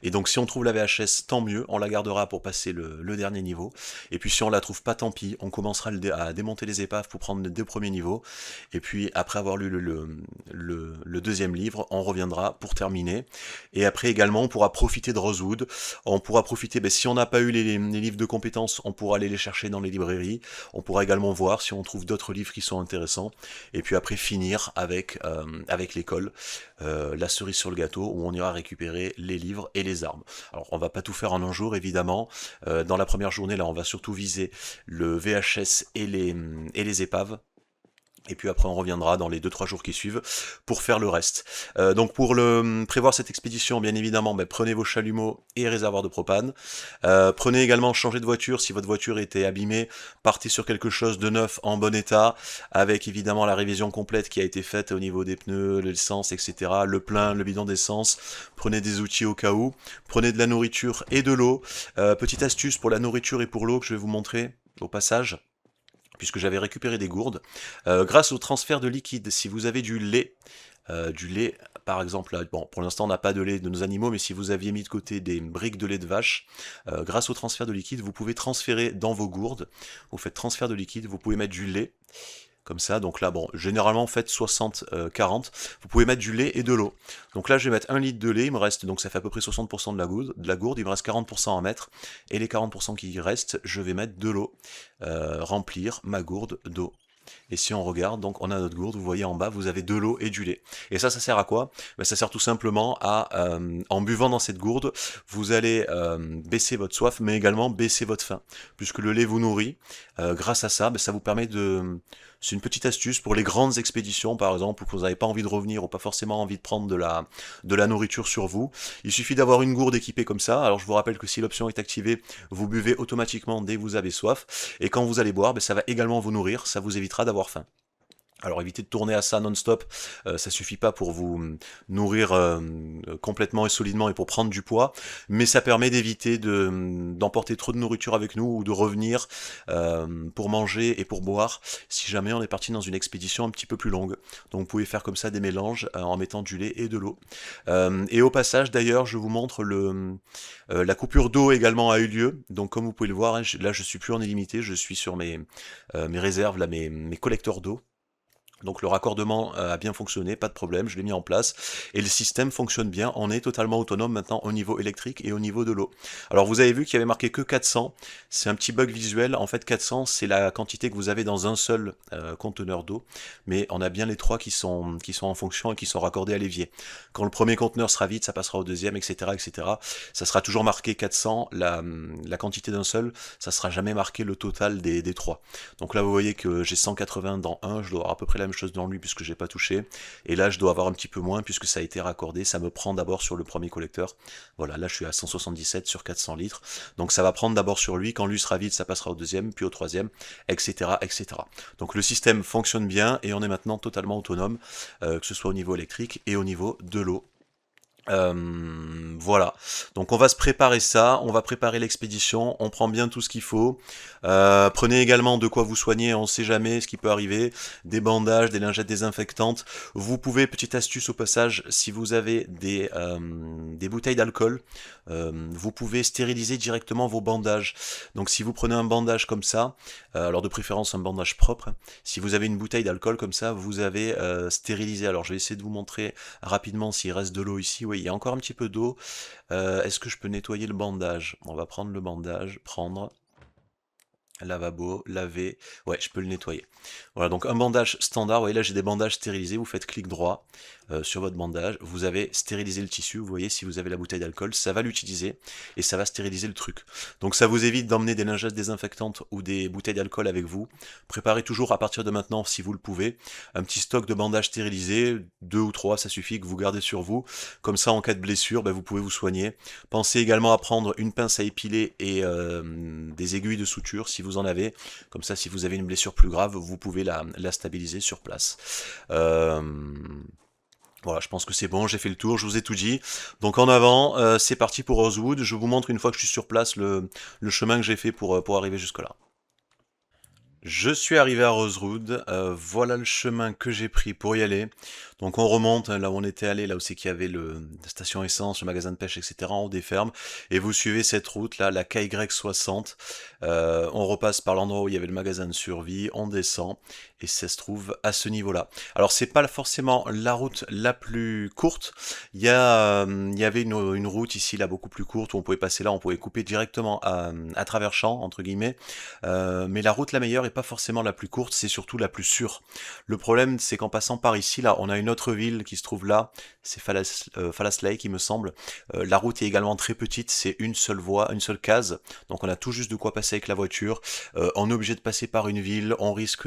et donc si on trouve la VHS, tant mieux, on la gardera pour passer le dernier niveau. Et puis si on la trouve pas, tant pis, on commencera à démonter les épaves pour prendre les deux premiers niveaux. Et puis après avoir lu le deuxième livre, on reviendra pour terminer. Et après également, on pourra profiter de Rosewood. On pourra profiter, si on n'a pas eu les livres de compétences, on pourra aller les chercher dans les librairies. On pourra également voir si on trouve d'autres livres qui sont intéressants. Et puis après finir avec l'école, la cerise sur le gâteau, où on ira récupérer les livres et les armes. Alors on va pas tout faire en un jour évidemment. Dans la première journée là on va surtout viser le VHS et les épaves. Et puis après on reviendra dans les 2-3 jours qui suivent pour faire le reste. Donc pour prévoir cette expédition, bien évidemment, prenez vos chalumeaux et réservoirs de propane. Prenez également, changer de voiture si votre voiture était abîmée. Partez sur quelque chose de neuf, en bon état, avec évidemment la révision complète qui a été faite au niveau des pneus, l'essence, etc. Le plein, le bidon d'essence. Prenez des outils au cas où. Prenez de la nourriture et de l'eau. Petite astuce pour la nourriture et pour l'eau que je vais vous montrer. au passage, puisque j'avais récupéré des gourdes, grâce au transfert de liquide. Si vous avez du lait, par exemple, là, bon, pour l'instant on n'a pas de lait de nos animaux, mais si vous aviez mis de côté des briques de lait de vache, grâce au transfert de liquide, vous pouvez transférer dans vos gourdes, vous faites transfert de liquide, vous pouvez mettre du lait, comme ça, donc là, bon, généralement, faites 60-40. Vous pouvez mettre du lait et de l'eau. Donc là, je vais mettre 1 litre de lait, il me reste, donc ça fait à peu près 60% de la gourde, il me reste 40% à mettre. Et les 40% qui restent, je vais mettre de l'eau, remplir ma gourde d'eau. Et si on regarde, donc on a notre gourde, vous voyez en bas, vous avez de l'eau et du lait. Et ça sert à quoi? Ben, ça sert tout simplement à, en buvant dans cette gourde, vous allez baisser votre soif, mais également baisser votre faim. Puisque le lait vous nourrit, grâce à ça, ben, ça vous permet de... C'est une petite astuce pour les grandes expéditions, par exemple, où vous n'avez pas envie de revenir ou pas forcément envie de prendre de la nourriture sur vous. Il suffit d'avoir une gourde équipée comme ça. Alors je vous rappelle que si l'option est activée, vous buvez automatiquement dès que vous avez soif. Et quand vous allez boire, ben, ça va également vous nourrir, ça vous évitera d'avoir faim. Alors évitez de tourner à ça non-stop, ça suffit pas pour vous nourrir complètement et solidement et pour prendre du poids, mais ça permet d'éviter d'emporter trop de nourriture avec nous ou de revenir pour manger et pour boire si jamais on est parti dans une expédition un petit peu plus longue. Donc vous pouvez faire comme ça des mélanges en mettant du lait et de l'eau. Et au passage d'ailleurs je vous montre la coupure d'eau également a eu lieu, donc comme vous pouvez le voir, hein, là je suis plus en illimité, je suis sur mes réserves, là, mes collecteurs d'eau. Donc le raccordement a bien fonctionné, pas de problème, je l'ai mis en place. Et le système fonctionne bien, on est totalement autonome maintenant au niveau électrique et au niveau de l'eau. Alors vous avez vu qu'il y avait marqué que 400, c'est un petit bug visuel. En fait 400 c'est la quantité que vous avez dans un seul conteneur d'eau. Mais on a bien les trois qui sont en fonction et qui sont raccordés à l'évier. Quand le premier conteneur sera vide, ça passera au deuxième, etc. etc. Ça sera toujours marqué 400, la quantité d'un seul, ça sera jamais marqué le total des trois. Donc là vous voyez que j'ai 180 dans un, je dois avoir à peu près la même chose dans lui puisque j'ai pas touché, et là je dois avoir un petit peu moins puisque ça a été raccordé, ça me prend d'abord sur le premier collecteur, voilà, là je suis à 177 sur 400 litres, donc ça va prendre d'abord sur lui, quand lui sera vide ça passera au deuxième, puis au troisième, etc. etc. Donc le système fonctionne bien et on est maintenant totalement autonome, que ce soit au niveau électrique et au niveau de l'eau. Voilà, donc on va se préparer ça, on va préparer l'expédition, on prend bien tout ce qu'il faut. Prenez également de quoi vous soigner, on sait jamais ce qui peut arriver, des bandages, des lingettes désinfectantes. Vous pouvez, petite astuce au passage, si vous avez des bouteilles d'alcool, vous pouvez stériliser directement vos bandages. Donc si vous prenez un bandage comme ça, alors de préférence un bandage propre, si vous avez une bouteille d'alcool comme ça, vous avez stérilisé. Alors je vais essayer de vous montrer rapidement s'il reste de l'eau ici. Oui, il y a encore un petit peu d'eau. Est-ce que je peux nettoyer le bandage? On va prendre le bandage, prendre lavabo, laver, ouais, je peux le nettoyer. Voilà, donc un bandage standard, vous voyez là j'ai des bandages stérilisés, vous faites clic droit sur votre bandage, vous avez stérilisé le tissu, vous voyez si vous avez la bouteille d'alcool, ça va l'utiliser et ça va stériliser le truc. Donc ça vous évite d'emmener des lingettes désinfectantes ou des bouteilles d'alcool avec vous. Préparez toujours à partir de maintenant, si vous le pouvez, un petit stock de bandages stérilisés, 2 ou 3, ça suffit, que vous gardez sur vous. Comme ça en cas de blessure, ben, vous pouvez vous soigner. Pensez également à prendre une pince à épiler et des aiguilles de suture si vous en avez. Comme ça, si vous avez une blessure plus grave, vous pouvez la stabiliser sur place. Voilà, je pense que c'est bon, j'ai fait le tour, je vous ai tout dit. Donc en avant, c'est parti pour Rosewood. Je vous montre une fois que je suis sur place le chemin que j'ai fait pour arriver jusque là. Je suis arrivé à Rosewood, voilà le chemin que j'ai pris pour y aller. Donc on remonte là où on était allé, là où c'est qu'il y avait la station essence, le magasin de pêche, etc. en haut des fermes. Et vous suivez cette route là, la KY60. On repasse par l'endroit où il y avait le magasin de survie, on descend et ça se trouve à ce niveau-là. Alors c'est pas forcément la route la plus courte. Il y avait une route ici là beaucoup plus courte où on pouvait passer là, on pouvait couper directement à travers champs entre guillemets. Mais la route la meilleure est pas forcément la plus courte, c'est surtout la plus sûre. Le problème, c'est qu'en passant par ici, là, on a une autre ville qui se trouve là, c'est Fallas Lake, il me semble. La route est également très petite, c'est une seule voie, une seule case, donc on a tout juste de quoi passer avec la voiture. On est obligé de passer par une ville, on risque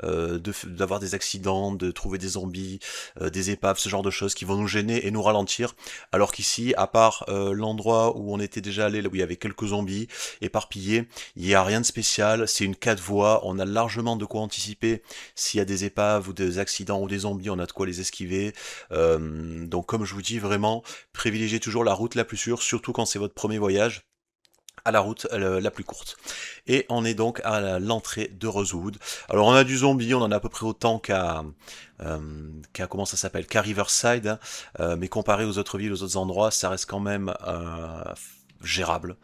d'avoir des accidents, de trouver des zombies, des épaves, ce genre de choses qui vont nous gêner et nous ralentir. Alors qu'ici, à part l'endroit où on était déjà allé, là où il y avait quelques zombies éparpillés, il n'y a rien de spécial, c'est une 4 voies, on a largement de quoi anticiper s'il y a des épaves ou des accidents ou des zombies, on a de quoi les esquiver. Donc comme je vous dis, vraiment, privilégiez toujours la route la plus sûre, surtout quand c'est votre premier voyage. à la route la plus courte. Et on est donc à l'entrée de Rosewood. Alors on a du zombie, on en a à peu près autant comment ça s'appelle, qu'à Riverside, hein. Mais comparé aux autres villes, aux autres endroits, ça reste quand même gérable.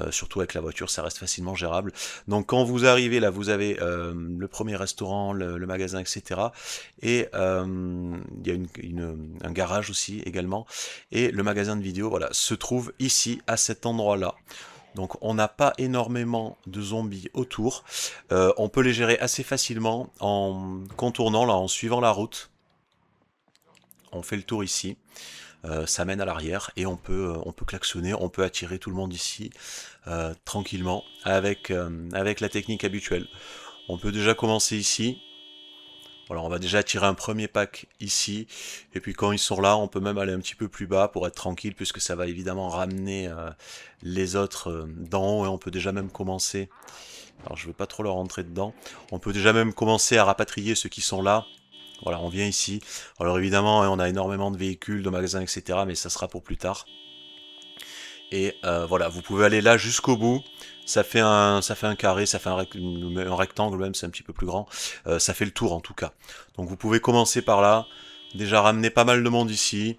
Surtout avec la voiture, ça reste facilement gérable. Donc quand vous arrivez là, vous avez le premier restaurant, le magasin, etc. Et il y a un garage aussi également. Et le magasin de vidéo, voilà, se trouve ici, à cet endroit-là. Donc on n'a pas énormément de zombies autour. On peut les gérer assez facilement en contournant, là, en suivant la route. On fait le tour ici. Ça mène à l'arrière et on peut klaxonner, on peut attirer tout le monde ici tranquillement avec la technique habituelle. On peut déjà commencer ici. Alors on va déjà tirer un premier pack ici, et puis quand ils sont là, on peut même aller un petit peu plus bas pour être tranquille, puisque ça va évidemment ramener les autres d'en haut, et on peut déjà même commencer, alors je ne veux pas trop leur rentrer dedans, on peut déjà même commencer à rapatrier ceux qui sont là. Voilà, on vient ici. Alors évidemment, hein, on a énormément de véhicules, de magasins, etc., mais ça sera pour plus tard. Et voilà, vous pouvez aller là jusqu'au bout. Ça fait un carré, ça fait un rectangle même, c'est un petit peu plus grand. Ça fait le tour en tout cas. Donc vous pouvez commencer par là. Déjà ramener pas mal de monde ici.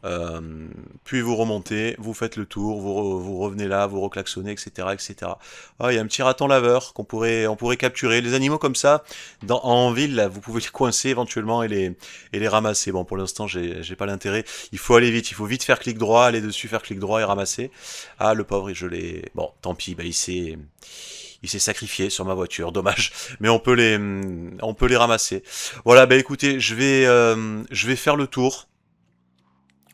Euh, Puis vous remontez, vous faites le tour, vous revenez là, vous reclaxonnez, etc., etc. Ah, il y a un petit raton laveur on pourrait capturer. Les animaux comme ça, en ville, là, vous pouvez les coincer éventuellement et les ramasser. Bon, pour l'instant, j'ai pas l'intérêt. Il faut aller vite, il faut vite faire clic droit, aller dessus, faire clic droit et ramasser. Ah, le pauvre, je l'ai. Bon, tant pis, bah, il s'est sacrifié sur ma voiture, dommage. Mais on peut les ramasser. Voilà, bah écoutez, je vais faire le tour.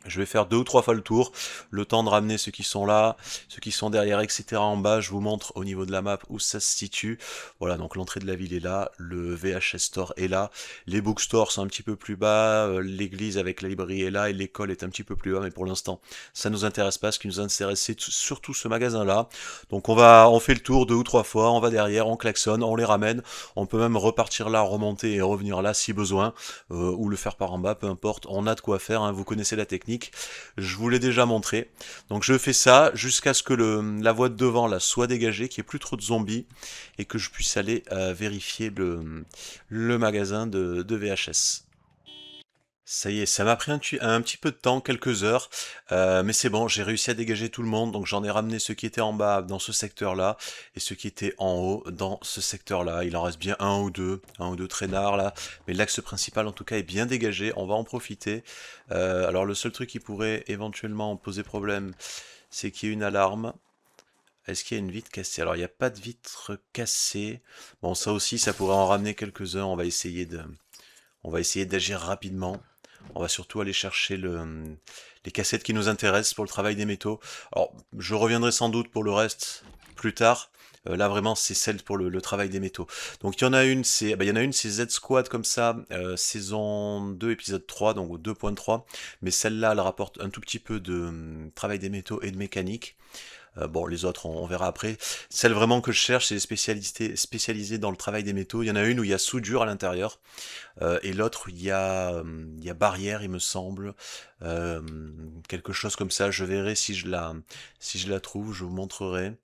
Je vais faire deux ou trois fois le tour, le temps de ramener ceux qui sont là, ceux qui sont derrière, etc. en bas. Je vous montre au niveau de la map où ça se situe. Voilà, donc l'entrée de la ville est là, le VHS Store est là, les bookstores sont un petit peu plus bas, l'église avec la librairie est là et l'école est un petit peu plus bas, mais pour l'instant, ça nous intéresse pas. Ce qui nous intéresse, c'est surtout ce magasin-là. Donc on fait le tour deux ou trois fois, on va derrière, on klaxonne, on les ramène. On peut même repartir là, remonter et revenir là si besoin, ou le faire par en bas, peu importe. On a de quoi faire, hein, vous connaissez la technique. Je vous l'ai déjà montré. Donc je fais ça jusqu'à ce que la voie de devant là soit dégagée, qu'il n'y ait plus trop de zombies et que je puisse aller vérifier le magasin de VHS. Ça y est, ça m'a pris un petit peu de temps, quelques heures, mais c'est bon, j'ai réussi à dégager tout le monde, donc j'en ai ramené ceux qui étaient en bas dans ce secteur-là, et ceux qui étaient en haut dans ce secteur-là. Il en reste bien un ou deux traînards là, mais l'axe principal en tout cas est bien dégagé, on va en profiter. Alors le seul truc qui pourrait éventuellement poser problème, c'est qu'il y ait une alarme. Est-ce qu'il y a une vitre cassée? Alors il n'y a pas de vitre cassée. Bon, ça aussi, ça pourrait en ramener quelques-uns, on va essayer d'agir rapidement. On va surtout aller chercher les cassettes qui nous intéressent pour le travail des métaux. Alors, je reviendrai sans doute pour le reste plus tard. Là, vraiment, c'est celle pour le travail des métaux. Donc, il y en a une, il y en a une, c'est Z Squad comme ça, saison 2, épisode 3, donc 2.3. Mais celle-là, elle rapporte un tout petit peu de travail des métaux et de mécanique. Bon, les autres, on verra après. Celle vraiment que je cherche, c'est les spécialisées dans le travail des métaux. Il y en a une où il y a soudure à l'intérieur. Et l'autre, il y a barrière, il me semble. Euh, Quelque chose comme ça. Je verrai si je la trouve, je vous montrerai.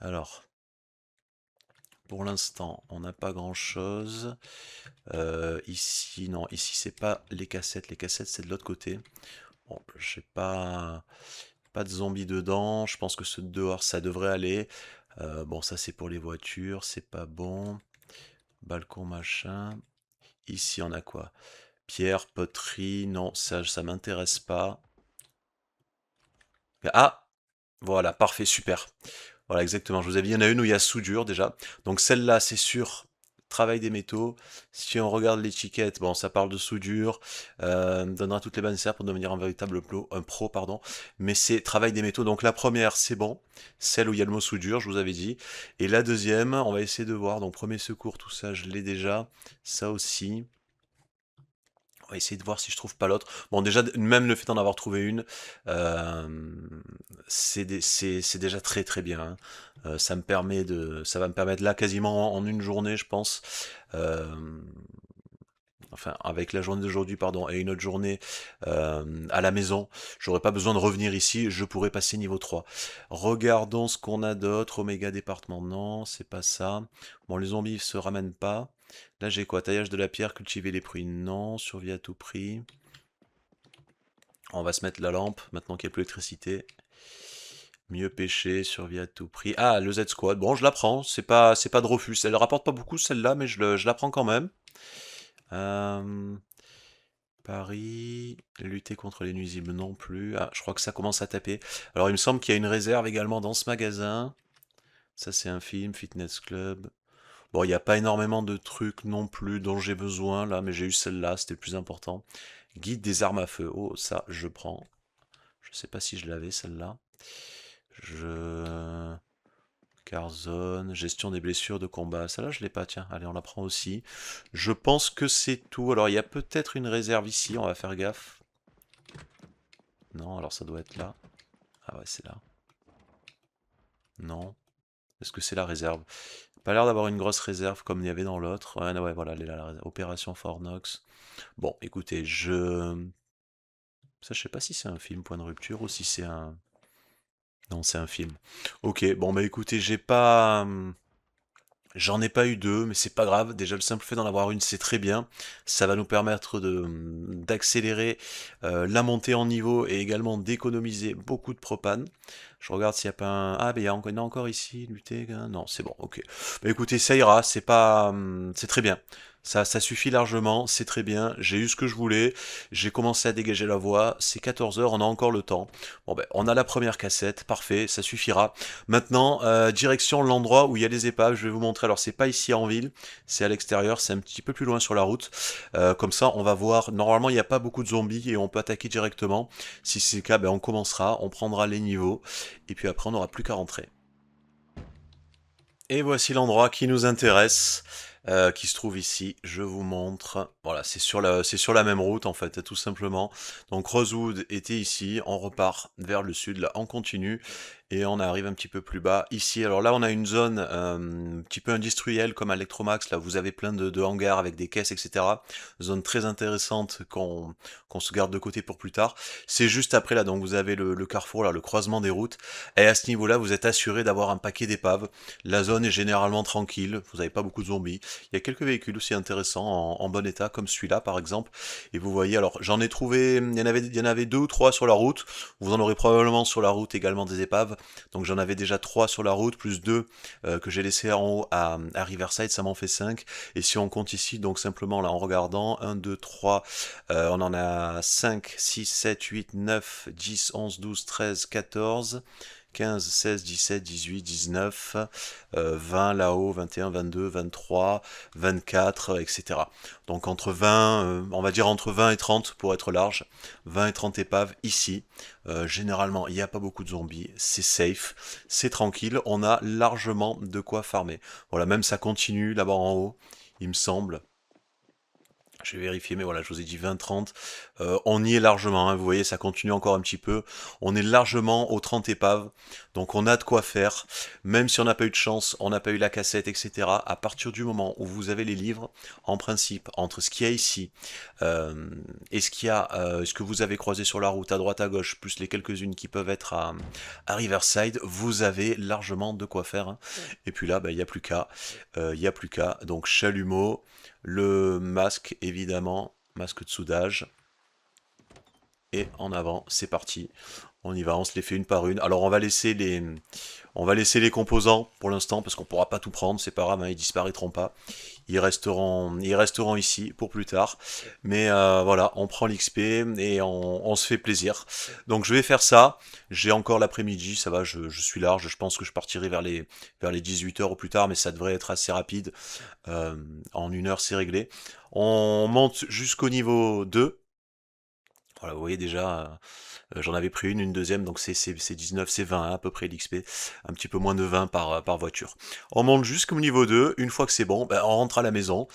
Alors, pour l'instant, on n'a pas grand-chose. Ici, non, ici, c'est pas les cassettes. Les cassettes, c'est de l'autre côté. Bon, je sais pas, pas de zombies dedans. Je pense que ce dehors, ça devrait aller. Bon, ça, c'est pour les voitures. C'est pas bon. Balcon, machin. Ici, on a quoi? Pierre, poterie, non, ça m'intéresse pas. Ah, voilà, parfait, super. Voilà, exactement. Je vous avais dit, il y en a une où il y a soudure déjà. Donc celle-là, c'est sûr, travail des métaux. Si on regarde l'étiquette, bon, ça parle de soudure, donnera toutes les bases nécessaires pour devenir un véritable un pro, pardon. Mais c'est travail des métaux. Donc la première, c'est bon. Celle où il y a le mot soudure, je vous avais dit. Et la deuxième, on va essayer de voir. Donc premier secours, tout ça, je l'ai déjà. Ça aussi. On va essayer de voir si je trouve pas l'autre. Bon, déjà, même le fait d'en avoir trouvé une, euh, c'est déjà très très bien, hein. Ça va me permettre là quasiment en une journée, je pense. Euh, enfin avec la journée d'aujourd'hui, pardon, et une autre journée à la maison, j'aurais pas besoin de revenir ici, je pourrais passer niveau 3. Regardons ce qu'on a d'autre. Oméga département, non, c'est pas ça. Bon, les zombies se ramènent pas. Là, j'ai quoi? Taillage de la pierre, cultiver les fruits, non. Survie à tout prix. On va se mettre la lampe, maintenant qu'il n'y a plus d'électricité. Mieux pêcher, survie à tout prix. Ah, le Z-Squad. Bon, je la prends. C'est pas de refus. Elle rapporte pas beaucoup, celle-là, mais je la prends quand même. Paris. Lutter contre les nuisibles non plus. Ah, je crois que ça commence à taper. Alors, il me semble qu'il y a une réserve également dans ce magasin. Ça, c'est un film, Fitness Club. Bon, il n'y a pas énormément de trucs non plus dont j'ai besoin là, mais j'ai eu celle-là, c'était le plus important. Guide des armes à feu. Oh, ça, je prends. Je sais pas si je l'avais celle-là. Je... Carzone, gestion des blessures de combat. Celle-là, je l'ai pas, tiens. Allez, on la prend aussi. Je pense que c'est tout. Alors, il y a peut-être une réserve ici, on va faire gaffe. Non, alors ça doit être là. Ah ouais, c'est là. Non. Est-ce que c'est la réserve? Pas l'air d'avoir une grosse réserve comme il y avait dans l'autre. Ouais, ouais, voilà, elle est là, la réserve. Opération Fornox. Bon, écoutez, ça, je sais pas si c'est un film, Point de rupture, ou si c'est un... Non, c'est un film. Ok, bon, bah écoutez, j'en ai pas eu deux, mais c'est pas grave. Déjà, le simple fait d'en avoir une, c'est très bien. Ça va nous permettre d'accélérer la montée en niveau et également d'économiser beaucoup de propane. Je regarde s'il n'y a pas un... Ah, mais il y en a encore ici, lutter. Hein. Non, c'est bon, ok. Bah écoutez, ça ira, c'est pas... C'est très bien. Ça suffit largement, c'est très bien. J'ai eu ce que je voulais. J'ai commencé à dégager la voie. C'est 14 heures, on a encore le temps. Bon, ben, on a la première cassette, parfait, ça suffira. Maintenant, direction l'endroit où il y a les épaves, je vais vous montrer. Alors, c'est pas ici en ville, c'est à l'extérieur, c'est un petit peu plus loin sur la route. Comme ça, on va voir. Normalement, il n'y a pas beaucoup de zombies et on peut attaquer directement. Si c'est le cas, ben, on commencera, on prendra les niveaux et puis après, on n'aura plus qu'à rentrer. Et voici l'endroit qui nous intéresse, qui se trouve ici. Je vous montre. Voilà, c'est sur la même route en fait, tout simplement. Donc Rosewood était ici, on repart vers le sud, là, on continue, et on arrive un petit peu plus bas. Ici, alors là, on a une zone un petit peu industrielle comme à Electromax. Là, vous avez plein de hangars avec des caisses, etc. Zone très intéressante qu'on se garde de côté pour plus tard. C'est juste après là, donc vous avez le carrefour, là, le croisement des routes. Et à ce niveau-là, vous êtes assuré d'avoir un paquet d'épaves. La zone est généralement tranquille, vous n'avez pas beaucoup de zombies. Il y a quelques véhicules aussi intéressants en bon état, comme celui-là par exemple. Et vous voyez, alors j'en ai trouvé, il y en avait deux ou trois sur la route. Vous en aurez probablement sur la route également des épaves. Donc j'en avais déjà trois sur la route, plus deux que j'ai laissé en haut à Riverside, ça m'en fait 5. Et si on compte ici, donc simplement là en regardant, 1, 2, 3, on en a 5, 6, 7, 8, 9, 10, 11, 12, 13, 14. 15, 16, 17, 18, 19, 20 là-haut, 21, 22, 23, 24, etc. Donc entre 20, on va dire entre 20 et 30 pour être large, 20 et 30 épaves ici. Généralement, il n'y a pas beaucoup de zombies, c'est safe, c'est tranquille, on a largement de quoi farmer. Voilà, même ça continue là-bas en haut, il me semble. Je vais vérifier, mais voilà, je vous ai dit 20-30. On y est largement, hein, vous voyez, ça continue encore un petit peu. On est largement aux 30 épaves, donc on a de quoi faire. Même si on n'a pas eu de chance, on n'a pas eu la cassette, etc. À partir du moment où vous avez les livres, en principe, entre ce qu'il y a ici et ce que vous avez croisé sur la route à droite à gauche, plus les quelques-unes qui peuvent être à Riverside, vous avez largement de quoi faire. Hein. Et puis là, il n'y a plus qu'à. Il n'y a plus qu'à. Donc chalumeau. Le masque, évidemment, masque de soudage. Et en avant, c'est parti. On y va, on se les fait une par une. Alors on va laisser les composants pour l'instant parce qu'on pourra pas tout prendre, c'est pas grave, hein, ils disparaîtront pas. Ils resteront ici pour plus tard. Mais voilà, on prend l'XP et on se fait plaisir. Donc je vais faire ça. J'ai encore l'après-midi, ça va, je suis large. Je pense que je partirai vers les 18 heures au plus tard, mais ça devrait être assez rapide. En 1 heure, c'est réglé. On monte jusqu'au niveau 2. Voilà, vous voyez déjà, j'en avais pris une deuxième, donc c'est 19, c'est 20 hein, à peu près l'XP, un petit peu moins de 20 par voiture. On monte jusqu'au niveau 2, une fois que c'est bon, ben, on rentre à la maison,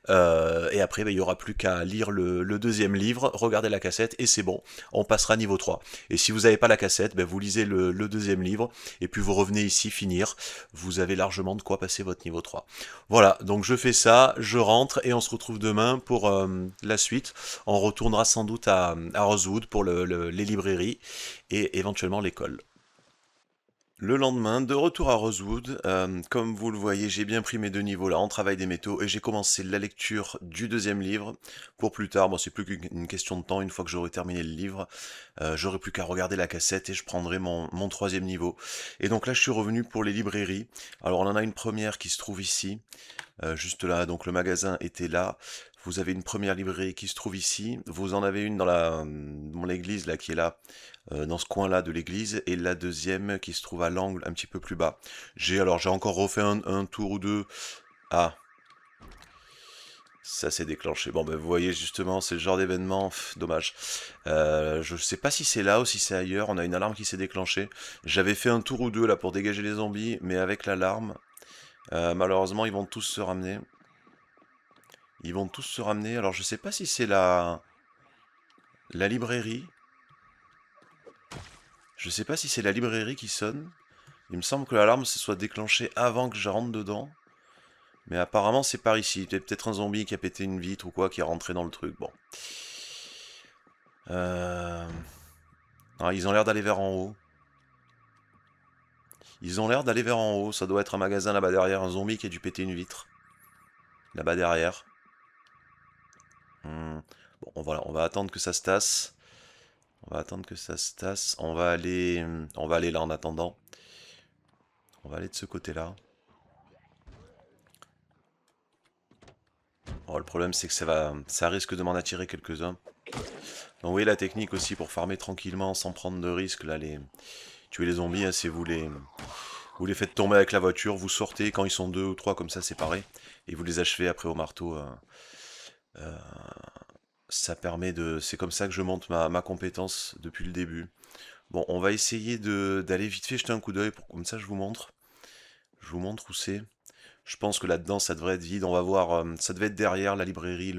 et après, ben, il y aura plus qu'à lire le deuxième livre, regarder la cassette, et c'est bon, on passera niveau 3. Et si vous n'avez pas la cassette, ben, vous lisez le deuxième livre, et puis vous revenez ici finir, vous avez largement de quoi passer votre niveau 3. Voilà, donc je fais ça, je rentre, et on se retrouve demain pour la suite. On retournera sans doute à Rosewood pour les librairies, et éventuellement l'école. Le lendemain, de retour à Rosewood, comme vous le voyez, j'ai bien pris mes deux niveaux là en travail des métaux et j'ai commencé la lecture du deuxième livre pour plus tard. Bon, c'est plus qu'une question de temps. Une fois que j'aurai terminé le livre, j'aurai plus qu'à regarder la cassette et je prendrai mon troisième niveau. Et donc là, je suis revenu pour les librairies. Alors, on en a une première qui se trouve ici, juste là. Donc, le magasin était là. Vous avez une première librairie qui se trouve ici. Vous en avez une dans l'église là qui est là, dans ce coin-là de l'église, et la deuxième qui se trouve à l'angle un petit peu plus bas. J'ai encore refait un tour ou deux. Ah, ça s'est déclenché. Bon, ben vous voyez justement, c'est le genre d'événement, dommage. Je sais pas si c'est là ou si c'est ailleurs. On a une alarme qui s'est déclenchée. J'avais fait un tour ou deux là pour dégager les zombies, mais avec l'alarme, malheureusement, ils vont tous se ramener. Ils vont tous se ramener. Alors, je sais pas si c'est la librairie. Je sais pas si c'est la librairie qui sonne. Il me semble que l'alarme se soit déclenchée avant que je rentre dedans. Mais apparemment, c'est par ici. Peut-être un zombie qui a pété une vitre ou quoi, qui est rentré dans le truc. Bon. Euh... Ah, ils ont l'air d'aller vers en haut. Ils ont l'air d'aller vers en haut. Ça doit être un magasin là-bas derrière. Un zombie qui a dû péter une vitre. Là-bas derrière. Bon, on va attendre que ça se tasse. On va attendre que ça se tasse. On va aller là en attendant. On va aller de ce côté-là. Bon, le problème, c'est que ça risque de m'en attirer quelques-uns. Donc oui, la technique aussi pour farmer tranquillement sans prendre de risques, là, tuer les zombies, hein, si vous les faites tomber avec la voiture, vous sortez, quand ils sont deux ou trois comme ça, c'est pareil, et vous les achevez après au marteau. Ça permet de... C'est comme ça que je monte ma compétence depuis le début. Bon, on va essayer d'aller vite fait jeter un coup d'œil, pour comme ça je vous montre. Je vous montre où c'est. Je pense que là-dedans, ça devrait être vide. On va voir, ça devait être derrière la librairie,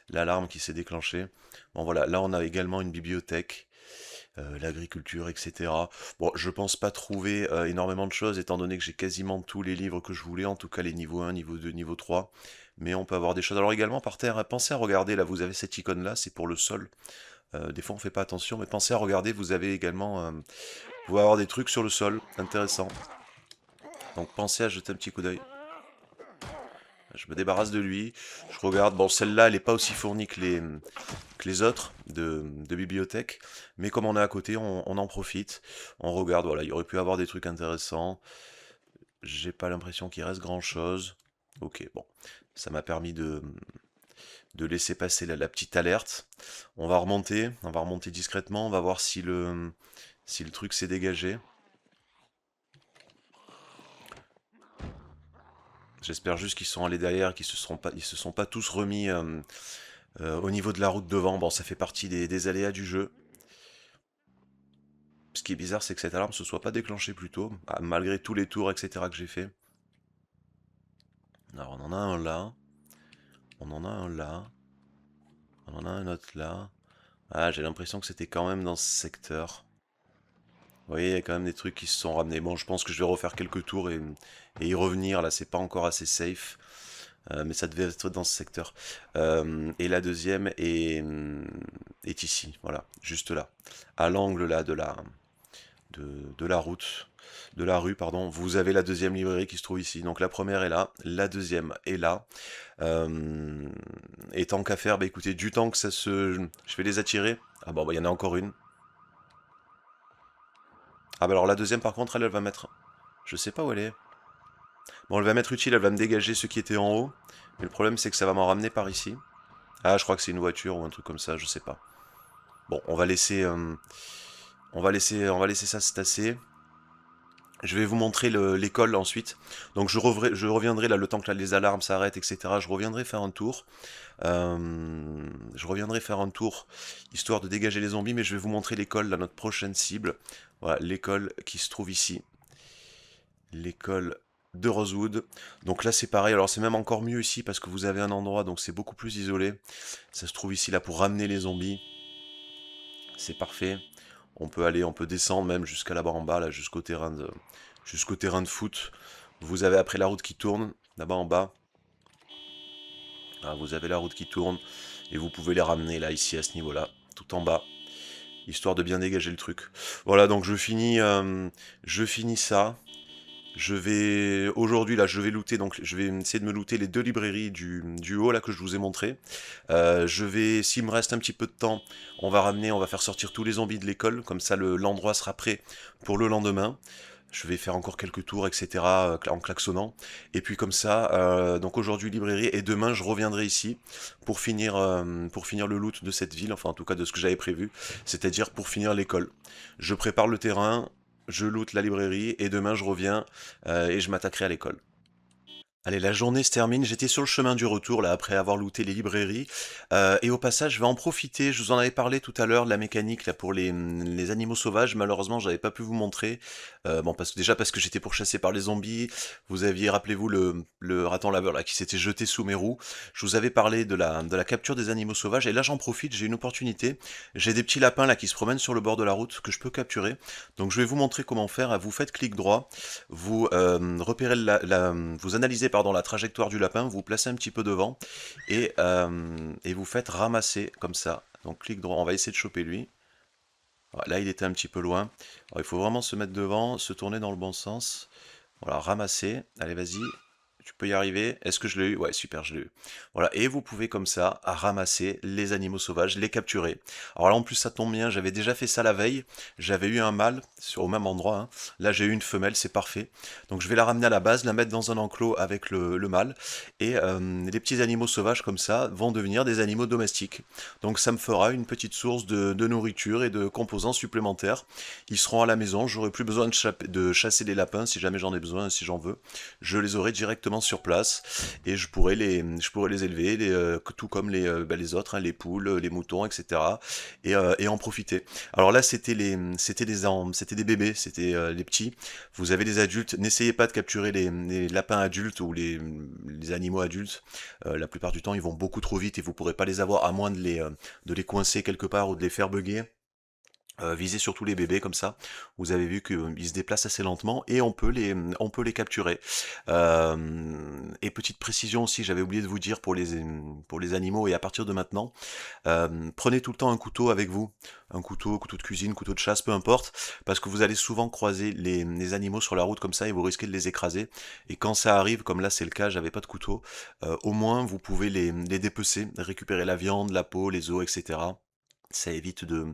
l'alarme qui s'est déclenchée. Bon voilà, là on a également une bibliothèque, l'agriculture, etc. Bon, je pense pas trouver énormément de choses, étant donné que j'ai quasiment tous les livres que je voulais, en tout cas les niveaux 1, niveau 2, niveau 3. Mais on peut avoir des choses. Alors également, par terre, pensez à regarder, là vous avez cette icône-là, c'est pour le sol. Des fois on fait pas attention, mais pensez à regarder, vous avez également... vous pouvez avoir des trucs sur le sol, intéressant. Donc pensez à jeter un petit coup d'œil. Je me débarrasse de lui. Je regarde. Bon, celle-là, elle n'est pas aussi fournie que les autres de bibliothèque. Mais comme on est à côté, on en profite. On regarde. Voilà, il y aurait pu avoir des trucs intéressants. J'ai pas l'impression qu'il reste grand-chose. Ok, bon. Ça m'a permis de laisser passer la petite alerte. On va remonter. On va remonter discrètement. On va voir si le truc s'est dégagé. J'espère juste qu'ils sont allés derrière, ils se sont pas tous remis au niveau de la route devant. Bon, ça fait partie des aléas du jeu. Ce qui est bizarre, c'est que cette alarme se soit pas déclenchée plus tôt, malgré tous les tours, etc. que j'ai fait. Alors, on en a un là. On en a un là. On en a un autre là. Ah, j'ai l'impression que c'était quand même dans ce secteur. Vous voyez, il y a quand même des trucs qui se sont ramenés. Bon, je pense que je vais refaire quelques tours et y revenir. Là, c'est pas encore assez safe. Mais ça devait être dans ce secteur. Et la deuxième est ici, voilà, juste là. À l'angle là de la route, de la rue, pardon. Vous avez la deuxième librairie qui se trouve ici. Donc la première est là, la deuxième est là. Et tant qu'à faire, bah écoutez, du temps que ça se... Je vais les attirer. Ah bon, bah il y en a encore une. Ah bah alors la deuxième par contre, elle va mettre... Je sais pas où elle est. Bon, elle va m'être utile, elle va me dégager ceux qui étaient en haut. Mais le problème, c'est que ça va m'en ramener par ici. Ah, je crois que c'est une voiture ou un truc comme ça, je sais pas. Bon, on va laisser ça se tasser. Je vais vous montrer l'école ensuite. Donc je reviendrai là le temps que là, les alarmes s'arrêtent, etc. Je reviendrai faire un tour. Je reviendrai faire un tour histoire de dégager les zombies, mais je vais vous montrer l'école, là, notre prochaine cible. Voilà, l'école qui se trouve ici. L'école de Rosewood. Donc là c'est pareil, alors c'est même encore mieux ici parce que vous avez un endroit, donc c'est beaucoup plus isolé. Ça se trouve ici là pour ramener les zombies. C'est parfait. On peut aller, on peut descendre même jusqu'à là-bas en bas, là, jusqu'au terrain de foot. Vous avez après la route qui tourne, là-bas en bas. Ah, vous avez la route qui tourne et vous pouvez les ramener là, ici, à ce niveau-là, tout en bas, histoire de bien dégager le truc. Voilà, donc je finis ça. Je vais aujourd'hui là, je vais looter, donc je vais essayer de me looter les deux librairies du haut là que je vous ai montré. S'il me reste un petit peu de temps, on va faire sortir tous les zombies de l'école, comme ça l'endroit sera prêt pour le lendemain. Je vais faire encore quelques tours, etc. En klaxonnant. Et puis comme ça, donc aujourd'hui librairie, et demain je reviendrai ici pour finir le loot de cette ville, enfin en tout cas de ce que j'avais prévu, c'est-à-dire pour finir l'école. Je prépare le terrain, je loot la librairie, et demain je reviens et je m'attaquerai à l'école. Allez, la journée se termine. J'étais sur le chemin du retour, là, après avoir looté les librairies. Et au passage, je vais en profiter. Je vous en avais parlé tout à l'heure de la mécanique là, pour les animaux sauvages. Malheureusement, j'avais pas pu vous montrer. Bon, déjà parce que j'étais pourchassé par les zombies. Vous aviez, rappelez-vous, le raton laveur là, qui s'était jeté sous mes roues. Je vous avais parlé de la capture des animaux sauvages. Et là, j'en profite, j'ai une opportunité. J'ai des petits lapins là qui se promènent sur le bord de la route que je peux capturer. Donc, je vais vous montrer comment faire. Vous faites clic droit. Vous repérez vous analysez pardon, la trajectoire du lapin, vous placez un petit peu devant et vous faites ramasser comme ça. Donc clic droit, on va essayer de choper lui. Voilà, là il était un petit peu loin. Alors, il faut vraiment se mettre devant, se tourner dans le bon sens. Voilà, ramasser. Allez, vas-y. Tu peux y arriver. Est-ce que je l'ai eu? Ouais, super, je l'ai eu. Voilà, et vous pouvez comme ça ramasser les animaux sauvages, les capturer. Alors là, en plus, ça tombe bien, j'avais déjà fait ça la veille. J'avais eu un mâle au même endroit, hein. Là, j'ai eu une femelle, c'est parfait. Donc, je vais la ramener à la base, la mettre dans un enclos avec le mâle. Et les petits animaux sauvages, comme ça, vont devenir des animaux domestiques. Donc, ça me fera une petite source de nourriture et de composants supplémentaires. Ils seront à la maison, j'aurai plus besoin de chasser les lapins si jamais j'en ai besoin, si j'en veux. Je les aurai directement sur place et je pourrais les élever, tout comme les autres, hein, les poules, les moutons, etc. Et en profiter. Alors là, c'était des bébés, c'était les petits. Vous avez des adultes. N'essayez pas de capturer les lapins adultes ou les animaux adultes. La plupart du temps, ils vont beaucoup trop vite et vous pourrez pas les avoir à moins de les coincer quelque part ou de les faire bugger. Visez surtout les bébés comme ça. Vous avez vu qu'ils se déplacent assez lentement et on peut les capturer. Et petite précision aussi, j'avais oublié de vous dire pour les animaux et à partir de maintenant, prenez tout le temps un couteau avec vous. Un couteau, couteau de cuisine, couteau de chasse, peu importe, parce que vous allez souvent croiser les animaux sur la route comme ça et vous risquez de les écraser. Et quand ça arrive, comme là c'est le cas, j'avais pas de couteau, au moins vous pouvez les dépecer, récupérer la viande, la peau, les os, etc. Ça évite de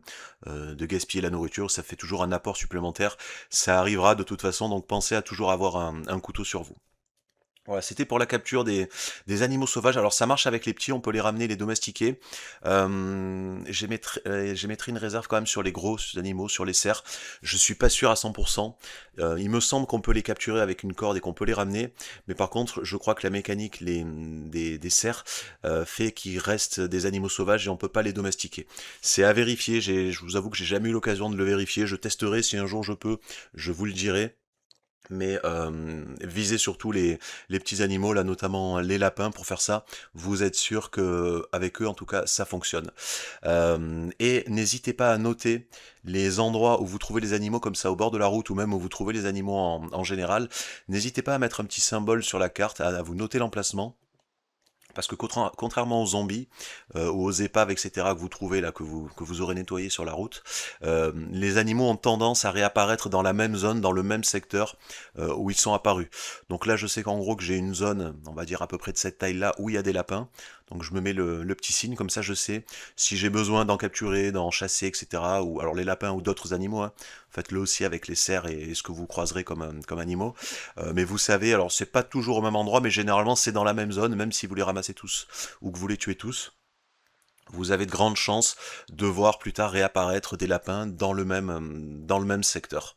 gaspiller la nourriture, ça fait toujours un apport supplémentaire. Ça arrivera de toute façon, donc pensez à toujours avoir un couteau sur vous. Voilà, c'était pour la capture des animaux sauvages. Alors ça marche avec les petits, on peut les ramener, les domestiquer. J'émettrai une réserve quand même sur les gros animaux, sur les cerfs. Je suis pas sûr à 100%. Il me semble qu'on peut les capturer avec une corde et qu'on peut les ramener. Mais par contre, je crois que la mécanique des cerfs fait qu'il reste des animaux sauvages et on peut pas les domestiquer. C'est à vérifier, je vous avoue que j'ai jamais eu l'occasion de le vérifier. Je testerai si un jour je peux, je vous le dirai. Mais visez surtout les petits animaux, là notamment les lapins pour faire ça. Vous êtes sûr que avec eux en tout cas ça fonctionne. Et n'hésitez pas à noter les endroits où vous trouvez les animaux comme ça au bord de la route ou même où vous trouvez les animaux en général. N'hésitez pas à mettre un petit symbole sur la carte, à vous noter l'emplacement. Parce que contrairement aux zombies ou aux épaves, etc. que vous trouvez là, que vous aurez nettoyé sur la route, les animaux ont tendance à réapparaître dans la même zone, dans le même secteur où ils sont apparus. Donc là, je sais qu'en gros que j'ai une zone, on va dire à peu près de cette taille-là, où il y a des lapins. Donc je me mets le petit signe, comme ça je sais si j'ai besoin d'en capturer, d'en chasser, etc. Ou alors les lapins ou d'autres animaux, hein. Faites-le aussi avec les cerfs et ce que vous croiserez comme animaux. Mais vous savez, alors c'est pas toujours au même endroit, mais généralement c'est dans la même zone, même si vous les ramassez tous ou que vous les tuez tous. vous avez de grandes chances de voir plus tard réapparaître des lapins dans le même secteur.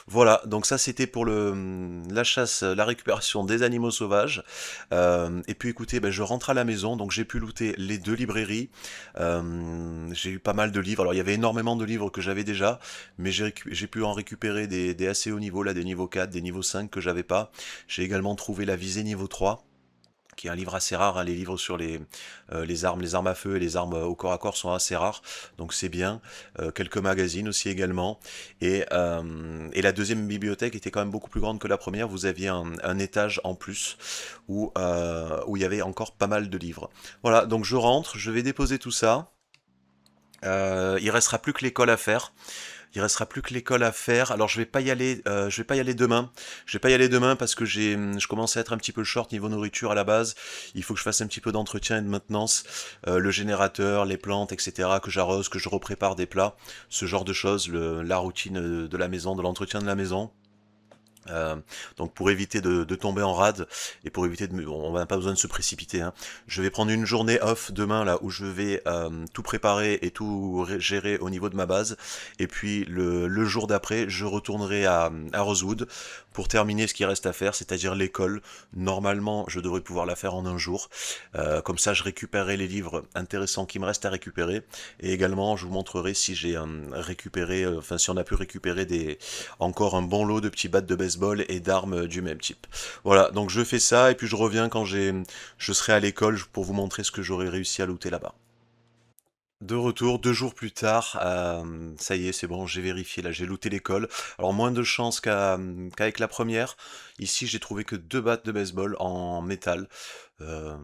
Voilà, donc ça c'était pour la chasse, la récupération des animaux sauvages. Et puis écoutez, ben, je rentre à la maison, donc j'ai pu looter les deux librairies. J'ai eu pas mal de livres, alors il y avait énormément de livres que j'avais déjà, mais j'ai pu en récupérer des assez hauts niveaux, là des niveaux 4, des niveaux 5 que j'avais pas. J'ai également trouvé la visée niveau 3 qui est un livre assez rare, hein. Les livres sur les armes à feu et les armes au corps à corps sont assez rares, donc c'est bien. Quelques magazines aussi également. Et la deuxième bibliothèque était quand même beaucoup plus grande que la première. Vous aviez un étage en plus où il y avait encore pas mal de livres. Voilà, donc je rentre, je vais déposer tout ça. Il restera plus que l'école à faire. Il restera plus que l'école à faire. Alors je vais pas y aller demain. Je vais pas y aller demain parce que je commence à être un petit peu short niveau nourriture à la base. Il faut que je fasse un petit peu d'entretien et de maintenance. Le générateur, les plantes, etc. Que j'arrose, que je reprépare des plats, ce genre de choses, la routine de la maison, de l'entretien de la maison. Euh, donc pour éviter de tomber en rade et pour éviter on n'a pas besoin de se précipiter, hein. Je vais prendre une journée off demain là où je vais tout préparer et tout gérer au niveau de ma base et puis le jour d'après je retournerai à Rosewood pour terminer ce qui reste à faire, c'est-à-dire l'école. Normalement je devrais pouvoir la faire en un jour. Comme ça je récupérerai les livres intéressants qui me restent à récupérer et également je vous montrerai si j'ai récupéré, enfin si on a pu récupérer encore un bon lot de petits bats de baseball et d'armes du même type. Voilà, donc je fais ça et puis je reviens quand je serai à l'école pour vous montrer ce que j'aurai réussi à looter là-bas. De retour, 2 jours plus tard, ça y est, c'est bon, j'ai vérifié, là j'ai looté l'école. Alors moins de chance qu'avec la première. Ici j'ai trouvé que 2 battes de baseball en métal. Euh,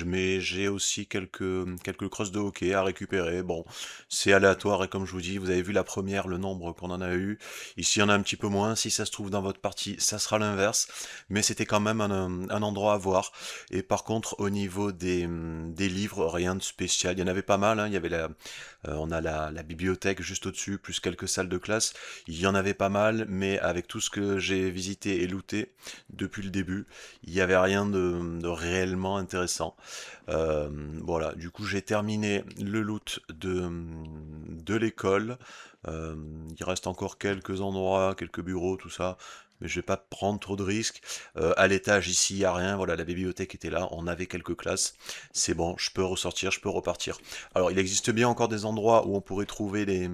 mais j'ai aussi quelques crosses de hockey à récupérer. Bon, c'est aléatoire et comme je vous dis, vous avez vu la première, le nombre qu'on en a eu. Ici, il y en a un petit peu moins. Si ça se trouve dans votre partie, ça sera l'inverse. Mais c'était quand même un endroit à voir. Et par contre, au niveau des livres, rien de spécial. Il y en avait pas mal, hein. Il y avait on a la bibliothèque juste au-dessus, plus quelques salles de classe. Il y en avait pas mal, mais avec tout ce que j'ai visité et looté depuis le début, il n'y avait rien de réellement intéressant. Voilà, du coup j'ai terminé le loot de l'école. Euh, il reste encore quelques endroits, quelques bureaux, tout ça. Mais je vais pas prendre trop de risques. À l'étage ici, il n'y a rien. Voilà, la bibliothèque était là. On avait quelques classes. C'est bon, je peux ressortir, je peux repartir. Alors, il existe bien encore des endroits où on pourrait trouver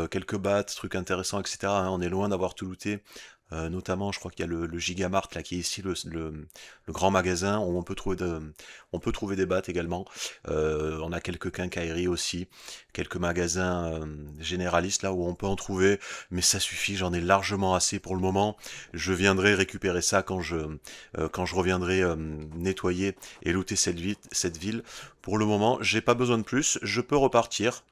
quelques battes, trucs intéressants, etc., hein. On est loin d'avoir tout looté. Notamment, je crois qu'il y a le Gigamart là, qui est ici le grand magasin où on peut trouver des battes également. On a quelques quincailleries aussi, quelques magasins généralistes là où on peut en trouver, mais ça suffit, j'en ai largement assez pour le moment. Je viendrai récupérer ça quand je reviendrai nettoyer et looter cette ville. Pour le moment, j'ai pas besoin de plus, je peux repartir.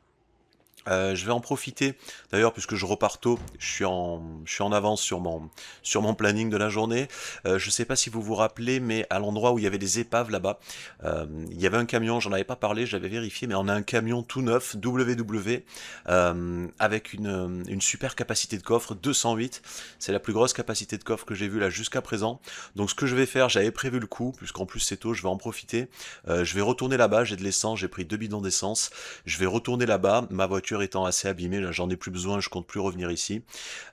Je vais en profiter, d'ailleurs, puisque je repars tôt, je suis en avance sur mon planning de la journée. Je sais pas si vous vous rappelez, mais à l'endroit où il y avait des épaves là-bas, il y avait un camion, j'en avais pas parlé, j'avais vérifié, mais on a un camion tout neuf, WW, avec une super capacité de coffre, 208. C'est la plus grosse capacité de coffre que j'ai vue là jusqu'à présent. Donc ce que je vais faire, j'avais prévu le coup, puisqu'en plus c'est tôt, je vais en profiter. Je vais retourner là-bas, j'ai de l'essence, j'ai pris 2 bidons d'essence. Je vais retourner là-bas, ma voiture étant assez abîmée, là j'en ai plus besoin, je compte plus revenir ici.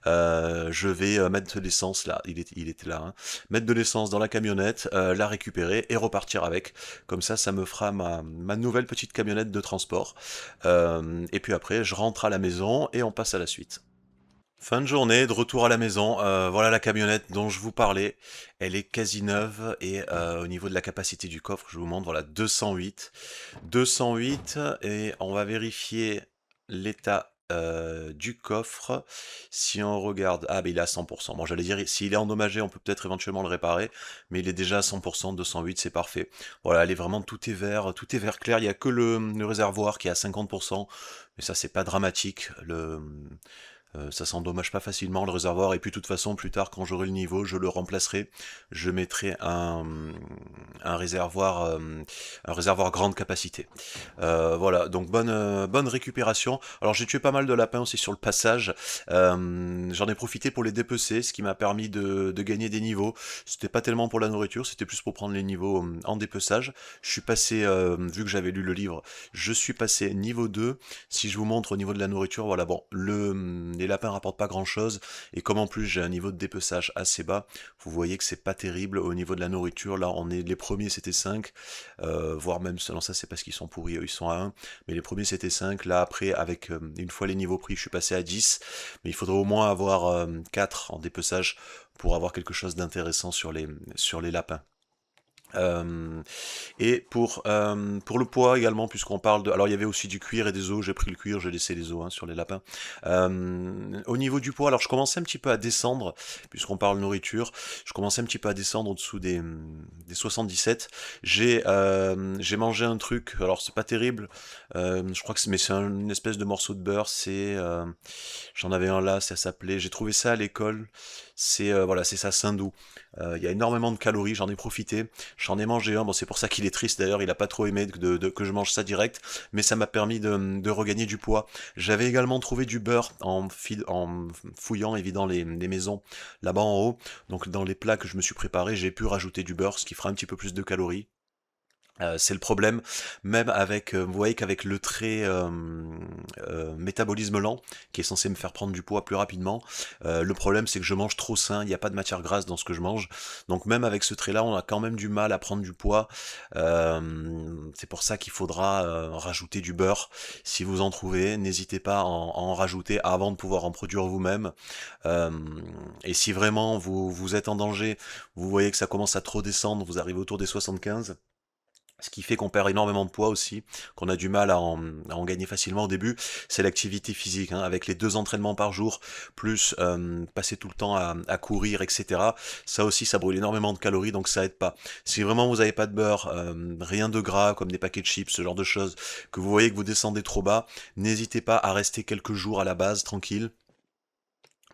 Je vais mettre de l'essence là, il était là, hein. Mettre de l'essence dans la camionnette, la récupérer et repartir avec. Comme ça me fera ma nouvelle petite camionnette de transport. Et puis après, je rentre à la maison et on passe à la suite. Fin de journée, de retour à la maison. Voilà la camionnette dont je vous parlais. Elle est quasi neuve et au niveau de la capacité du coffre, je vous montre, voilà, 208. 208 et on va vérifier l'état du coffre. Si on regarde, ah ben il est à 100%. Bon, j'allais dire, s'il est endommagé, on peut peut-être éventuellement le réparer, mais il est déjà à 100%, 208, c'est parfait. Voilà, elle est vraiment, tout est vert clair. Il n'y a que le réservoir qui est à 50%, mais ça c'est pas dramatique. Ça s'endommage pas facilement le réservoir, et puis de toute façon plus tard quand j'aurai le niveau je le remplacerai, je mettrai un réservoir, un réservoir grande capacité. Voilà, donc bonne récupération. Alors j'ai tué pas mal de lapins aussi sur le passage. J'en ai profité pour les dépecer, ce qui m'a permis de gagner des niveaux. C'était pas tellement pour la nourriture, c'était plus pour prendre les niveaux en dépeçage. Je suis passé, vu que j'avais lu le livre, je suis passé niveau 2. Si je vous montre au niveau de la nourriture, voilà, bon, les lapins rapportent pas grand chose, et comme en plus j'ai un niveau de dépeçage assez bas, vous voyez que c'est pas terrible au niveau de la nourriture. Là on est, les premiers c'était 5, voire même, selon ça c'est parce qu'ils sont pourris, eux ils sont à 1, mais les premiers c'était 5. Là après, avec une fois les niveaux pris, je suis passé à 10, mais il faudrait au moins avoir 4 en dépeçage pour avoir quelque chose d'intéressant sur les lapins. Euh, et pour le poids également, puisqu'on parle de... Alors il y avait aussi du cuir et des os, j'ai pris le cuir, j'ai laissé les os hein, sur les lapins. Au niveau du poids, alors je commençais un petit peu à descendre, puisqu'on parle nourriture, je commençais un petit peu à descendre au-dessous des 77. J'ai mangé un truc, alors c'est pas terrible, je crois que c'est, mais c'est une espèce de morceau de beurre, j'en avais un là, ça s'appelait, j'ai trouvé ça à l'école, voilà, c'est ça, Sindou. Il y a énormément de calories, j'en ai profité. J'en ai mangé un, bon c'est pour ça qu'il est triste d'ailleurs, il a pas trop aimé que je mange ça direct, mais ça m'a permis de regagner du poids. J'avais également trouvé du beurre en fouillant et vidant les maisons là-bas en haut, donc dans les plats que je me suis préparé, j'ai pu rajouter du beurre, ce qui fera un petit peu plus de calories. C'est le problème, même avec, vous voyez qu'avec le trait métabolisme lent, qui est censé me faire prendre du poids plus rapidement, le problème c'est que je mange trop sain, il n'y a pas de matière grasse dans ce que je mange, donc même avec ce trait-là, on a quand même du mal à prendre du poids. C'est pour ça qu'il faudra rajouter du beurre. Si vous en trouvez, n'hésitez pas à en rajouter avant de pouvoir en produire vous-même. Euh, et si vraiment vous êtes en danger, vous voyez que ça commence à trop descendre, vous arrivez autour des 75, ce qui fait qu'on perd énormément de poids aussi, qu'on a du mal à en gagner facilement au début, c'est l'activité physique, hein, avec les 2 entraînements par jour, plus passer tout le temps à courir, etc. Ça aussi, ça brûle énormément de calories, donc ça aide pas. Si vraiment vous n'avez pas de beurre, rien de gras, comme des paquets de chips, ce genre de choses, que vous voyez que vous descendez trop bas, n'hésitez pas à rester quelques jours à la base, tranquille,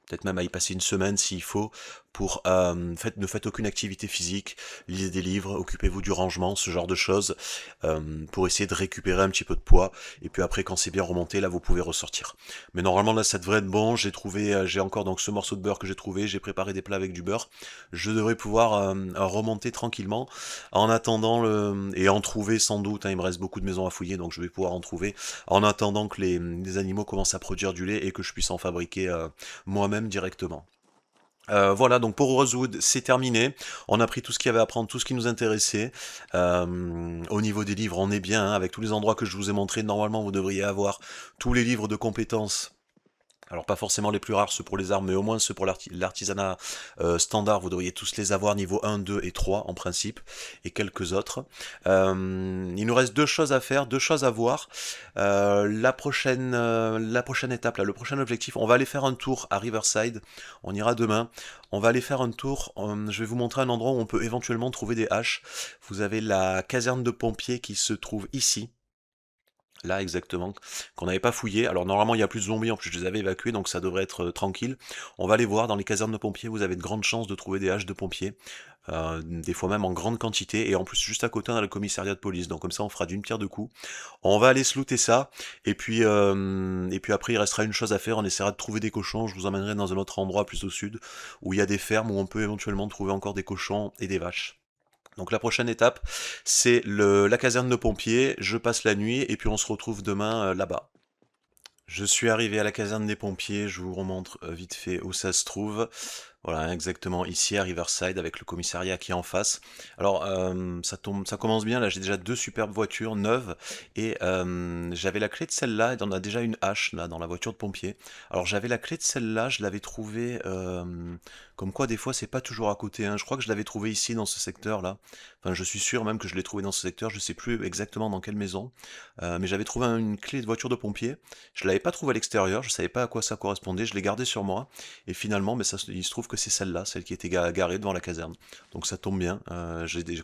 peut-être même à y passer une semaine s'il faut, pour ne faites aucune activité physique, lisez des livres, occupez-vous du rangement, ce genre de choses, pour essayer de récupérer un petit peu de poids, et puis après quand c'est bien remonté, là vous pouvez ressortir. Mais normalement là ça devrait être bon, j'ai encore donc ce morceau de beurre que j'ai trouvé, j'ai préparé des plats avec du beurre, je devrais pouvoir remonter tranquillement, en attendant et en trouver sans doute, hein, il me reste beaucoup de maisons à fouiller, donc je vais pouvoir en trouver, en attendant que les animaux commencent à produire du lait et que je puisse en fabriquer moi-même directement. Voilà, donc pour Rosewood, c'est terminé. On a pris tout ce qu'il y avait à prendre, tout ce qui nous intéressait. Au niveau des livres, on est bien, hein, avec tous les endroits que je vous ai montrés. Normalement, vous devriez avoir tous les livres de compétences. Alors pas forcément les plus rares, ceux pour les armes, mais au moins ceux pour l'artisanat standard, vous devriez tous les avoir niveau 1, 2 et 3 en principe, et quelques autres. Il nous reste deux choses à faire, deux choses à voir. La prochaine étape, là, le prochain objectif, on va aller faire un tour à Riverside, on ira demain. On va aller faire un tour, je vais vous montrer un endroit où on peut éventuellement trouver des haches. Vous avez la caserne de pompiers qui se trouve ici. Là exactement, qu'on n'avait pas fouillé. Alors normalement il y a plus de zombies, en plus je les avais évacués, donc ça devrait être tranquille. On va aller voir dans les casernes de pompiers, vous avez de grandes chances de trouver des haches de pompiers, des fois même en grande quantité, et en plus juste à côté on a le commissariat de police, donc comme ça on fera d'une pierre deux coups. On va aller se looter ça, et puis après il restera une chose à faire, on essaiera de trouver des cochons, je vous emmènerai dans un autre endroit plus au sud, où il y a des fermes où on peut éventuellement trouver encore des cochons et des vaches. Donc la prochaine étape, c'est la caserne de pompiers, je passe la nuit et puis on se retrouve demain là-bas. Je suis arrivé à la caserne des pompiers, je vous remontre vite fait où ça se trouve. Voilà, exactement ici à Riverside avec le commissariat qui est en face. Alors ça commence bien, là j'ai déjà deux superbes voitures neuves et j'avais la clé de celle-là et on a déjà une hache là dans la voiture de pompier. Alors j'avais la clé de celle-là, je l'avais trouvée comme quoi des fois c'est pas toujours à côté, hein. Je crois que je l'avais trouvée ici dans ce secteur là. Enfin je suis sûr même que je l'ai trouvée dans ce secteur, je sais plus exactement dans quelle maison. Mais j'avais trouvé une clé de voiture de pompier. Je l'avais pas trouvée à l'extérieur, je savais pas à quoi ça correspondait, je l'ai gardée sur moi. Et finalement, mais il se trouve que c'est celle-là, celle qui était garée devant la caserne. Donc ça tombe bien,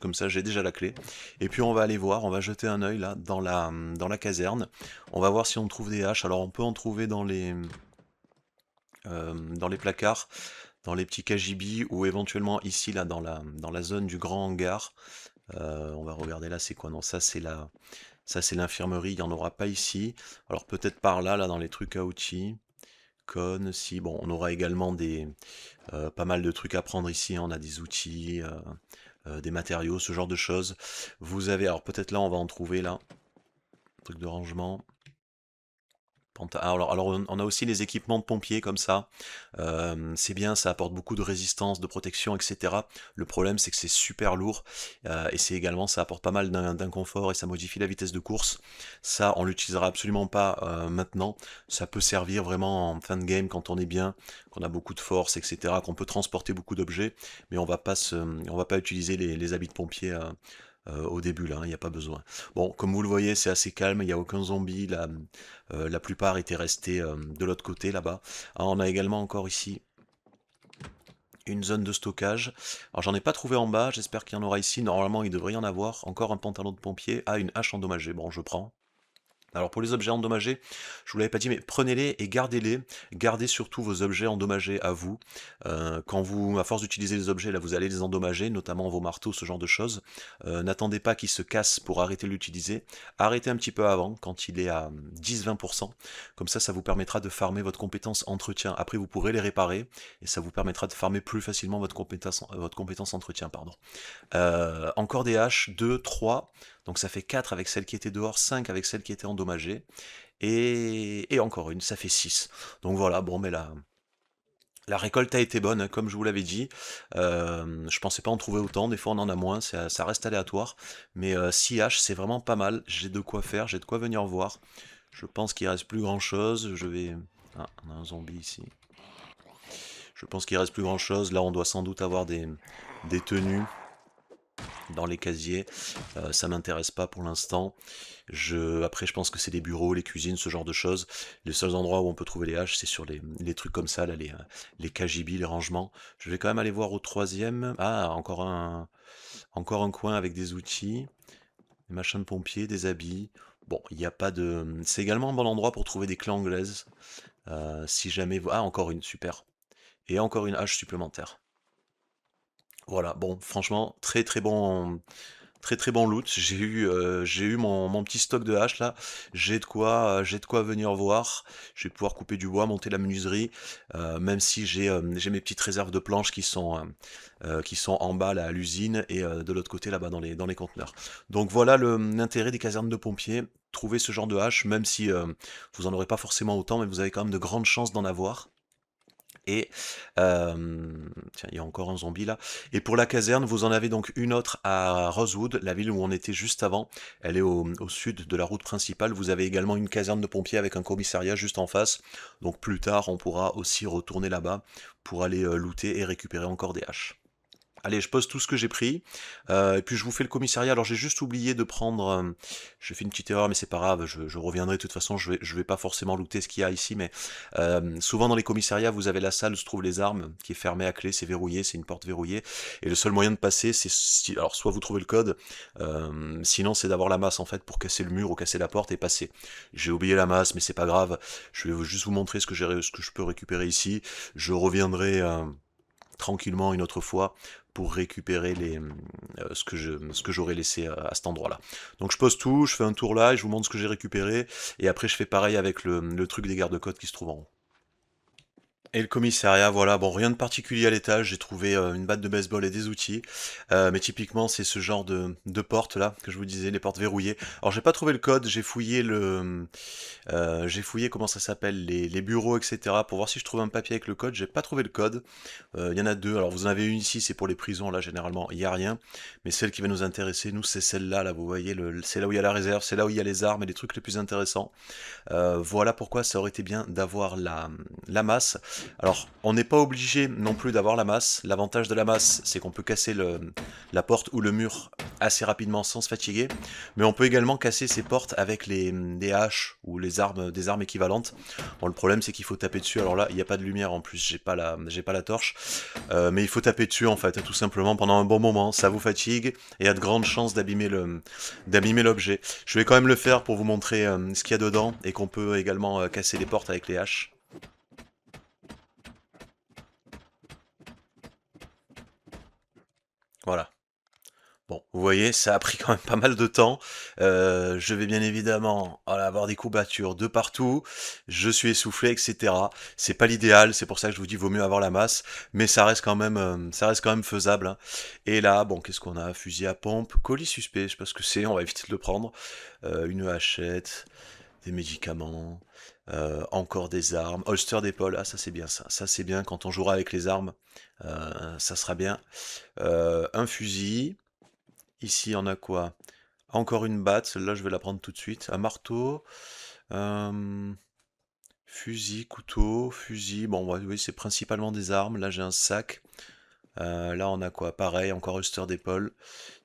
comme ça j'ai déjà la clé. Et puis on va aller voir, on va jeter un œil là dans la caserne. On va voir si on trouve des haches. Alors on peut en trouver dans les placards, dans les petits KGB ou éventuellement ici là dans la zone du grand hangar. On va regarder là, c'est quoi? Non, ça c'est l'infirmerie, il n'y en aura pas ici. Alors peut-être par là, là dans les trucs à outils. Con, si, bon, on aura également pas mal de trucs à prendre ici, hein. On a des outils, des matériaux, ce genre de choses. Vous avez, alors peut-être là on va en trouver là, truc de rangement. Alors on a aussi les équipements de pompiers comme ça. C'est bien, ça apporte beaucoup de résistance, de protection, etc. Le problème c'est que c'est super lourd et c'est également ça apporte pas mal d'inconfort et ça modifie la vitesse de course. Ça on l'utilisera absolument pas maintenant. Ça peut servir vraiment en fin de game quand on est bien, qu'on a beaucoup de force, etc. Qu'on peut transporter beaucoup d'objets, mais on va pas utiliser les habits de pompier. Au début là, il n'y a pas besoin. Bon, comme vous le voyez, c'est assez calme, il n'y a aucun zombie, la plupart étaient restés de l'autre côté là-bas. Alors, on a également encore ici une zone de stockage. Alors j'en ai pas trouvé en bas, j'espère qu'il y en aura ici. Normalement il devrait y en avoir. Encore un pantalon de pompier. Ah, une hache endommagée, bon je prends. Alors pour les objets endommagés, je vous l'avais pas dit, mais prenez-les et gardez-les. Gardez surtout vos objets endommagés à vous. Quand vous, à force d'utiliser les objets, là, vous allez les endommager, notamment vos marteaux, ce genre de choses. N'attendez pas qu'ils se cassent pour arrêter de l'utiliser. Arrêtez un petit peu avant, quand il est à 10-20%. Comme ça vous permettra de farmer votre compétence entretien. Après, vous pourrez les réparer et ça vous permettra de farmer plus facilement votre compétence entretien, pardon. Encore des haches, 2, 3. Donc ça fait 4 avec celle qui était dehors, 5 avec celle qui était endommagée. Et encore une, ça fait 6. Donc voilà, bon, mais la récolte a été bonne, hein, comme je vous l'avais dit. Je pensais pas en trouver autant, des fois on en a moins, ça reste aléatoire. Mais 6 haches, c'est vraiment pas mal. J'ai de quoi faire, j'ai de quoi venir voir. Je pense qu'il reste plus grand chose. Je vais... Ah, on a un zombie ici. Je pense qu'il reste plus grand chose. Là, on doit sans doute avoir des tenues dans les casiers. Ça m'intéresse pas pour l'instant. Après, je pense que c'est les bureaux, les cuisines, ce genre de choses. Les seuls endroits où on peut trouver les haches, c'est sur les trucs comme ça, là, les KGB, les rangements. Je vais quand même aller voir au troisième. Ah, encore un coin avec des outils, des machins de pompiers, des habits. Bon, il n'y a pas de... C'est également un bon endroit pour trouver des clés anglaises. Si jamais... Ah, encore une, super. Et encore une hache supplémentaire. Voilà, bon, franchement, très très bon loot. J'ai eu mon petit stock de haches là. J'ai de quoi venir voir. Je vais pouvoir couper du bois, monter la menuiserie. Même si j'ai mes petites réserves de planches qui sont en bas là à l'usine et de l'autre côté là-bas dans les conteneurs. Donc voilà l'intérêt des casernes de pompiers. Trouver ce genre de hache, même si vous en aurez pas forcément autant, mais vous avez quand même de grandes chances d'en avoir. Et tiens, il y a encore un zombie là. Et pour la caserne, vous en avez donc une autre à Rosewood, la ville où on était juste avant. Elle est au sud de la route principale. Vous avez également une caserne de pompiers avec un commissariat juste en face. Donc plus tard, on pourra aussi retourner là-bas pour aller looter et récupérer encore des haches. Allez, je pose tout ce que j'ai pris, et puis je vous fais le commissariat. Alors j'ai juste oublié de prendre... j'ai fait une petite erreur, mais c'est pas grave, je reviendrai de toute façon, je vais pas forcément looter ce qu'il y a ici, mais souvent dans les commissariats, vous avez la salle où se trouvent les armes, qui est fermée à clé, c'est verrouillé, c'est une porte verrouillée, et le seul moyen de passer, c'est... alors soit vous trouvez le code, sinon c'est d'avoir la masse en fait, pour casser le mur ou casser la porte et passer. J'ai oublié la masse, mais c'est pas grave, je vais juste vous montrer ce que je peux récupérer ici, je reviendrai... tranquillement une autre fois pour récupérer ce que j'aurais laissé à cet endroit-là. Donc je pose tout, je fais un tour là, et je vous montre ce que j'ai récupéré, et après je fais pareil avec le truc des gardes-côtes qui se trouve en haut. Et le commissariat, voilà, bon, rien de particulier à l'étage, j'ai trouvé une batte de baseball et des outils, mais typiquement c'est ce genre de porte là, que je vous disais, les portes verrouillées. Alors j'ai pas trouvé le code, j'ai fouillé comment ça s'appelle, les bureaux, etc., pour voir si je trouve un papier avec le code, j'ai pas trouvé le code. Il y en a deux, alors vous en avez une ici, c'est pour les prisons, là généralement il n'y a rien, mais celle qui va nous intéresser, nous, c'est celle-là, là, vous voyez, c'est là où il y a la réserve, c'est là où il y a les armes et les trucs les plus intéressants. Voilà pourquoi ça aurait été bien d'avoir la masse. Alors, on n'est pas obligé non plus d'avoir la masse. L'avantage de la masse, c'est qu'on peut casser la porte ou le mur assez rapidement sans se fatiguer. Mais on peut également casser ces portes avec des haches ou des armes équivalentes. Bon, le problème, c'est qu'il faut taper dessus. Alors là, il n'y a pas de lumière en plus, j'ai pas la torche. Mais il faut taper dessus en fait, tout simplement pendant un bon moment. Ça vous fatigue et il y a de grandes chances d'abîmer l'objet. Je vais quand même le faire pour vous montrer ce qu'il y a dedans et qu'on peut également casser les portes avec les haches. Voilà. Bon, vous voyez, ça a pris quand même pas mal de temps. Je vais bien évidemment voilà, avoir des courbatures de partout. Je suis essoufflé, etc. C'est pas l'idéal, c'est pour ça que je vous dis vaut mieux avoir la masse, mais ça reste quand même faisable, hein. Et là, bon, qu'est-ce qu'on a? Fusil à pompe, colis suspect, je sais pas ce que c'est, on va éviter de le prendre. Une hachette, des médicaments, encore des armes, holster d'épaule. Ah, ça c'est bien ça. Ça c'est bien quand on jouera avec les armes, ça sera bien. Un fusil. Ici, on a quoi? Encore une batte, celle-là je vais la prendre tout de suite. Un marteau, euh, fusil, couteau, fusil. Bon, ouais, oui, c'est principalement des armes. Là, j'ai un sac. Là, on a quoi? Pareil, encore holster d'épaule.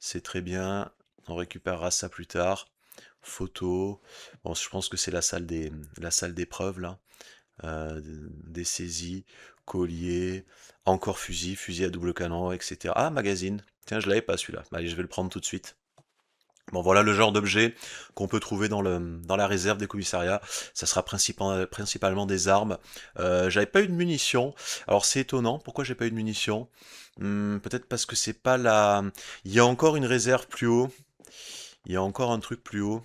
C'est très bien. On récupérera ça plus tard. Photo. Bon, je pense que c'est la salle d'épreuve là. Des saisies, collier, encore fusil, fusil à double canon, etc. Ah, magazine. Tiens, je l'avais pas celui-là. Allez, je vais le prendre tout de suite. Bon, voilà le genre d'objet qu'on peut trouver dans la réserve des commissariats. Ça sera principalement des armes. J'avais pas eu de munitions. Alors c'est étonnant. Pourquoi j'ai pas eu de munitions? Peut-être parce que c'est pas la. Il y a encore une réserve plus haut. Il y a encore un truc plus haut,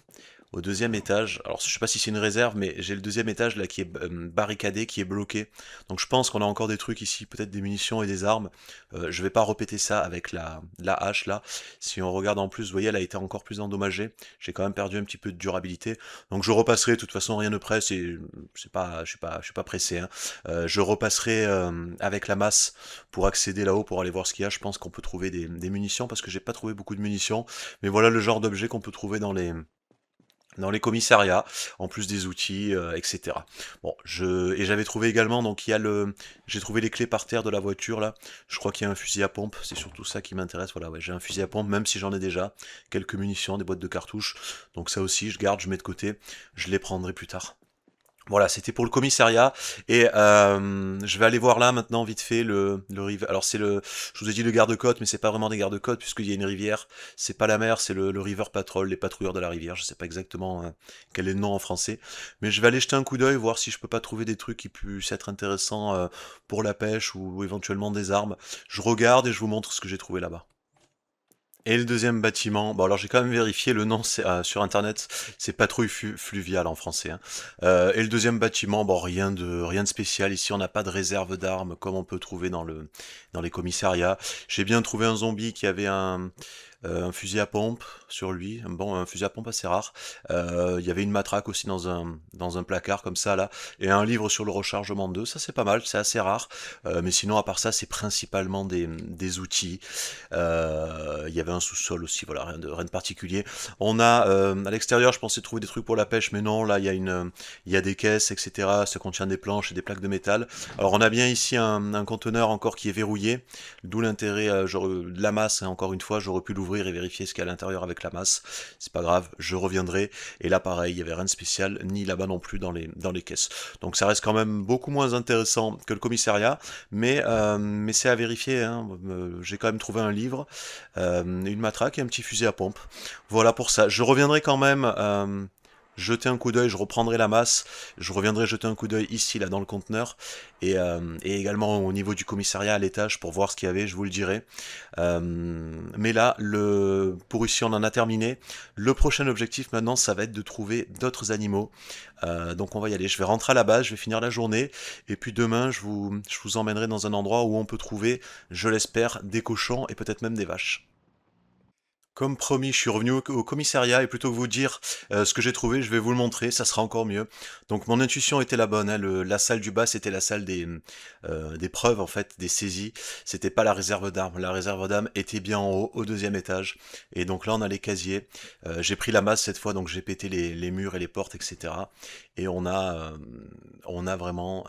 au deuxième étage. Alors, je sais pas si c'est une réserve, mais j'ai le deuxième étage là qui est barricadé, qui est bloqué. Donc, je pense qu'on a encore des trucs ici, peut-être des munitions et des armes. Je vais pas répéter ça avec la hache là. Si on regarde en plus, vous voyez, elle a été encore plus endommagée. J'ai quand même perdu un petit peu de durabilité. Donc, je repasserai. De toute façon, rien ne presse. Et c'est pas, je suis pas pressé, hein. Je repasserai avec la masse pour accéder là-haut, pour aller voir ce qu'il y a. Je pense qu'on peut trouver des munitions parce que j'ai pas trouvé beaucoup de munitions. Mais voilà le genre d'objet qu'on peut trouver dans les commissariats, en plus des outils, etc. Bon, et j'avais trouvé également, donc j'ai trouvé les clés par terre de la voiture là. Je crois qu'il y a un fusil à pompe, c'est surtout ça qui m'intéresse. Voilà, ouais, j'ai un fusil à pompe, même si j'en ai déjà quelques munitions, des boîtes de cartouches. Donc ça aussi, je garde, je mets de côté. Je les prendrai plus tard. Voilà, c'était pour le commissariat. Et je vais aller voir là maintenant vite fait le rive. Alors je vous ai dit le garde-côte, mais c'est pas vraiment des garde-côtes puisqu'il y a une rivière. C'est pas la mer, c'est le River Patrol, les patrouilleurs de la rivière. Je sais pas exactement quel est le nom en français, mais je vais aller jeter un coup d'œil voir si je peux pas trouver des trucs qui puissent être intéressants pour la pêche ou éventuellement des armes. Je regarde et je vous montre ce que j'ai trouvé là-bas. Et le deuxième bâtiment, bon alors j'ai quand même vérifié le nom sur internet, c'est patrouille fluviale en français, hein. Et le deuxième bâtiment, bon rien de spécial. Ici on n'a pas de réserve d'armes comme on peut trouver dans les commissariats. J'ai bien trouvé un zombie qui avait un fusil à pompe sur lui, bon un fusil à pompe assez rare. Il y avait une matraque aussi dans un placard comme ça là, et un livre sur le rechargement de, ça c'est pas mal, c'est assez rare. Mais sinon à part ça c'est principalement des outils. Il y avait un sous-sol aussi, voilà, rien de particulier. On a à l'extérieur, je pensais trouver des trucs pour la pêche, mais non, là il y a des caisses, etc. Ça contient des planches et des plaques de métal. Alors on a bien ici un conteneur encore qui est verrouillé, d'où l'intérêt de la masse, hein, encore une fois, j'aurais pu l'ouvrir et vérifier ce qu'il y a à l'intérieur avec la masse. C'est pas grave, je reviendrai. Et là pareil, il y avait rien de spécial, ni là-bas non plus dans les caisses. Donc ça reste quand même beaucoup moins intéressant que le commissariat, mais c'est à vérifier, hein. J'ai quand même trouvé un livre, une matraque et un petit fusil à pompe. Voilà pour ça. Je reviendrai quand même jeter un coup d'œil, je reprendrai la masse, je reviendrai jeter un coup d'œil ici, là, dans le conteneur, et également au niveau du commissariat à l'étage pour voir ce qu'il y avait, je vous le dirai. Mais là, pour ici, on en a terminé. Le prochain objectif maintenant, ça va être de trouver d'autres animaux. Donc on va y aller. Je vais rentrer à la base, je vais finir la journée, et puis demain, je vous emmènerai dans un endroit où on peut trouver, je l'espère, des cochons et peut-être même des vaches. Comme promis, je suis revenu au commissariat et plutôt que vous dire ce que j'ai trouvé, je vais vous le montrer, ça sera encore mieux. Donc mon intuition était la bonne, hein, la salle du bas c'était la salle des preuves en fait, des saisies. C'était pas la réserve d'armes. La réserve d'armes était bien en haut, au deuxième étage. Et donc là on a les casiers. J'ai pris la masse cette fois, donc j'ai pété les murs et les portes, etc. Et on a vraiment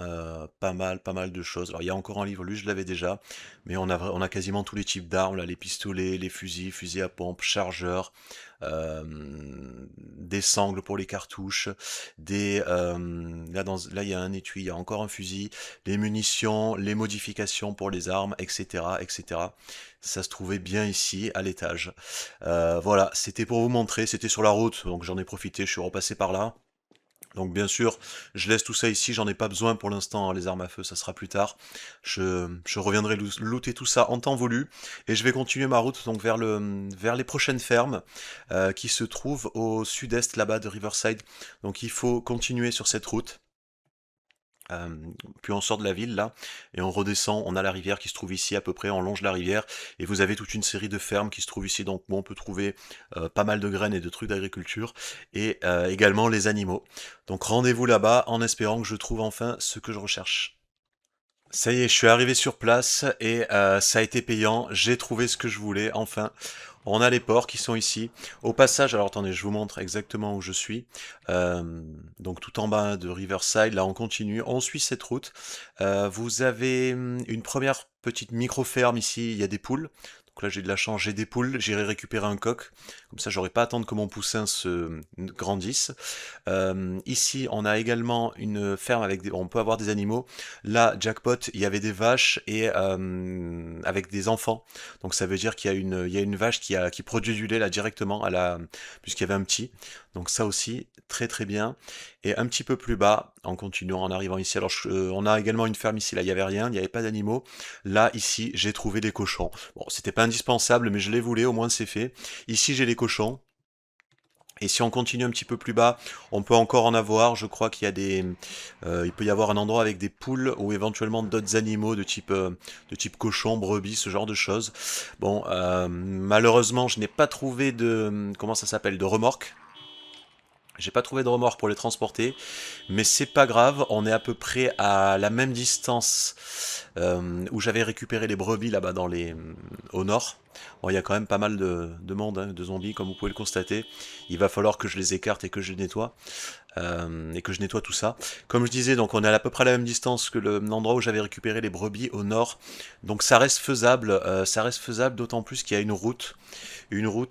pas mal de choses. Alors il y a encore un livre, lui je l'avais déjà, mais on a quasiment tous les types d'armes, là, les pistolets, les fusils, fusils à pompe, chargeurs, euh, des sangles pour les cartouches, là il y a un étui, il y a encore un fusil, les munitions, les modifications pour les armes, etc., etc. Ça se trouvait bien ici, à l'étage. Voilà, c'était pour vous montrer, c'était sur la route, donc j'en ai profité, je suis repassé par là. Donc bien sûr, je laisse tout ça ici, j'en ai pas besoin pour l'instant, hein, les armes à feu, ça sera plus tard. Je reviendrai looter tout ça en temps voulu, et je vais continuer ma route donc vers les prochaines fermes qui se trouvent au sud-est là-bas de Riverside. Donc il faut continuer sur cette route. Euh, Puis on sort de la ville là et on redescend, on a la rivière qui se trouve ici à peu près, on longe la rivière et vous avez toute une série de fermes qui se trouvent ici, donc bon, on peut trouver pas mal de graines et de trucs d'agriculture et également les animaux. Donc rendez-vous là-bas en espérant que je trouve enfin ce que je recherche. Ça y est, je suis arrivé sur place et ça a été payant, j'ai trouvé ce que je voulais enfin. On a les ports qui sont ici. Au passage, alors attendez, je vous montre exactement où je suis. Donc tout en bas de Riverside, là on continue, on suit cette route. Vous avez une première petite micro-ferme ici, il y a des poules. Donc là j'ai de la chance, j'ai des poules, j'irai récupérer un coq. Comme ça j'aurai pas à attendre que mon poussin se grandisse. Ici on a également une ferme avec des... On peut avoir des animaux. Là, jackpot, il y avait des vaches et avec des enfants. Donc ça veut dire il y a une vache qui produit du lait là directement puisqu'il y avait un petit. Donc ça aussi, très très bien. Et un petit peu plus bas, en continuant, en arrivant ici. Alors on a également une ferme ici, là il n'y avait rien, il n'y avait pas d'animaux. Là, ici, j'ai trouvé des cochons. Bon, c'était pas indispensable, mais je les voulais, au moins c'est fait. Ici, j'ai les cochons. Et si on continue un petit peu plus bas, on peut encore en avoir. Je crois il peut y avoir un endroit avec des poules ou éventuellement d'autres animaux de type cochon, brebis, ce genre de choses. Bon, malheureusement, je n'ai pas trouvé comment ça s'appelle, de remorque. J'ai pas trouvé de remorque pour les transporter, mais c'est pas grave, on est à peu près à la même distance où j'avais récupéré les brebis là-bas au nord. Bon, il y a quand même pas mal de monde, hein, de zombies, comme vous pouvez le constater. Il va falloir que je les écarte et que je les nettoie, et que je nettoie tout ça. Comme je disais, donc on est à peu près à la même distance que l'endroit où j'avais récupéré les brebis au nord. Donc ça reste faisable, d'autant plus qu'il y a une route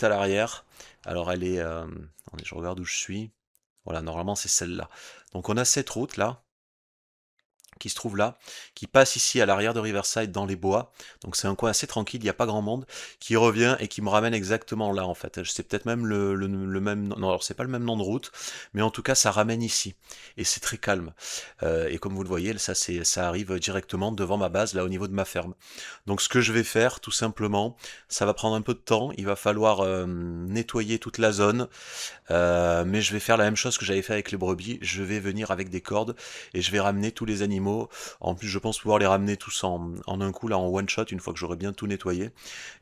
à l'arrière. Alors elle est, attendez, je regarde où je suis. Voilà, normalement c'est celle-là. Donc on a cette route là, qui se trouve là, qui passe ici à l'arrière de Riverside dans les bois. Donc c'est un coin assez tranquille, il n'y a pas grand monde, qui revient et qui me ramène exactement là en fait. C'est peut-être même le même... Non, alors c'est pas le même nom de route, mais en tout cas ça ramène ici. Et c'est très calme. Et comme vous le voyez, ça arrive directement devant ma base, là au niveau de ma ferme. Donc ce que je vais faire, tout simplement, ça va prendre un peu de temps, il va falloir nettoyer toute la zone, mais je vais faire la même chose que j'avais fait avec les brebis, je vais venir avec des cordes et je vais ramener tous les animaux. En plus, je pense pouvoir les ramener tous en un coup, là, en one shot, une fois que j'aurai bien tout nettoyé.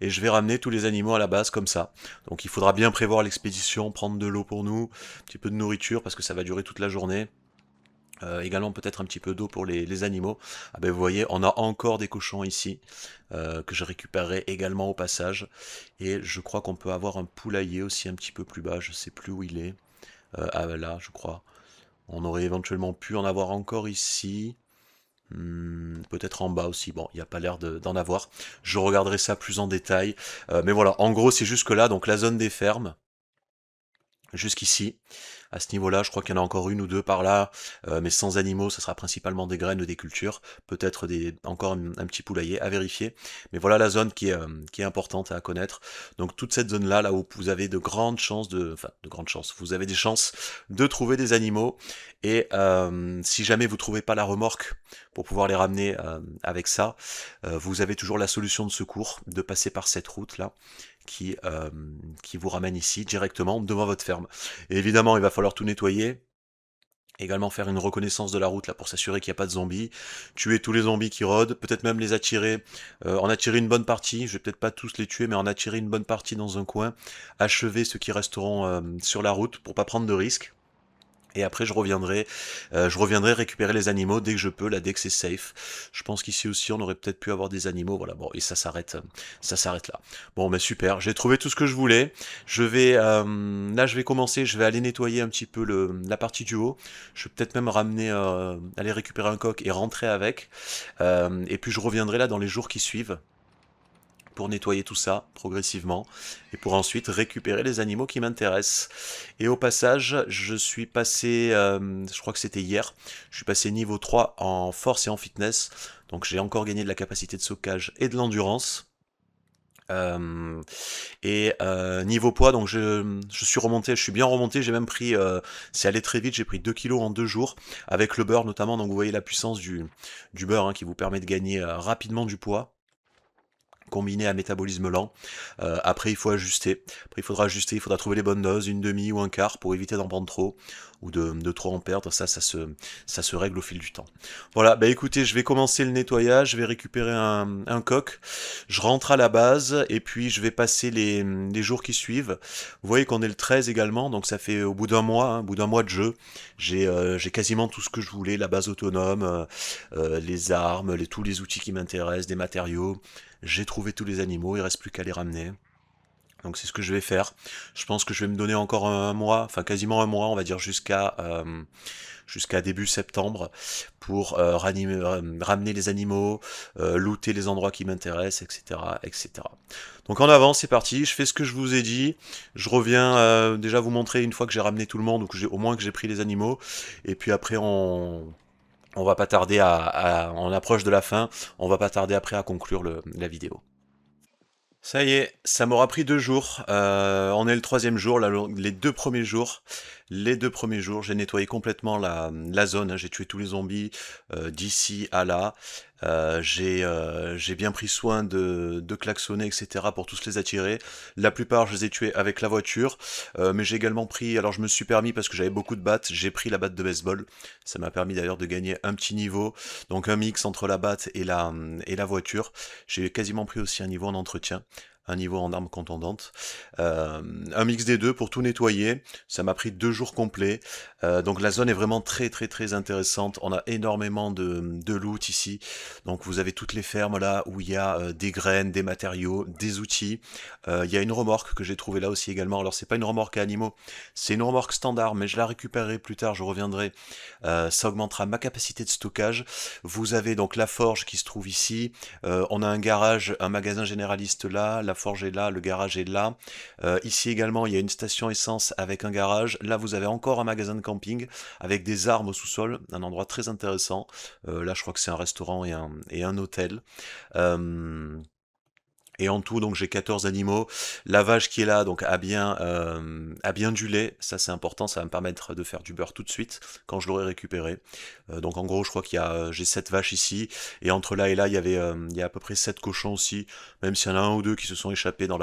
Et je vais ramener tous les animaux à la base, comme ça. Donc il faudra bien prévoir l'expédition, prendre de l'eau pour nous, un petit peu de nourriture, parce que ça va durer toute la journée. Également peut-être un petit peu d'eau pour les animaux. Ah ben vous voyez, on a encore des cochons ici, que je récupérerai également au passage. Et je crois qu'on peut avoir un poulailler aussi un petit peu plus bas, je sais plus où il est. Ah ben là, je crois. On aurait éventuellement pu en avoir encore ici. Peut-être en bas aussi, bon, il n'y a pas l'air d'en avoir. Je regarderai ça plus en détail. Mais voilà, en gros, c'est jusque là, donc la zone des fermes, jusqu'ici. À ce niveau-là, je crois qu'il y en a encore une ou deux par là, mais sans animaux, ça sera principalement des graines ou des cultures, peut-être encore un petit poulailler à vérifier. Mais voilà la zone qui est importante à connaître. Donc toute cette zone-là, là où vous avez de grandes chances enfin de grandes chances, vous avez des chances de trouver des animaux. Et si jamais vous trouvez pas la remorque pour pouvoir les ramener avec ça, vous avez toujours la solution de secours de passer par cette route-là qui, euh, qui vous ramène ici directement devant votre ferme. Et évidemment, il va falloir tout nettoyer. Également faire une reconnaissance de la route là pour s'assurer qu'il n'y a pas de zombies, tuer tous les zombies qui rôdent, peut-être même les attirer, en attirer une bonne partie, je vais peut-être pas tous les tuer, mais en attirer une bonne partie dans un coin, achever ceux qui resteront sur la route pour pas prendre de risques. Et après, je reviendrai récupérer les animaux dès que je peux, là, dès que c'est safe. Je pense qu'ici aussi, on aurait peut-être pu avoir des animaux, voilà. Bon, et ça s'arrête là. Bon, mais super. J'ai trouvé tout ce que je voulais. Là, je vais commencer. Je vais aller nettoyer un petit peu la partie du haut. Je vais peut-être même aller récupérer un coq et rentrer avec. Et puis, je reviendrai là dans les jours qui suivent pour nettoyer tout ça progressivement et pour ensuite récupérer les animaux qui m'intéressent. Et au passage, je suis passé, je crois que c'était hier, je suis passé niveau 3 en force et en fitness, donc j'ai encore gagné de la capacité de stockage et de l'endurance. Euh, Niveau poids, donc je suis remonté, je suis bien remonté, j'ai même pris, c'est allé très vite, j'ai pris 2 kilos en 2 jours, avec le beurre notamment, donc vous voyez la puissance du beurre, hein, qui vous permet de gagner rapidement du poids combiné à métabolisme lent. Après, il faut ajuster. Après, il faudra ajuster, il faudra trouver les bonnes doses, une demi ou un quart pour éviter d'en prendre trop ou de trop en perdre. Ça se règle au fil du temps. Voilà, bah écoutez, je vais commencer le nettoyage, je vais récupérer un coq, je rentre à la base et puis je vais passer les jours qui suivent. Vous voyez qu'on est le 13 également, donc ça fait au bout d'un mois, hein, au bout d'un mois de jeu, j'ai quasiment tout ce que je voulais, la base autonome, les armes, tous les outils qui m'intéressent, des matériaux. J'ai trouvé tous les animaux, il reste plus qu'à les ramener. Donc c'est ce que je vais faire. Je pense que je vais me donner encore un mois, enfin quasiment un mois, on va dire jusqu'à début septembre pour ramener les animaux, looter les endroits qui m'intéressent, etc., etc. Donc en avant, c'est parti. Je fais ce que je vous ai dit. Je reviens déjà vous montrer une fois que j'ai ramené tout le monde ou que au moins que j'ai pris les animaux. Et puis après on va pas tarder on approche de la fin, on va pas tarder après à conclure la vidéo. Ça y est, ça m'aura pris 2 jours. On est le troisième jour, les deux premiers jours, j'ai nettoyé complètement la zone, hein. J'ai tué tous les zombies d'ici à là. J'ai bien pris soin de klaxonner, etc. pour tous les attirer. La plupart, je les ai tués avec la voiture, mais j'ai également pris. Alors, je me suis permis parce que j'avais beaucoup de battes. J'ai pris la batte de baseball. Ça m'a permis d'ailleurs de gagner un petit niveau. Donc, un mix entre la batte et la voiture. J'ai quasiment pris aussi un niveau en entretien, un niveau en armes contondantes. Un mix des deux pour tout nettoyer. Ça m'a pris 2 jours complets. Donc la zone est vraiment très très très intéressante. On a énormément de loot ici. Donc vous avez toutes les fermes là où il y a des graines, des matériaux, des outils. Il y a une remorque que j'ai trouvée là aussi également. Alors c'est pas une remorque à animaux, c'est une remorque standard, mais je la récupérerai plus tard, je reviendrai. Ça augmentera ma capacité de stockage. Vous avez donc la forge qui se trouve ici. On a un garage, un magasin généraliste là, la forge est là, le garage est là. Ici également, il y a une station essence avec un garage. Là, vous avez encore un magasin de camping avec des armes au sous-sol, un endroit très intéressant. Là, je crois que c'est un restaurant et un hôtel. Euh, et en tout, donc j'ai 14 animaux. La vache qui est là, donc a bien du lait. Ça c'est important, ça va me permettre de faire du beurre tout de suite quand je l'aurai récupéré. Donc en gros, je crois j'ai 7 vaches ici. Et entre là et là, il y a à peu près 7 cochons aussi. Même s'il y en a un ou deux qui se sont échappés dans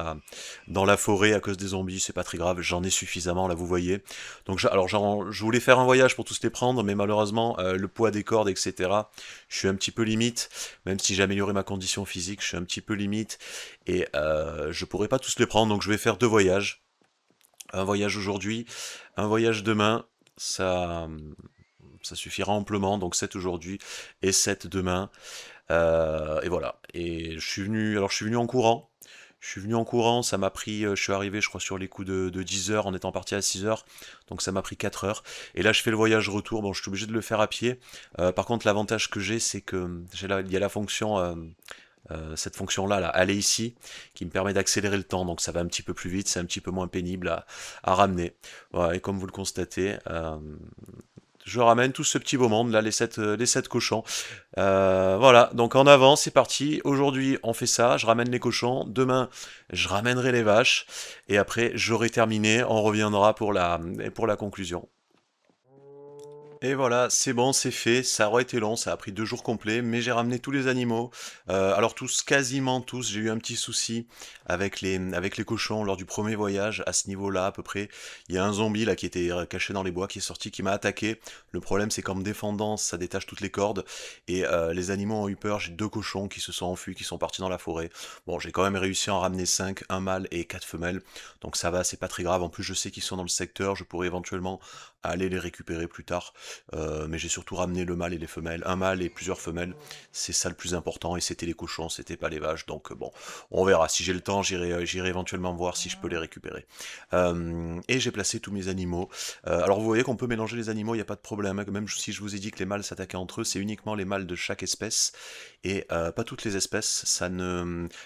la forêt à cause des zombies, c'est pas très grave. J'en ai suffisamment, là vous voyez. Donc alors je voulais faire un voyage pour tous les prendre, mais malheureusement, le poids des cordes, etc. Je suis un petit peu limite. Même si j'ai amélioré ma condition physique, je suis un petit peu limite. Et je pourrais pas tous les prendre, donc je vais faire 2 voyages. Un voyage aujourd'hui, un voyage demain. Ça suffira amplement, donc 7 aujourd'hui et 7 demain. Et voilà. Et je suis venu en courant. Je suis venu en courant, ça m'a pris, je suis arrivé je crois sur les coups de 10 heures en étant parti à 6 heures, donc ça m'a pris 4 heures. Et là je fais le voyage retour, bon je suis obligé de le faire à pied. Par contre l'avantage que j'ai c'est que il y a la fonction cette fonction-là, là, aller ici, qui me permet d'accélérer le temps, donc ça va un petit peu plus vite, c'est un petit peu moins pénible à ramener. Voilà, et comme vous le constatez, je ramène tout ce petit beau monde, là, les sept cochons. Voilà, donc en avant, c'est parti. Aujourd'hui, on fait ça, je ramène les cochons. Demain, je ramènerai les vaches. Et après, j'aurai terminé, on reviendra pour la conclusion. Et voilà, c'est bon, c'est fait. Ça aurait été long, ça a pris 2 jours complets, mais j'ai ramené tous les animaux. Alors tous, quasiment tous, j'ai eu un petit souci avec les cochons lors du premier voyage, à ce niveau-là à peu près. Il y a un zombie là qui était caché dans les bois, qui est sorti, qui m'a attaqué. Le problème c'est qu'en me défendant, ça détache toutes les cordes. Et les animaux ont eu peur, j'ai 2 cochons qui se sont enfuis, qui sont partis dans la forêt. Bon, j'ai quand même réussi à en ramener 5, un mâle et 4 femelles. Donc ça va, c'est pas très grave. En plus, je sais qu'ils sont dans le secteur, je pourrais éventuellement aller les récupérer plus tard. Mais j'ai surtout ramené le mâle et les femelles. Un mâle et plusieurs femelles, c'est ça le plus important. Et c'était les cochons, c'était pas les vaches. Donc bon, on verra. Si j'ai le temps, j'irai éventuellement voir si je peux les récupérer. Et j'ai placé tous mes animaux. Alors vous voyez qu'on peut mélanger les animaux, il n'y a pas de problème, hein. Même si je vous ai dit que les mâles s'attaquaient entre eux, c'est uniquement les mâles de chaque espèce. Et pas toutes les espèces.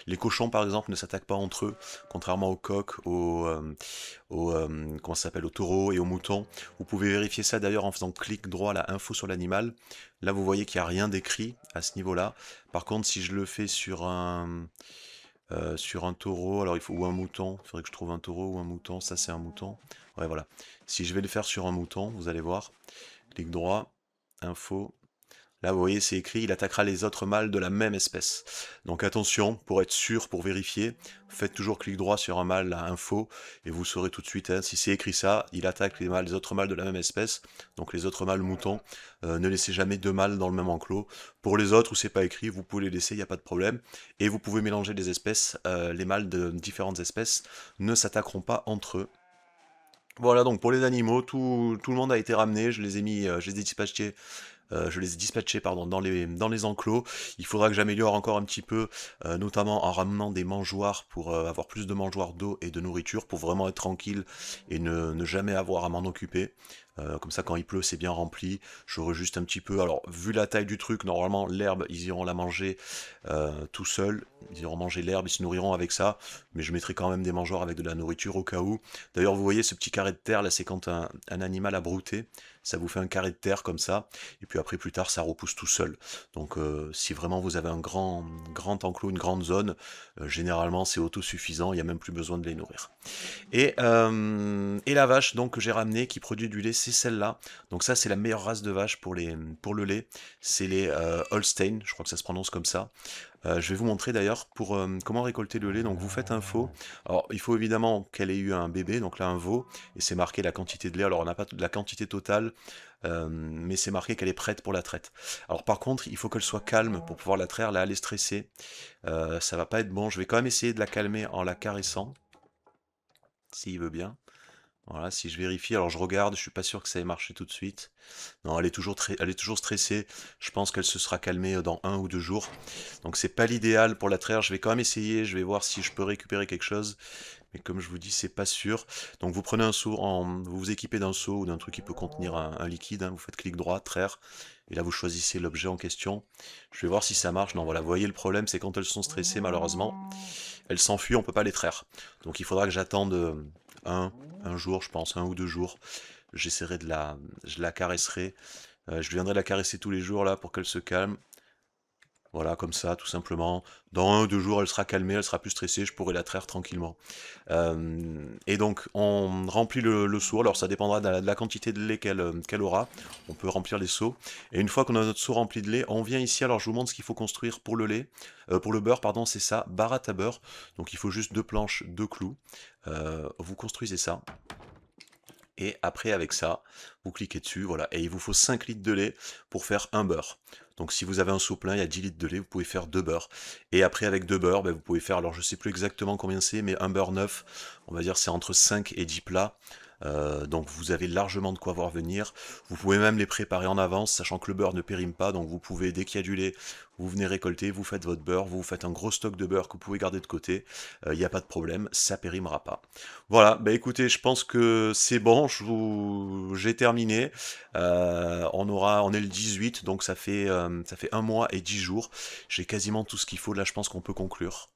Les cochons par exemple ne s'attaquent pas entre eux, contrairement aux coqs, comment ça s'appelle, aux taureaux et aux moutons. Vous pouvez vérifier ça d'ailleurs en faisant clic droit à la info sur l'animal. Là, vous voyez qu'il n'y a rien d'écrit à ce niveau-là. Par contre, si je le fais sur sur un taureau, alors il faut, ou un mouton, il faudrait que je trouve un taureau ou un mouton, ça c'est un mouton. Ouais, voilà. Si je vais le faire sur un mouton, vous allez voir, clic droit, info. Là, vous voyez, c'est écrit, il attaquera les autres mâles de la même espèce. Donc attention, pour être sûr, pour vérifier, faites toujours clic droit sur un mâle à info, et vous saurez tout de suite, hein, si c'est écrit ça, il attaque les autres mâles de la même espèce, donc les autres mâles moutons. Ne laissez jamais deux mâles dans le même enclos. Pour les autres, où c'est pas écrit, vous pouvez les laisser, il n'y a pas de problème. Et vous pouvez mélanger des espèces, les mâles de différentes espèces ne s'attaqueront pas entre eux. Voilà, donc pour les animaux, tout le monde a été ramené, je les ai mis, je les ai dispatchés pardon, dans les enclos. Il faudra que j'améliore encore un petit peu, notamment en ramenant des mangeoires pour avoir plus de mangeoires d'eau et de nourriture, pour vraiment être tranquille et ne jamais avoir à m'en occuper. Comme ça, quand il pleut, c'est bien rempli. J'aurai juste un petit peu. Alors, vu la taille du truc, normalement, l'herbe, ils iront la manger tout seuls. Ils iront manger l'herbe, ils se nourriront avec ça. Mais je mettrai quand même des mangeoires avec de la nourriture au cas où. D'ailleurs, vous voyez ce petit carré de terre là, c'est quand un animal a brouté. Ça vous fait un carré de terre comme ça. Et puis après, plus tard, ça repousse tout seul. Donc, si vraiment vous avez un grand enclos, une grande zone, généralement, c'est autosuffisant. Il n'y a même plus besoin de les nourrir. Et la vache donc que j'ai ramenée qui produit du lait, c'est celle-là. Donc ça, c'est la meilleure race de vache pour le lait. C'est les Holstein, je crois que ça se prononce comme ça. Je vais vous montrer d'ailleurs pour comment récolter le lait. Donc vous faites un veau. Alors il faut évidemment qu'elle ait eu un bébé, donc là un veau, et c'est marqué la quantité de lait. Alors on n'a pas la quantité totale, mais c'est marqué qu'elle est prête pour la traite. Alors par contre, il faut qu'elle soit calme pour pouvoir la traire. Là, elle est stressée. Ça va pas être bon. Je vais quand même essayer de la calmer en la caressant, s'il veut bien. Voilà, si je vérifie, alors je regarde, je suis pas sûr que ça ait marché tout de suite. Non, elle est toujours stressée. Je pense qu'elle se sera calmée dans 1 ou 2 jours. Donc c'est pas l'idéal pour la traire. Je vais quand même essayer, je vais voir si je peux récupérer quelque chose. Mais comme je vous dis, c'est pas sûr. Donc vous prenez un seau, vous vous équipez d'un seau ou d'un truc qui peut contenir un liquide, hein. Vous faites clic droit, traire. Et là vous choisissez l'objet en question. Je vais voir si ça marche. Non, voilà, vous voyez le problème, c'est quand elles sont stressées, malheureusement, elles s'enfuient, on peut pas les traire. Donc il faudra que j'attende un, un jour, je pense, 1 ou 2 jours. J'essaierai je la caresserai. Je viendrai la caresser tous les jours là pour qu'elle se calme. Voilà, comme ça, tout simplement. Dans 1 ou 2 jours, elle sera calmée, elle sera plus stressée, je pourrai la traire tranquillement. Et donc, on remplit le seau. Alors, ça dépendra de la quantité de lait qu'elle aura. On peut remplir les seaux. Et une fois qu'on a notre seau rempli de lait, on vient ici. Alors, je vous montre ce qu'il faut construire pour le lait. Pour le beurre, pardon, c'est ça, baratte à beurre. Donc, il faut juste 2 planches, 2 clous. Vous construisez ça. Et après, avec ça, vous cliquez dessus, voilà. Et il vous faut 5 litres de lait pour faire un beurre. Donc si vous avez un seau plein, il y a 10 litres de lait, vous pouvez faire 2 beurres. Et après, avec 2 beurres, ben, vous pouvez faire, alors je sais plus exactement combien c'est, mais un beurre neuf, on va dire c'est entre 5 et 10 plats. Donc vous avez largement de quoi voir venir. Vous pouvez même les préparer en avance, sachant que le beurre ne périme pas. Donc vous pouvez, dès qu'il y a du lait, vous venez récolter, vous faites votre beurre, vous faites un gros stock de beurre que vous pouvez garder de côté. Il n'y a pas de problème, ça périmera pas. Voilà, bah écoutez, je pense que c'est bon, j'ai terminé. On est le 18, donc ça fait 1 mois et 10 jours. J'ai quasiment tout ce qu'il faut, là je pense qu'on peut conclure.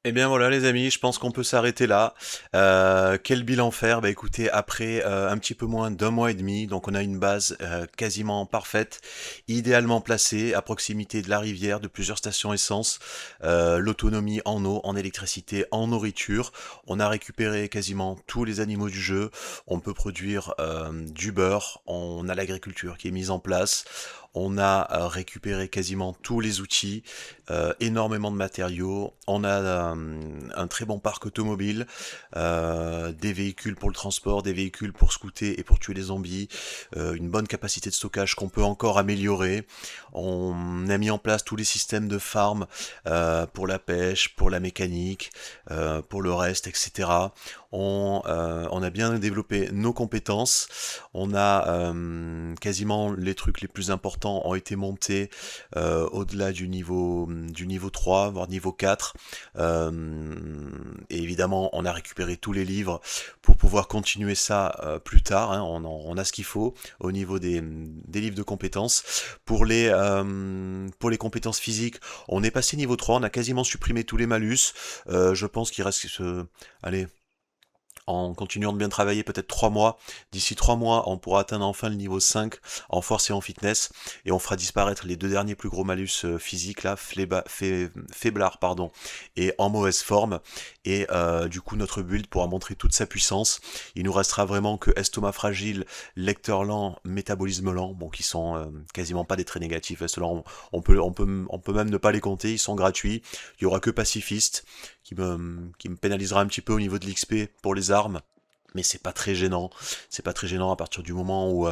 Eh bien voilà les amis, je pense qu'on peut s'arrêter là. Quel bilan faire? Bah écoutez, après un petit peu moins d'1 mois et demi, donc on a une base quasiment parfaite, idéalement placée, à proximité de la rivière, de plusieurs stations essence, l'autonomie en eau, en électricité, en nourriture. On a récupéré quasiment tous les animaux du jeu, on peut produire du beurre, on a l'agriculture qui est mise en place. On a récupéré quasiment tous les outils, énormément de matériaux. On a un très bon parc automobile, des véhicules pour le transport, des véhicules pour scouter et pour tuer les zombies, une bonne capacité de stockage qu'on peut encore améliorer. On a mis en place tous les systèmes de farm pour la pêche, pour la mécanique, pour le reste, etc. On a bien développé nos compétences. On a quasiment les trucs les plus importants ont été montés au-delà du niveau 3, voire niveau 4. Et évidemment, on a récupéré tous les livres pour pouvoir continuer ça plus tard, hein. On a ce qu'il faut au niveau des livres de compétences. Pour les compétences physiques, on est passé niveau 3, on a quasiment supprimé tous les malus. Je pense qu'il reste... allez... en continuant de bien travailler peut-être 3 mois. D'ici 3 mois, on pourra atteindre enfin le niveau 5 en force et en fitness, et on fera disparaître les deux derniers plus gros malus physiques, là, faiblard, pardon, et en mauvaise forme, et du coup notre build pourra montrer toute sa puissance. Il nous restera vraiment que estomac fragile, lecteur lent, métabolisme lent, bon, qui sont quasiment pas des traits négatifs. Ceux-là, on peut même ne pas les compter, ils sont gratuits. Il y aura que pacifiste, qui me pénalisera un petit peu au niveau de l'XP pour les armes, mais c'est pas très gênant. C'est pas très gênant à partir du moment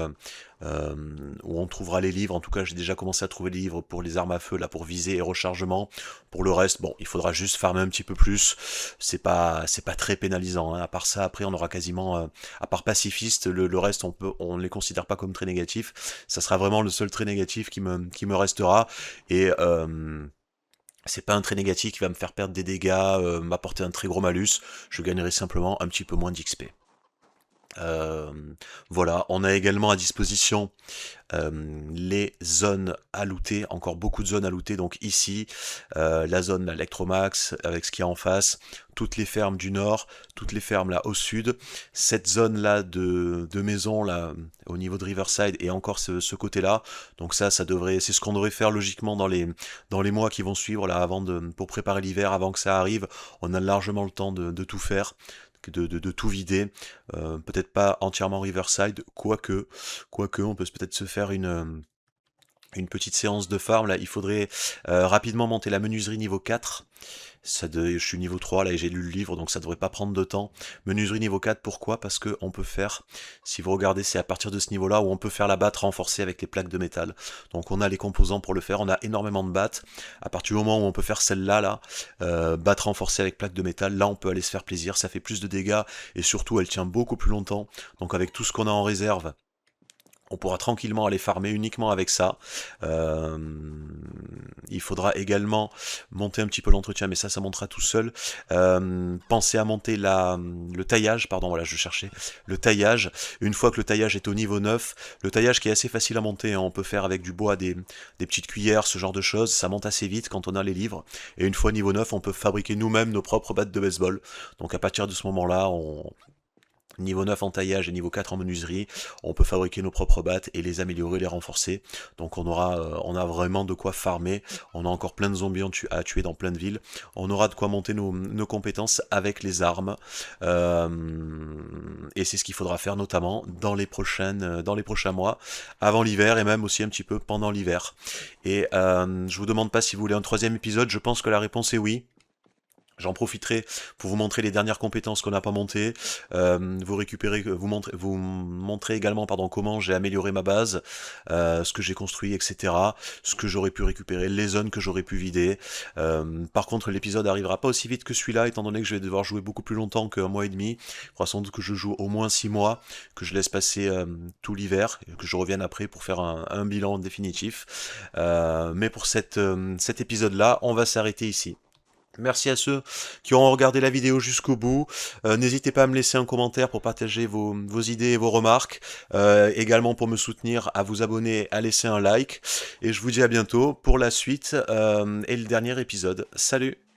euh, où on trouvera les livres. En tout cas, j'ai déjà commencé à trouver les livres pour les armes à feu, là, pour viser et rechargement. Pour le reste, bon, il faudra juste farmer un petit peu plus. C'est pas très pénalisant, hein. À part ça, après, on aura quasiment, à part pacifiste, le reste, on les considère pas comme très négatifs. Ça sera vraiment le seul trait négatif qui me restera. Et c'est pas un trait négatif qui va me faire perdre des dégâts, m'apporter un très gros malus. Je gagnerai simplement un petit peu moins d'XP. Euh, voilà, on a également à disposition les zones à looter, encore beaucoup de zones à looter. Donc ici, la zone l'Electromax avec ce qu'il y a en face, toutes les fermes du nord, toutes les fermes là au sud, cette zone là de maison là au niveau de Riverside et encore ce côté là. Donc c'est ce qu'on devrait faire logiquement dans les mois qui vont suivre là pour préparer l'hiver, avant que ça arrive. On a largement le temps de tout faire. De tout vider, peut-être pas entièrement Riverside, quoique on peut peut-être se faire une petite séance de farm. Là, il faudrait rapidement monter la menuiserie niveau 4. Je suis niveau 3 là et j'ai lu le livre, donc ça devrait pas prendre de temps. Menuiserie niveau 4, pourquoi? Parce que on peut faire, si vous regardez, c'est à partir de ce niveau-là où on peut faire la batte renforcée avec les plaques de métal. Donc on a les composants pour le faire, on a énormément de battes. À partir du moment où on peut faire celle-là, batte renforcée avec plaques de métal, là on peut aller se faire plaisir, ça fait plus de dégâts et surtout elle tient beaucoup plus longtemps. Donc avec tout ce qu'on a en réserve, on pourra tranquillement aller farmer uniquement avec ça. Euh, il faudra également monter un petit peu l'entretien, mais ça montera tout seul. Pensez à monter le taillage, pardon, voilà, je cherchais le taillage. Une fois que le taillage est au niveau 9, le taillage qui est assez facile à monter, hein, on peut faire avec du bois, des petites cuillères, ce genre de choses, ça monte assez vite quand on a les livres. Et une fois niveau 9, on peut fabriquer nous-mêmes nos propres battes de baseball. Donc à partir de ce moment-là, niveau 9 en taillage et niveau 4 en menuiserie, on peut fabriquer nos propres battes et les améliorer, les renforcer. Donc on a vraiment de quoi farmer. On a encore plein de zombies à tuer dans plein de villes. On aura de quoi monter nos compétences avec les armes. Euh, et c'est ce qu'il faudra faire notamment dans les prochains mois, avant l'hiver et même aussi un petit peu pendant l'hiver. Et je vous demande pas si vous voulez un troisième épisode. Je pense que la réponse est oui. J'en profiterai pour vous montrer les dernières compétences qu'on n'a pas montées, vous montrer également pardon, comment j'ai amélioré ma base, ce que j'ai construit, etc. Ce que j'aurais pu récupérer, les zones que j'aurais pu vider. Par contre, l'épisode arrivera pas aussi vite que celui-là, étant donné que je vais devoir jouer beaucoup plus longtemps qu'un mois et demi. Il faudra sans doute que je joue au moins 6 mois, que je laisse passer tout l'hiver, et que je revienne après pour faire un bilan définitif. Mais pour cet épisode-là, on va s'arrêter ici. Merci à ceux qui ont regardé la vidéo jusqu'au bout. N'hésitez pas à me laisser un commentaire pour partager vos idées et vos remarques. Également pour me soutenir, à vous abonner, à laisser un like. Et je vous dis à bientôt pour la suite et le dernier épisode. Salut!